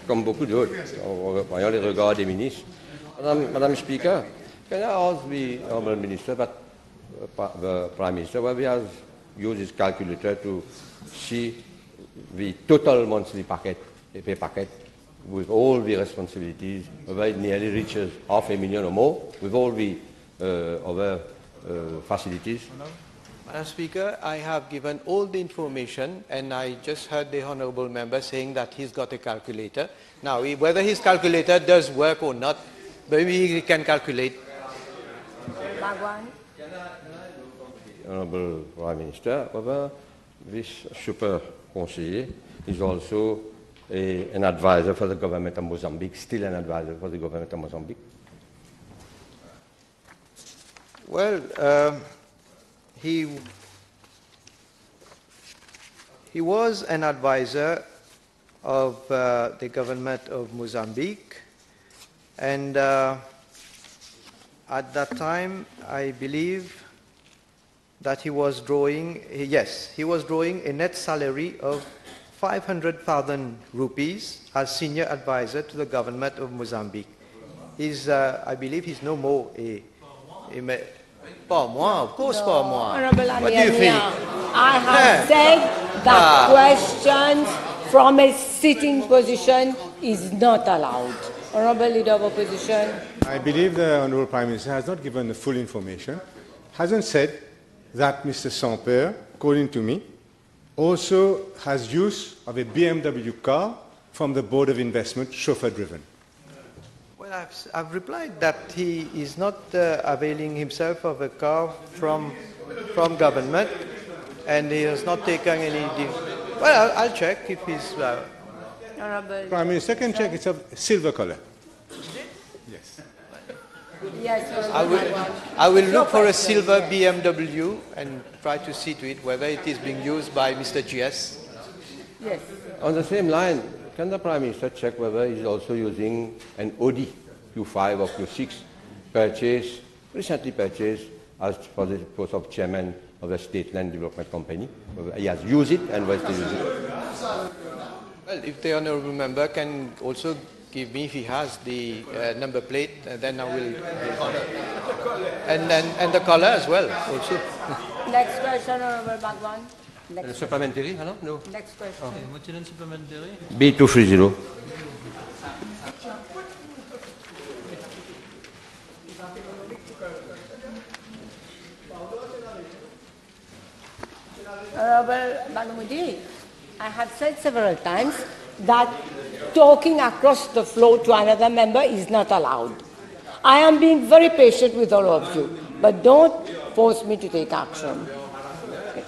comme beaucoup d'autres, en voyant les regards des ministres. Madam Speaker, can I ask the Honourable Minister, the Prime Minister, whether he has used his calculator to see the total monthly pay packet with all the responsibilities, whether it nearly reaches 500,000 or more, with all the other facilities? Madam Speaker, I have given all the information, and I just heard the honourable member saying that he's got a calculator. Now, whether his calculator does work or not, maybe he can calculate. Honourable Prime Minister, whether this super conseiller is also an advisor for the government of Mozambique, still an advisor for the government of Mozambique? Well, he was an advisor of the government of Mozambique, and at that time I believe that he was drawing, he was drawing a net salary of 500,000 rupees as senior advisor to the government of Mozambique. I believe he's no more pas moi, of course pas moi. What do you think? I have said that questions from a sitting position is not allowed. Honourable Leader of Opposition. I believe the Honourable Prime Minister has not given the full information, hasn't said that Mr. Samper, according to me, also has use of a BMW car from the Board of Investment, chauffeur-driven. Well, I've replied that he is not availing himself of a car from government, and he has not taken any... Well, I'll check if he's... Prime Minister can check, it's of silver color. Yes. Yes, I will look for a silver BMW and try to see to it whether it is being used by Mr. GS. Yes. On the same line, can the Prime Minister check whether he's also using an Audi Q5 or Q6 recently purchased as for the post of chairman of the State Land Development Company? Whether he has used it and whether he using it? Well, if the honourable member can also give me if he has the number plate, then I will. And the colour as well, also. Next question, Honourable Bhagwan. Supplementary? Hello? No. Next question. Okay. Supplementary. B230. Honourable Baloomoody, I have said several times that talking across the floor to another member is not allowed. I am being very patient with all of you, but don't force me to take action. Okay.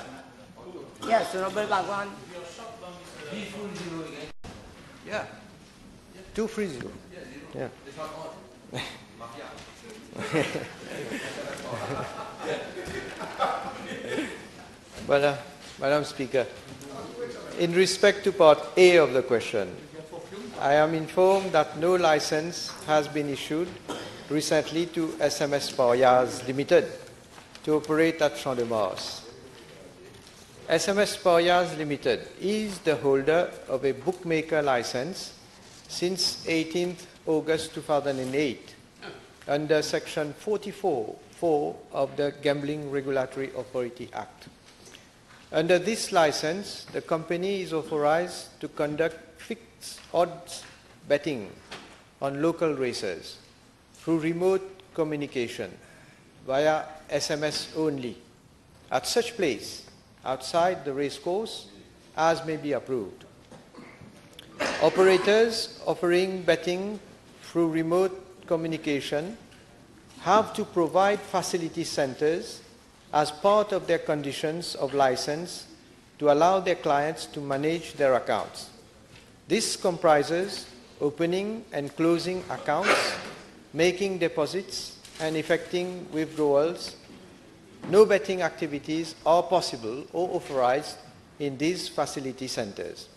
Yes, Honourable Bhagwan. Yeah. 230. Yeah. Well, Madam Speaker, in respect to part A of the question, I am informed that no license has been issued recently to SMS Parias Limited to operate at Champ de Mars. SMS Parias Limited is the holder of a bookmaker license since 18th August 2008 under Section 44(4) of the Gambling Regulatory Authority Act. Under this license, the company is authorized to conduct fixed odds betting on local races through remote communication via SMS only at such place outside the racecourse as may be approved. Operators offering betting through remote communication have to provide facility centers as part of their conditions of license to allow their clients to manage their accounts. This comprises opening and closing accounts, making deposits, and effecting withdrawals. No betting activities are possible or authorized in these facility centers.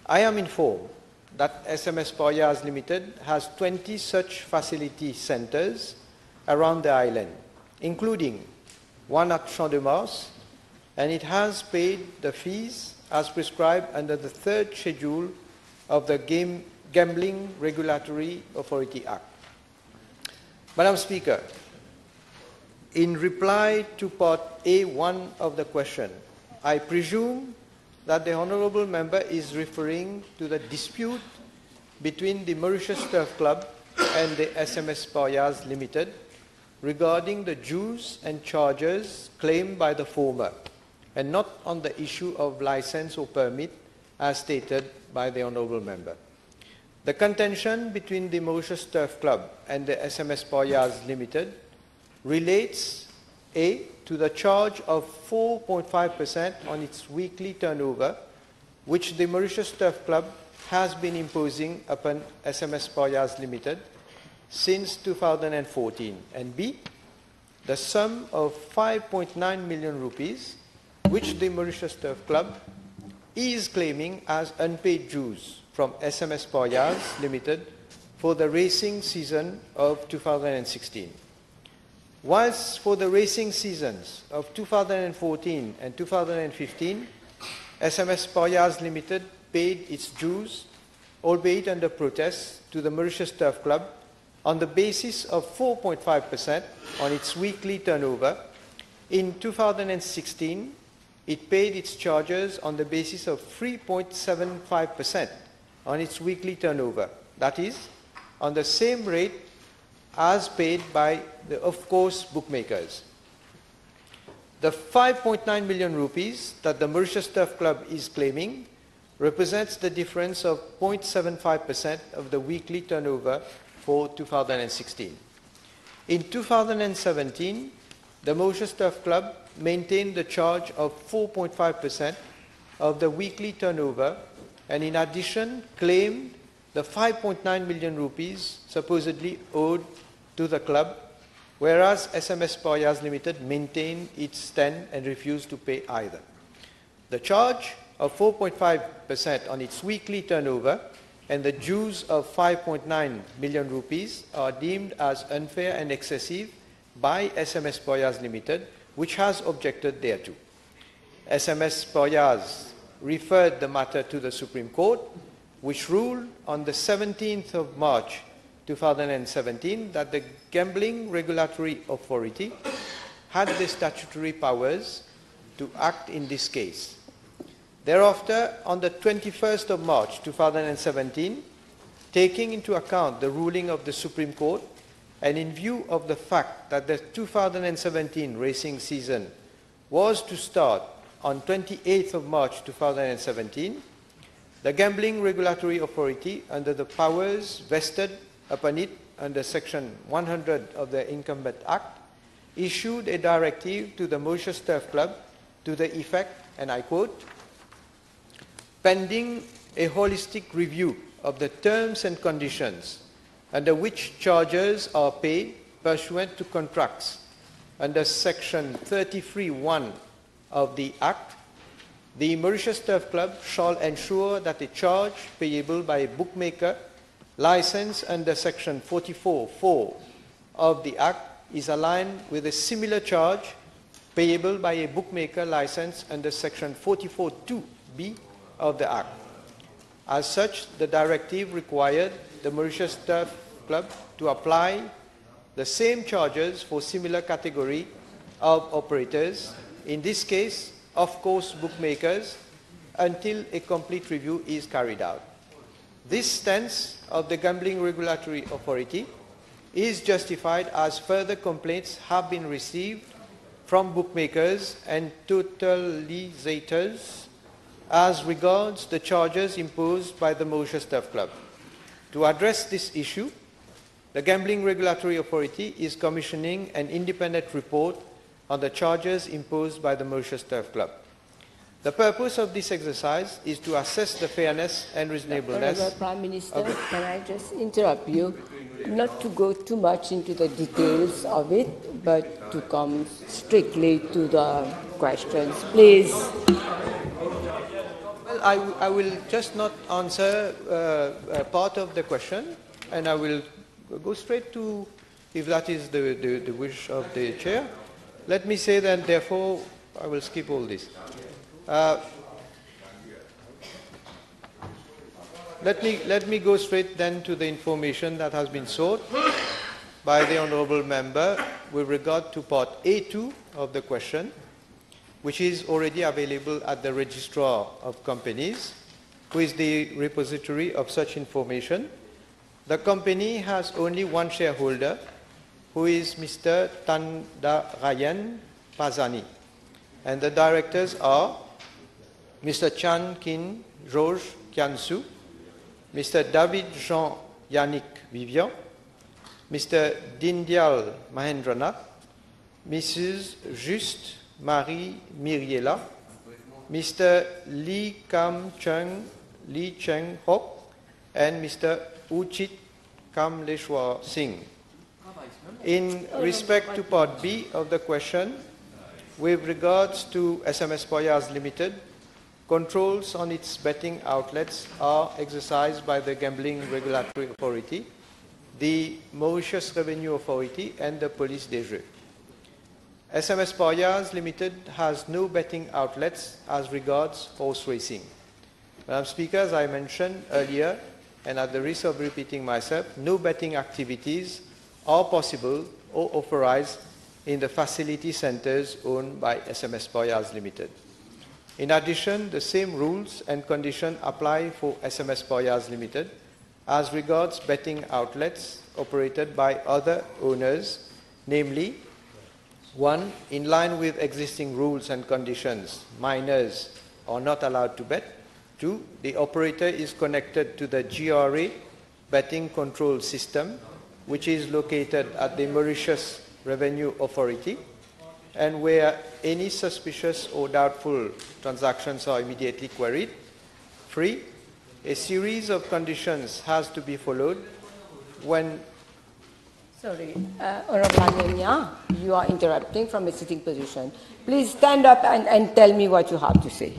I am informed that SMS Parias Limited has 20 such facility centers around the island, including one at Champ de Mars, and it has paid the fees as prescribed under the third schedule of the Gambling Regulatory Authority Act. Madam Speaker, in reply to part A1 of the question, I presume that the Honourable Member is referring to the dispute between the Mauritius Turf Club and the SMS Parias Limited regarding the dues and charges claimed by the former, and not on the issue of license or permit as stated by the Honourable Member. The contention between the Mauritius Turf Club and the SMS Parias Limited relates A, to the charge of 4.5% on its weekly turnover, which the Mauritius Turf Club has been imposing upon SMS Parias Limited since 2014, and B, the sum of 5.9 million rupees, which the Mauritius Turf Club is claiming as unpaid dues from SMS Parias Limited for the racing season of 2016. Whilst for the racing seasons of 2014 and 2015, SMS Parias Limited paid its dues, albeit under protest, to the Mauritius Turf Club on the basis of 4.5% on its weekly turnover. In 2016, it paid its charges on the basis of 3.75% on its weekly turnover, that is, on the same rate as paid by the off-course bookmakers. The 5.9 million rupees that the Mauritius Turf Club is claiming represents the difference of 0.75% of the weekly turnover for 2016. In 2017, the Mauritius Turf Club maintained the charge of 4.5% of the weekly turnover, and in addition claimed the 5.9 million rupees supposedly owed to the club, whereas SMS Poyas Limited maintained its stand and refused to pay either. The charge of 4.5% on its weekly turnover and the dues of 5.9 million rupees are deemed as unfair and excessive by SMS Poyas Limited, which has objected thereto. SMS Poyas referred the matter to the Supreme Court, which ruled on the 17th of March 2017 that the Gambling Regulatory Authority had the statutory powers to act in this case. Thereafter, on the 21st of March 2017, taking into account the ruling of the Supreme Court and in view of the fact that the 2017 racing season was to start on 28th of March 2017, the Gambling Regulatory Authority, under the powers vested upon it under Section 100 of the Incumbent Act, issued a directive to the Mauritius Turf Club to the effect, and I quote, pending a holistic review of the terms and conditions under which charges are paid pursuant to contracts under Section 33(1) of the Act, the Mauritius Turf Club shall ensure that a charge payable by a bookmaker licensed under Section 44(4) of the Act is aligned with a similar charge payable by a bookmaker licensed under Section 44(2)(b) of the Act. As such, the directive required the Mauritius Turf Club to apply the same charges for similar category of operators, in this case, off-course bookmakers, until a complete review is carried out. This stance of the Gambling Regulatory Authority is justified as further complaints have been received from bookmakers and totalizators as regards the charges imposed by the Mauritius Turf Club. To address this issue, the Gambling Regulatory Authority is commissioning an independent report on the charges imposed by the Mauritius Turf Club. The purpose of this exercise is to assess the fairness and reasonableness. Honourable Prime Minister, can I just interrupt you? Not to go too much into the details of it, but to come strictly to the questions, please. Well, I will just not answer part of the question, and I will go straight to, if that is the wish of the chair. Let me say that, therefore, I will skip all this. Let me go straight then to the information that has been sought by the honourable member with regard to part A2 of the question, which is already available at the Registrar of Companies, who is the repository of such information. The company has only one shareholder, who is Mr. Tandarayan Pazani, and the directors are Mr. Chan Kin George Kiansu, Mr. David Jean Yannick Vivian, Mr. Dindyal Mahendranath, Mrs. Juste Marie Miriela, Mr. Lee Kam Chung Lee Cheng Hok, and Mr. Uchit Kamleshwar Singh. In respect to part B of the question, with regards to SMS Poyas Limited, controls on its betting outlets are exercised by the Gambling Regulatory Authority, the Mauritius Revenue Authority, and the Police des Jeux. SMS Poyas Limited has no betting outlets as regards horse racing. Madam Speaker, as I mentioned earlier, and at the risk of repeating myself, no betting activities are possible or authorized in the facility centers owned by SMS Poyas Limited. In addition, the same rules and conditions apply for SMS Poyas Limited as regards betting outlets operated by other owners, namely, 1. In line with existing rules and conditions, minors are not allowed to bet. 2. The operator is connected to the GRA betting control system, which is located at the Mauritius Revenue Authority. and where any suspicious or doubtful transactions are immediately queried. 3. A series of conditions has to be followed when... Sorry, Honorable Anyanya, you are interrupting from a sitting position. Please stand up and tell me what you have to say.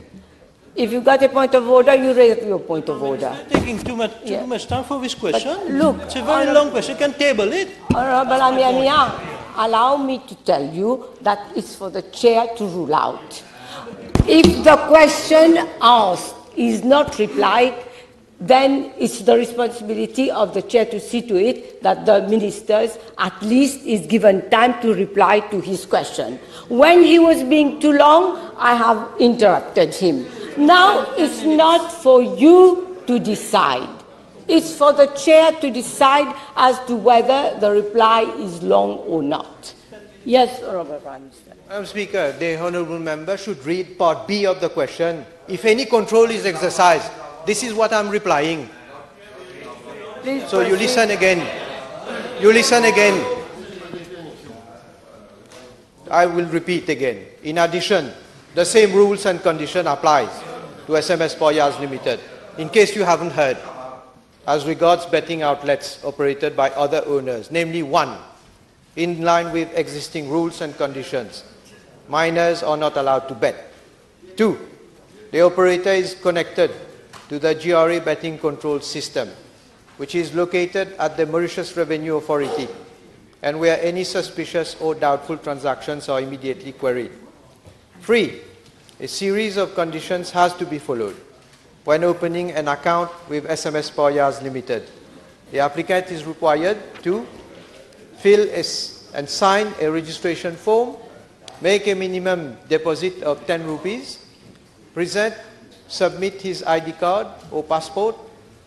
If you got a point of order, you raise your point of order. I'm taking too much time for this question. But look, it's a very long question. You can table it. Honorable Anyanya, allow me to tell you that it's for the chair to rule out. If the question asked is not replied, then it's the responsibility of the chair to see to it that the ministers at least is given time to reply to his question. When he was being too long, I have interrupted him. Now it's not for you to decide. It's for the chair to decide as to whether the reply is long or not. Yes, Honourable Prime Minister. Madam Speaker, the Honourable Member should read Part B of the question. If any control is exercised, this is what I'm replying. Please so you listen again. You listen again. I will repeat again. In addition, the same rules and condition applies to SMS Poyas Limited, in case you haven't heard, as regards betting outlets operated by other owners, namely 1, in line with existing rules and conditions, minors are not allowed to bet. 2, the operator is connected to the GRA betting control system, which is located at the Mauritius Revenue Authority, and where any suspicious or doubtful transactions are immediately queried. 3, a series of conditions has to be followed when opening an account with SMS Poyas Limited. The applicant is required to fill and sign a registration form, make a minimum deposit of 10 rupees, submit his ID card or passport,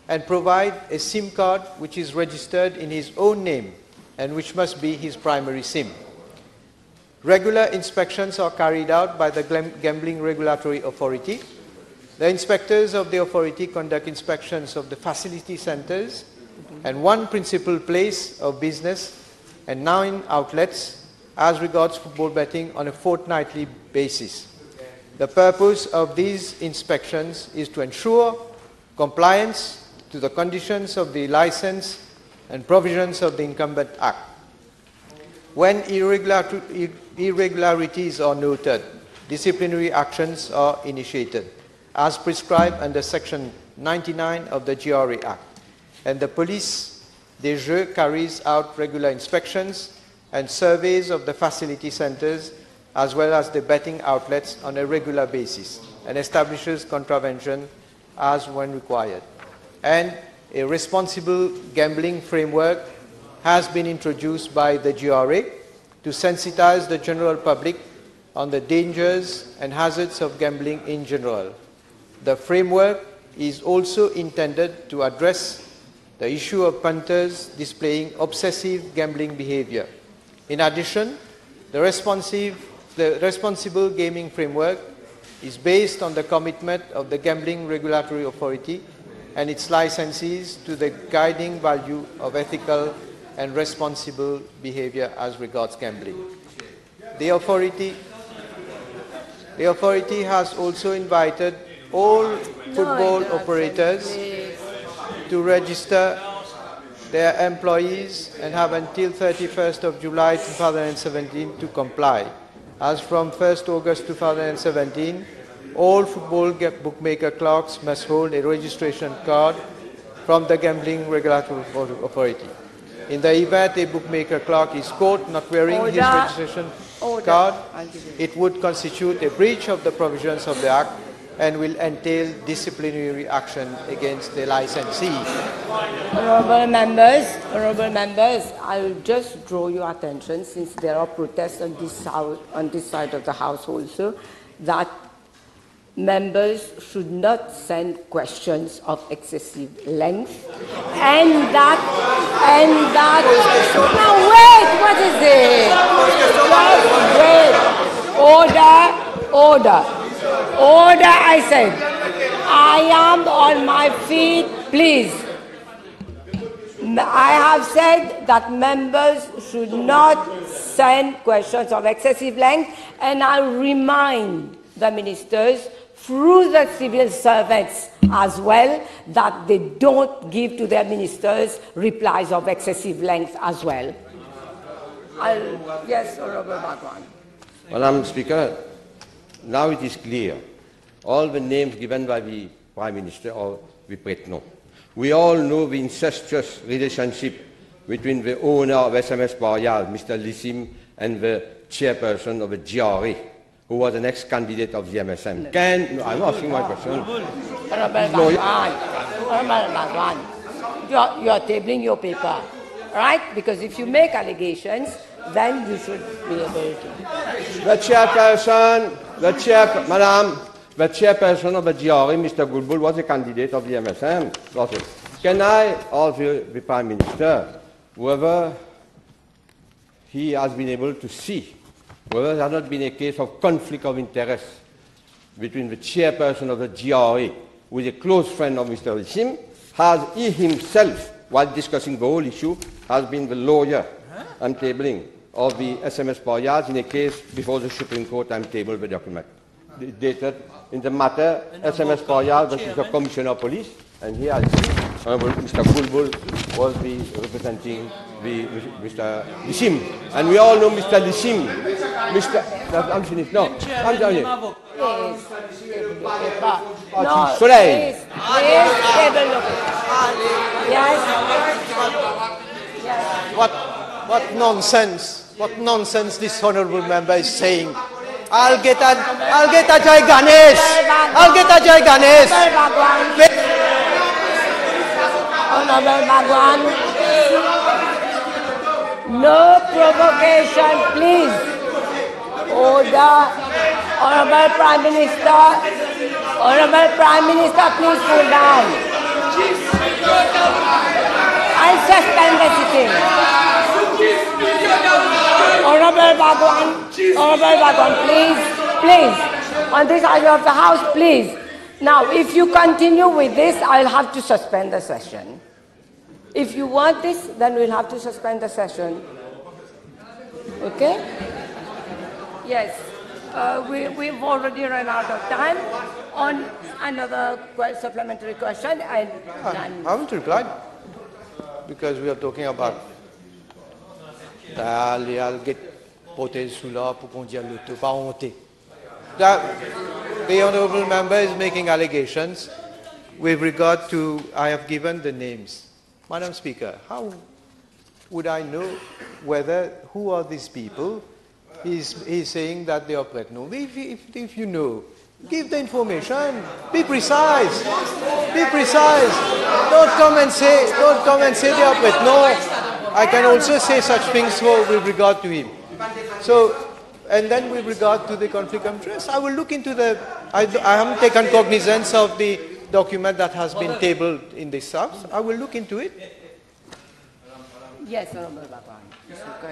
and provide a SIM card which is registered in his own name and which must be his primary SIM. Regular inspections are carried out by the Gambling Regulatory Authority. The inspectors of the authority conduct inspections of the facility centers and 1 principal place of business and 9 outlets as regards football betting on a fortnightly basis. The purpose of these inspections is to ensure compliance to the conditions of the license and provisions of the Incumbent Act. When irregularities are noted, disciplinary actions are initiated, as prescribed under Section 99 of the GRA Act, and the police des Jeux carries out regular inspections and surveys of the facility centers as well as the betting outlets on a regular basis and establishes contravention as when required. And a responsible gambling framework has been introduced by the GRA to sensitize the general public on the dangers and hazards of gambling in general. The framework is also intended to address the issue of punters displaying obsessive gambling behavior. In addition, the responsible gaming framework is based on the commitment of the Gambling Regulatory Authority and its licensees to the guiding value of ethical and responsible behavior as regards gambling. The authority has also invited all football operators to register their employees and have until 31st of July 2017 to comply. As from 1st August 2017, all football bookmaker clerks must hold a registration card from the Gambling Regulatory Authority. In the event a bookmaker clerk is caught not wearing his registration card, it would constitute a breach of the provisions of the Act and will entail disciplinary action against the licensee. Honourable members, I will just draw your attention, since there are protests on this side of the House also, that members should not send questions of excessive length, and that, now wait, what is it? Order, I said. I am on my feet, please. I have said that members should not send questions of excessive length, and I remind the ministers through the civil servants as well that they don't give to their ministers replies of excessive length as well. Yes, Honorable Bhagwan. Madam Speaker, now it is clear. All the names given by the Prime Minister are the Pretno. We all know the incestuous relationship between the owner of SMS Parial, Mr. Lissim, and the chairperson of the GRA, who was an ex-candidate of the MSM. I'm asking my question. Honorable Bhagwan, you are tabling your paper, right? Because if you make allegations, then you should be able to. The chairperson of the GRA, Mr. Gulbul, was a candidate of the MSM. Can I ask the Prime Minister whether he has been able to see whether there has not been a case of conflict of interest between the chairperson of the GRA, who is a close friend of Mr. Lissim, has he himself, while discussing the whole issue, has been the lawyer I'm tabling of the SMS Parias in a case before the Supreme Court I'm tabled the document. Dated in the matter SMS Parias versus the Commissioner of Police, and here I see Mr. Bulbul was the representing Mr. Lissim. And we all know Mr. Lissim. I'm finished. No, I'm down here. No, Soleil. What nonsense this honourable member is saying. I'll get a Jai Ganesh. I'll get a Jai Ganesh. Honorable Bhagwan, no provocation, please. Order. Honorable Prime Minister, please cool down. I'll suspend the sitting. Honorable Bhagwan, please, on this item of the House, please. Now, if you continue with this, I'll have to suspend the session. If you want this, then we'll have to suspend the session. Okay? Yes. We've already run out of time on another supplementary question. I haven't replied because we are talking about I'll get protégé sous là pour qu'on dise l'auto, pas honte. The honourable member is making allegations with regard to, I have given the names. Madam Speaker, how would I know who are these people? He's saying that they are Pretno. If you know, give the information. Be precise. Be precise. Don't come and say they are Pretno. I can also say such things with regard to him. So, and then with regard to the conflict of interest, I will look into I haven't taken cognizance of the document that has been tabled in this House. I will look into it. Yes, Honorable Bhagwan.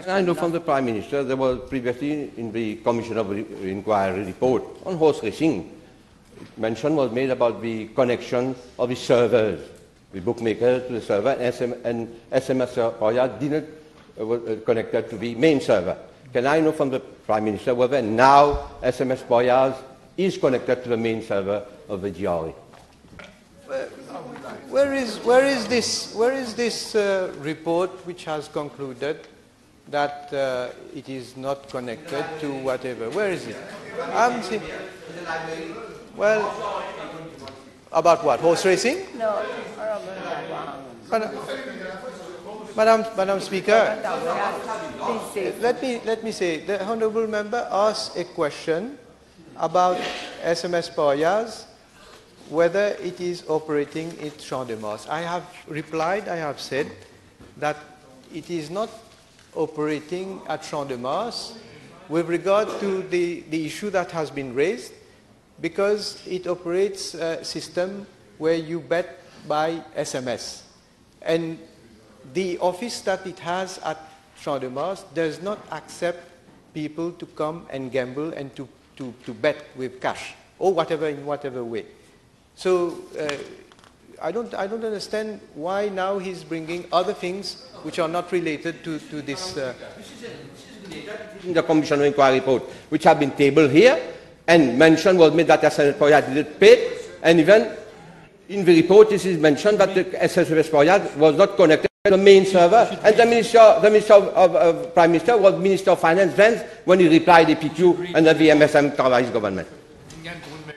I know from the Prime Minister, there was previously in the Commission of Inquiry report on horse racing, mention was made about the connection of the servers, the bookmaker to the server, and SMS Parial didn't connected to the main server. Can I know from the Prime Minister whether now SMS Parial is connected to the main server of the GRA? Where is this report which has concluded that it is not connected to whatever? Where is it? Well, about what? Horse racing? No, Madam Speaker, let me say, the honourable member asked a question about SMS Parias, whether it is operating in Champ de Mars. I have replied, I have said that it is not operating at Champ de Mars with regard to the issue that has been raised, because it operates a system where you bet by SMS. And the office that it has at Champ de Mars does not accept people to come and gamble and to bet with cash or whatever, in whatever way. So I don't understand why now he's bringing other things which are not related to this. In the Commission of Inquiry report, which have been tabled here, and mention was made that SMS Poyad didn't pay, and even in the report it is mentioned that the SMS Poyad was not connected to the main server, and the Minister of Prime Minister was Minister of Finance then when he replied the PQ under the MSM Travail's government.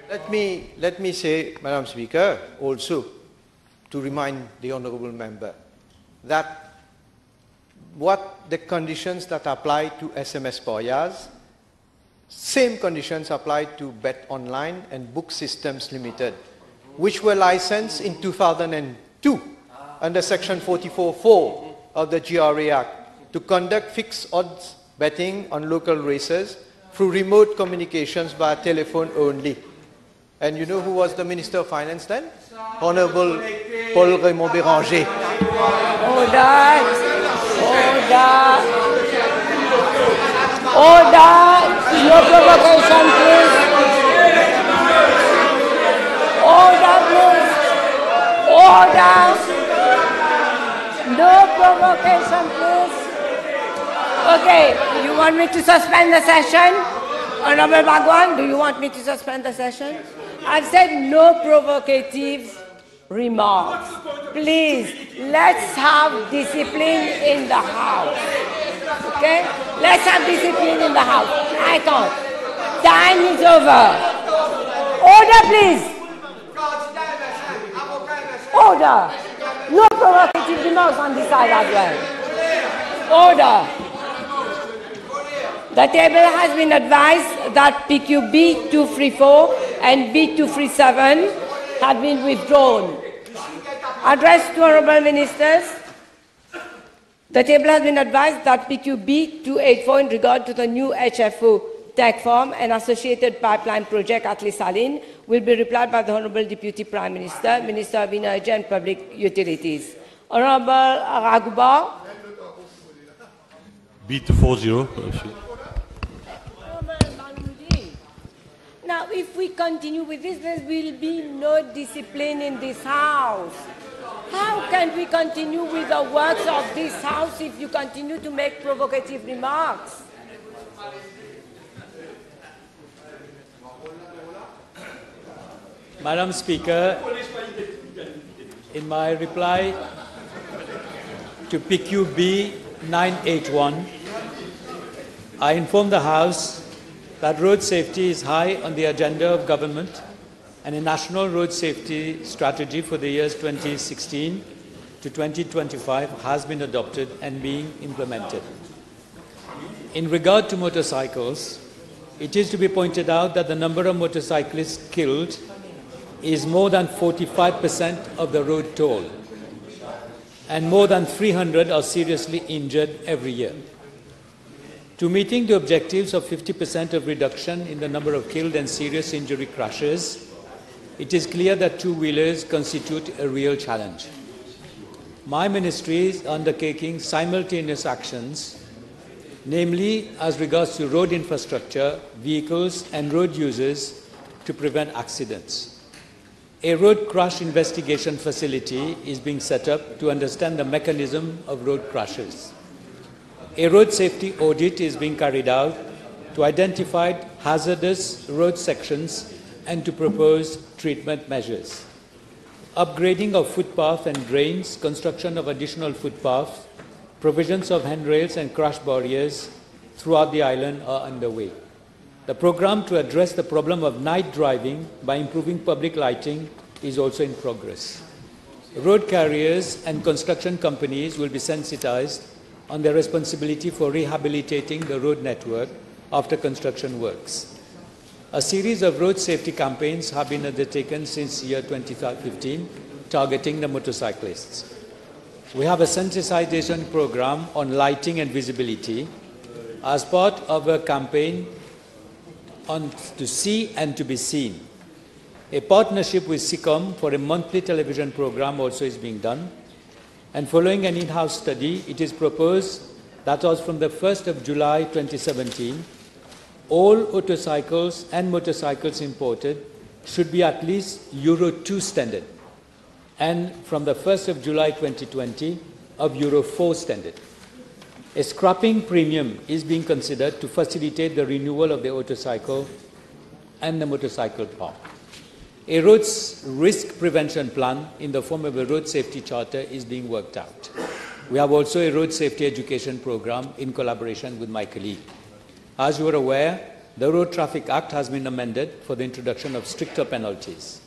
Let me say, Madam Speaker, also to remind the honourable member that what the conditions that apply to SMS Poyas, same conditions apply to Bet Online and Book Systems Limited, which were licensed in 2002 under Section 44(4) of the GRA Act to conduct fixed odds betting on local races through remote communications via telephone only. And you know who was the Minister of Finance then? Honourable Paul Raymond Béranger. Order! Order! Order! No provocation, please. Order, please. Order! No provocation, please. Okay, you want me to suspend the session? Honourable Bhagwan, do you want me to suspend the session? I've said no provocative remarks. Please, let's have discipline in the House. Okay? Let's have discipline in the House. I can't. Time is over. Order, please. Order. No provocative remarks on this side as well. Order. The table has been advised that PQB 234 and B237 have been withdrawn. Address to Honourable Ministers. The table has been advised that PQB 284 in regard to the new HFO tech farm and associated pipeline project at Lisaline will be replied by the Honourable Deputy Prime Minister, Minister of Energy and Public Utilities. Honourable Raghuba. B240. Now, if we continue with this, there will be no discipline in this House. How can we continue with the works of this House if you continue to make provocative remarks? Madam Speaker, in my reply to PQB 981, I informed the House that road safety is high on the agenda of government and a national road safety strategy for the years 2016 to 2025 has been adopted and being implemented. In regard to motorcycles, it is to be pointed out that the number of motorcyclists killed is more than 45% of the road toll, and more than 300 are seriously injured every year. To meeting the objectives of 50% of reduction in the number of killed and serious injury crashes, it is clear that two-wheelers constitute a real challenge. My ministry is undertaking simultaneous actions, namely as regards to road infrastructure, vehicles and road users to prevent accidents. A road crash investigation facility is being set up to understand the mechanism of road crashes. A road safety audit is being carried out to identify hazardous road sections and to propose treatment measures. Upgrading of footpaths and drains, construction of additional footpaths, provisions of handrails and crash barriers throughout the island are underway. The program to address the problem of night driving by improving public lighting is also in progress. Road carriers and construction companies will be sensitized on their responsibility for rehabilitating the road network after construction works. A series of road safety campaigns have been undertaken since year 2015, targeting the motorcyclists. We have a sensitization program on lighting and visibility as part of a campaign on to see and to be seen. A partnership with SICOM for a monthly television program also is being done. And following an in-house study, it is proposed that as from the 1st of July 2017, all autocycles and motorcycles imported should be at least Euro 2 standard. and from the 1st of July 2020 of Euro 4 standard. A scrapping premium is being considered to facilitate the renewal of the motorcycle and the motorcycle park. A roads risk prevention plan in the form of a road safety charter is being worked out. We have also a road safety education program in collaboration with my colleague. As you are aware, the Road Traffic Act has been amended for the introduction of stricter penalties.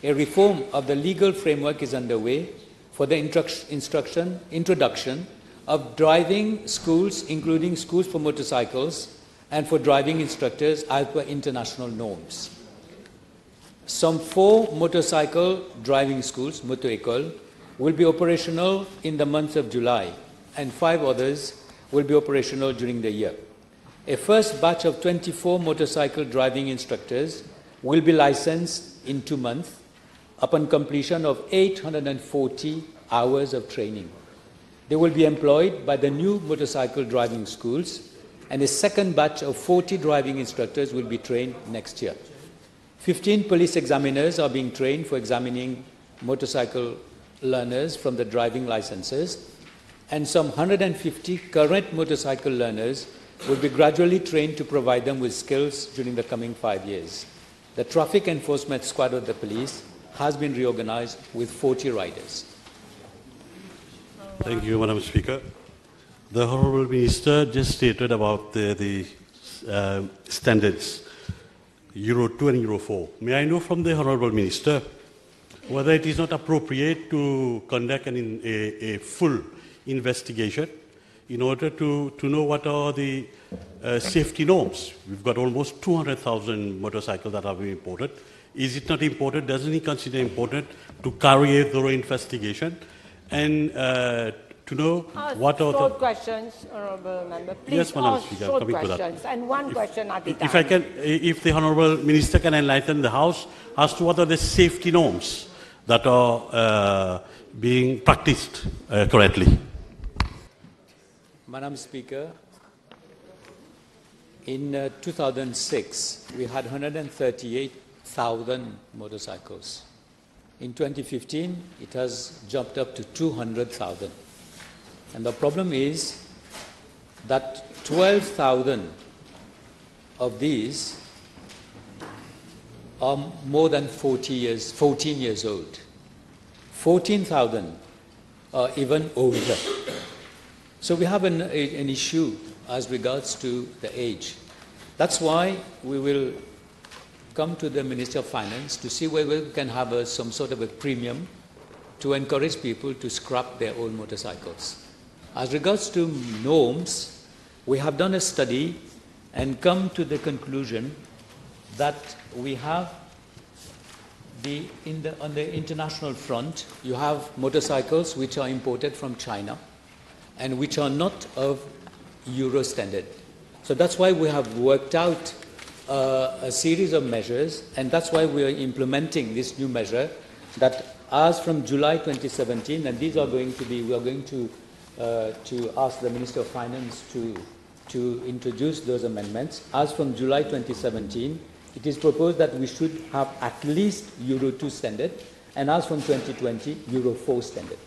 A reform of the legal framework is underway for the introduction of driving schools, including schools for motorcycles and for driving instructors as per international norms. Some 4 motorcycle driving schools, moto école, will be operational in the month of July, and 5 others will be operational during the year. A first batch of 24 motorcycle driving instructors will be licensed in 2 months upon completion of 840 hours of training. They will be employed by the new motorcycle driving schools, and a second batch of 40 driving instructors will be trained next year. 15 police examiners are being trained for examining motorcycle learners from the driving licenses, and some 150 current motorcycle learners will be gradually trained to provide them with skills during the coming 5 years. The traffic enforcement squad of the police has been reorganized with 40 riders. Thank you, Madam Speaker. The Honourable Minister just stated about the standards, Euro 2 and Euro 4. May I know from the Honourable Minister whether it is not appropriate to conduct a full investigation in order to know what are the safety norms? We've got almost 200,000 motorcycles that are being imported. Is it not important, doesn't he consider important to carry a thorough investigation and to know what are the... Short questions, Honourable Member. Please Yes, Madam ask Speaker, short coming to that. questions, and one question at a time. If I can, if the Honourable Minister can enlighten the House as to what are the safety norms that are being practiced correctly. Madam Speaker, in 2006, we had 138,000 motorcycles. In 2015, it has jumped up to 200,000. And the problem is that 12,000 of these are more than 14 years old. 14,000 are even older. So we have an issue as regards to the age. That's why we will come to the Minister of Finance to see whether we can have some sort of a premium to encourage people to scrap their old motorcycles. As regards to norms, we have done a study and come to the conclusion that we have on the international front, you have motorcycles which are imported from China and which are not of Euro standard. So that's why we have worked out a series of measures, and that's why we are implementing this new measure that as from July 2017, and these are going to be, we are going to ask the Minister of Finance to introduce those amendments. As from July 2017, it is proposed that we should have at least Euro 2 standard, and as from 2020, Euro 4 standard.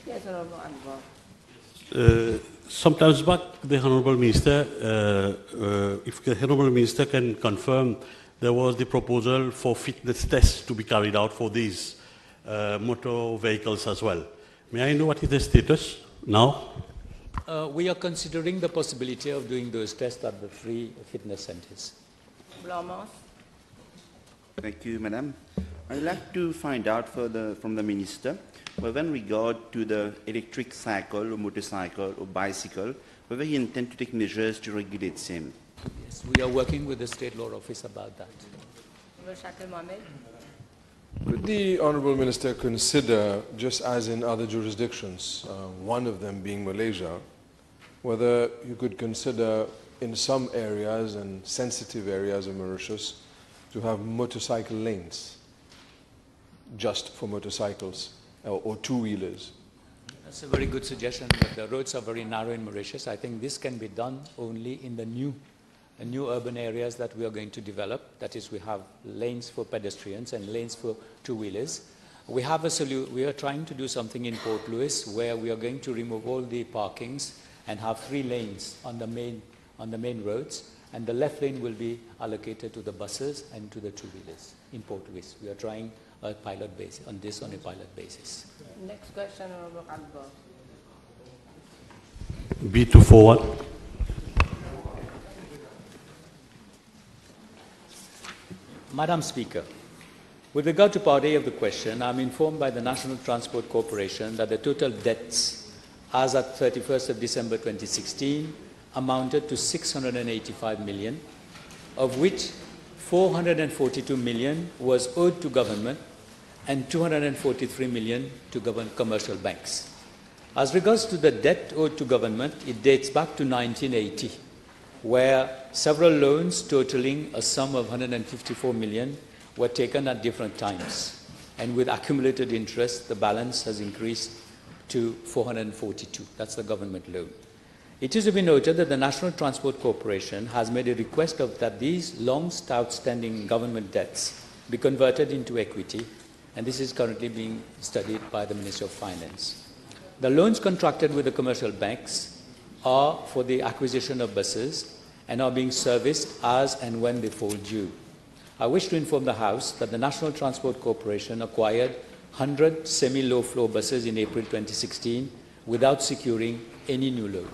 Yes, Honourable Anwar. Sometimes back, the Honourable Minister, if the Honourable Minister can confirm, there was the proposal for fitness tests to be carried out for these motor vehicles as well. May I know what is the status now? We are considering the possibility of doing those tests at the free fitness centres. Blamos. Thank you, Madam. I'd like to find out from the Minister whether in regard to the electric cycle or motorcycle or bicycle, whether he intends to take measures to regulate them. Yes, we are working with the State Law Office about that. Could the Honourable Minister consider, just as in other jurisdictions, one of them being Malaysia, whether you could consider in some areas and sensitive areas of Mauritius to have motorcycle lanes just for motorcycles or two-wheelers? That's a very good suggestion, but the roads are very narrow in Mauritius. I think this can be done only in the new urban areas that we are going to develop. That is, we have lanes for pedestrians and lanes for two-wheelers. We are trying to do something in Port Louis where we are going to remove all the parkings and have 3 lanes on the main roads, and the left lane will be allocated to the buses and to the two-wheelers in Port Louis. We are trying a pilot basis on this on a pilot basis. Next question, Honorable Adbo. B2 forward. Madam Speaker, with regard to part A of the question, I am informed by the National Transport Corporation that the total debts as at 31st of December 2016 amounted to 685 million, of which 442 million was owed to government and 243 million to commercial banks. As regards to the debt owed to government, it dates back to 1980, where several loans totaling a sum of 154 million were taken at different times. And with accumulated interest, the balance has increased to 442. That's the government loan. It is to be noted that the National Transport Corporation has made a request that these long outstanding government debts be converted into equity, and this is currently being studied by the Ministry of Finance. The loans contracted with the commercial banks are for the acquisition of buses and are being serviced as and when they fall due. I wish to inform the House that the National Transport Corporation acquired 100 semi-low-floor buses in April 2016 without securing any new loan.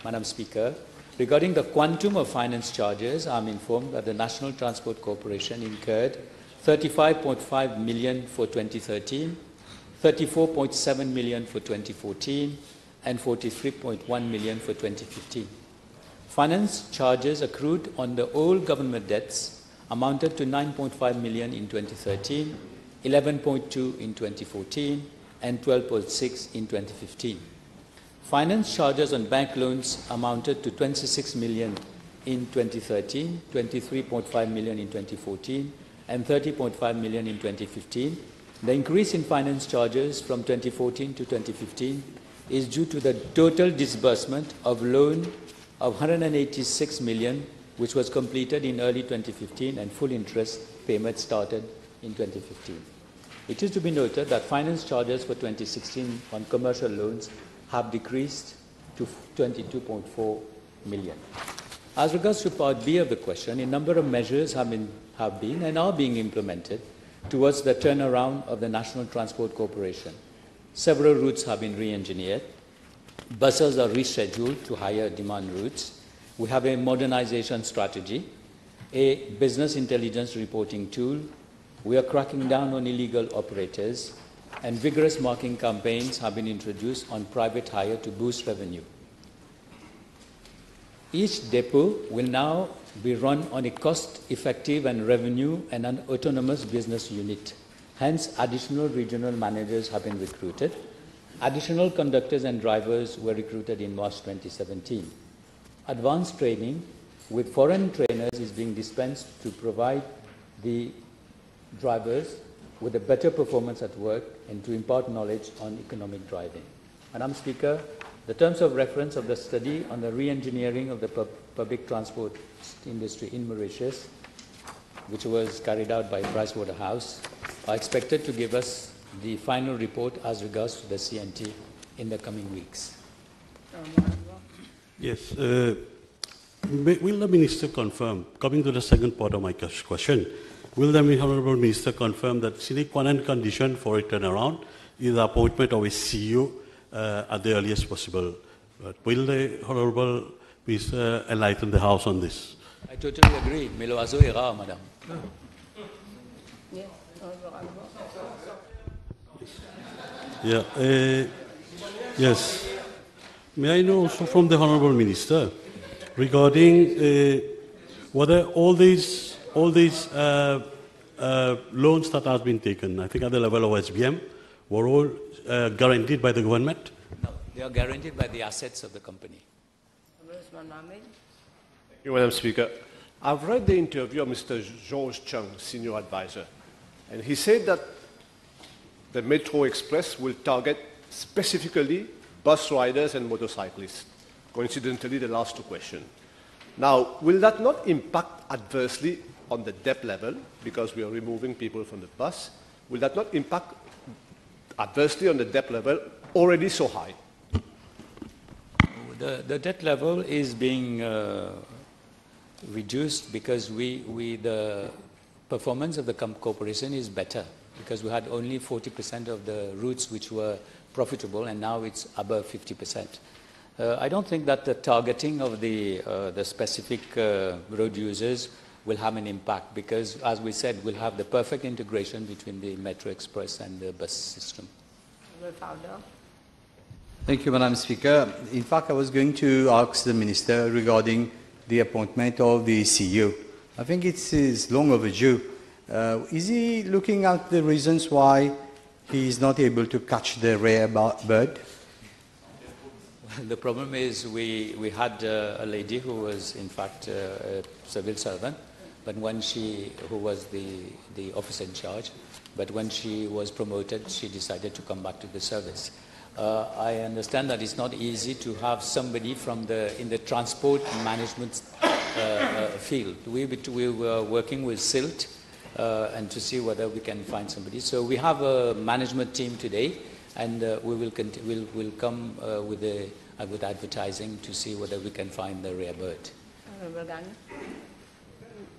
Madam Speaker, regarding the quantum of finance charges, I am informed that the National Transport Corporation incurred 35.5 million for 2013, 34.7 million for 2014, and 43.1 million for 2015. Finance charges accrued on the old government debts amounted to 9.5 million in 2013, 11.2 in 2014, and 12.6 in 2015. Finance charges on bank loans amounted to 26 million in 2013, 23.5 million in 2014, and 30.5 million in 2015. The increase in finance charges from 2014 to 2015 is due to the total disbursement of loan of 186 million, which was completed in early 2015, and full interest payment started in 2015. It is to be noted that finance charges for 2016 on commercial loans have decreased to 22.4 million. As regards to part B of the question, a number of measures have been and are being implemented towards the turnaround of the National Transport Corporation. Several routes have been re-engineered. Buses are rescheduled to higher demand routes. We have a modernization strategy, a business intelligence reporting tool. We are cracking down on illegal operators, and vigorous marketing campaigns have been introduced on private hire to boost revenue. Each depot will now be run on a cost-effective and revenue and an autonomous business unit. Hence, additional regional managers have been recruited. Additional conductors and drivers were recruited in March 2017. Advanced training with foreign trainers is being dispensed to provide the drivers with a better performance at work and to impart knowledge on economic driving. Madam Speaker, the terms of reference of the study on the re-engineering of the public transport industry in Mauritius, which was carried out by Pricewaterhouse, are expected to give us the final report as regards to the CNT in the coming weeks. Yes. Will the Minister confirm, coming to the second part of my question, will the Honourable Minister confirm that sine qua non condition for a turnaround is the appointment of a CEO at the earliest possible? Will the Honourable Minister enlighten the House on this? I totally agree. Melo azo era, Madam. Yeah. Yes. May I know also from the Honourable Minister regarding whether all these loans that have been taken, I think at the level of SBM, were all guaranteed by the government? No, they are guaranteed by the assets of the company. Thank you, Madam Speaker. I've read the interview of Mr. George Chung, Senior Advisor, and he said that the Metro Express will target specifically bus riders and motorcyclists. Coincidentally, the last two questions. Now, will that not impact adversely on the debt level, because we are removing people from the bus, will that not impact adversely on the debt level already so high? The debt level is being reduced because the performance of the corporation is better, because we had only 40% of the routes which were profitable, and now it's above 50%. I don't think that the targeting of the specific road users will have an impact, because, as we said, we'll have the perfect integration between the Metro Express and the bus system. Thank you, Madam Speaker. In fact, I was going to ask the Minister regarding the appointment of the CEO. I think it is long overdue. Is he looking at the reasons why he is not able to catch the rare bird? The problem is we had a lady who was, in fact, a civil servant, but when who was the officer in charge, but when she was promoted, she decided to come back to the service. I understand that it's not easy to have somebody in the transport management field. We were working with SILT and to see whether we can find somebody. So we have a management team today, and we'll come with advertising to see whether we can find the rare bird.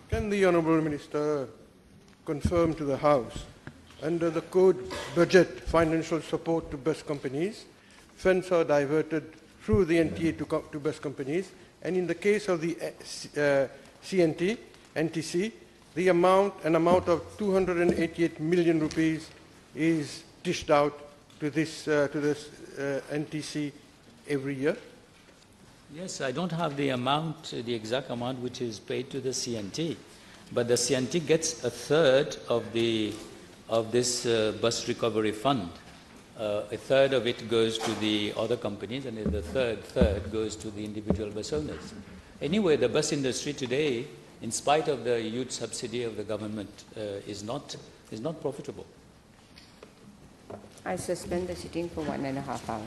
Can the Honourable Minister confirm to the House, under the Code budget financial support to bus companies, funds are diverted through the NTA to bus companies, and in the case of the NTC, an amount of 288 million rupees is dished out to this NTC every year? Yes, I don't have the exact amount which is paid to the CNT, but the CNT gets a third of this bus recovery fund. A third of it goes to the other companies, and the third goes to the individual bus owners. Anyway, the bus industry today, in spite of the huge subsidy of the government, is not profitable. I suspend the sitting for 1.5 hours.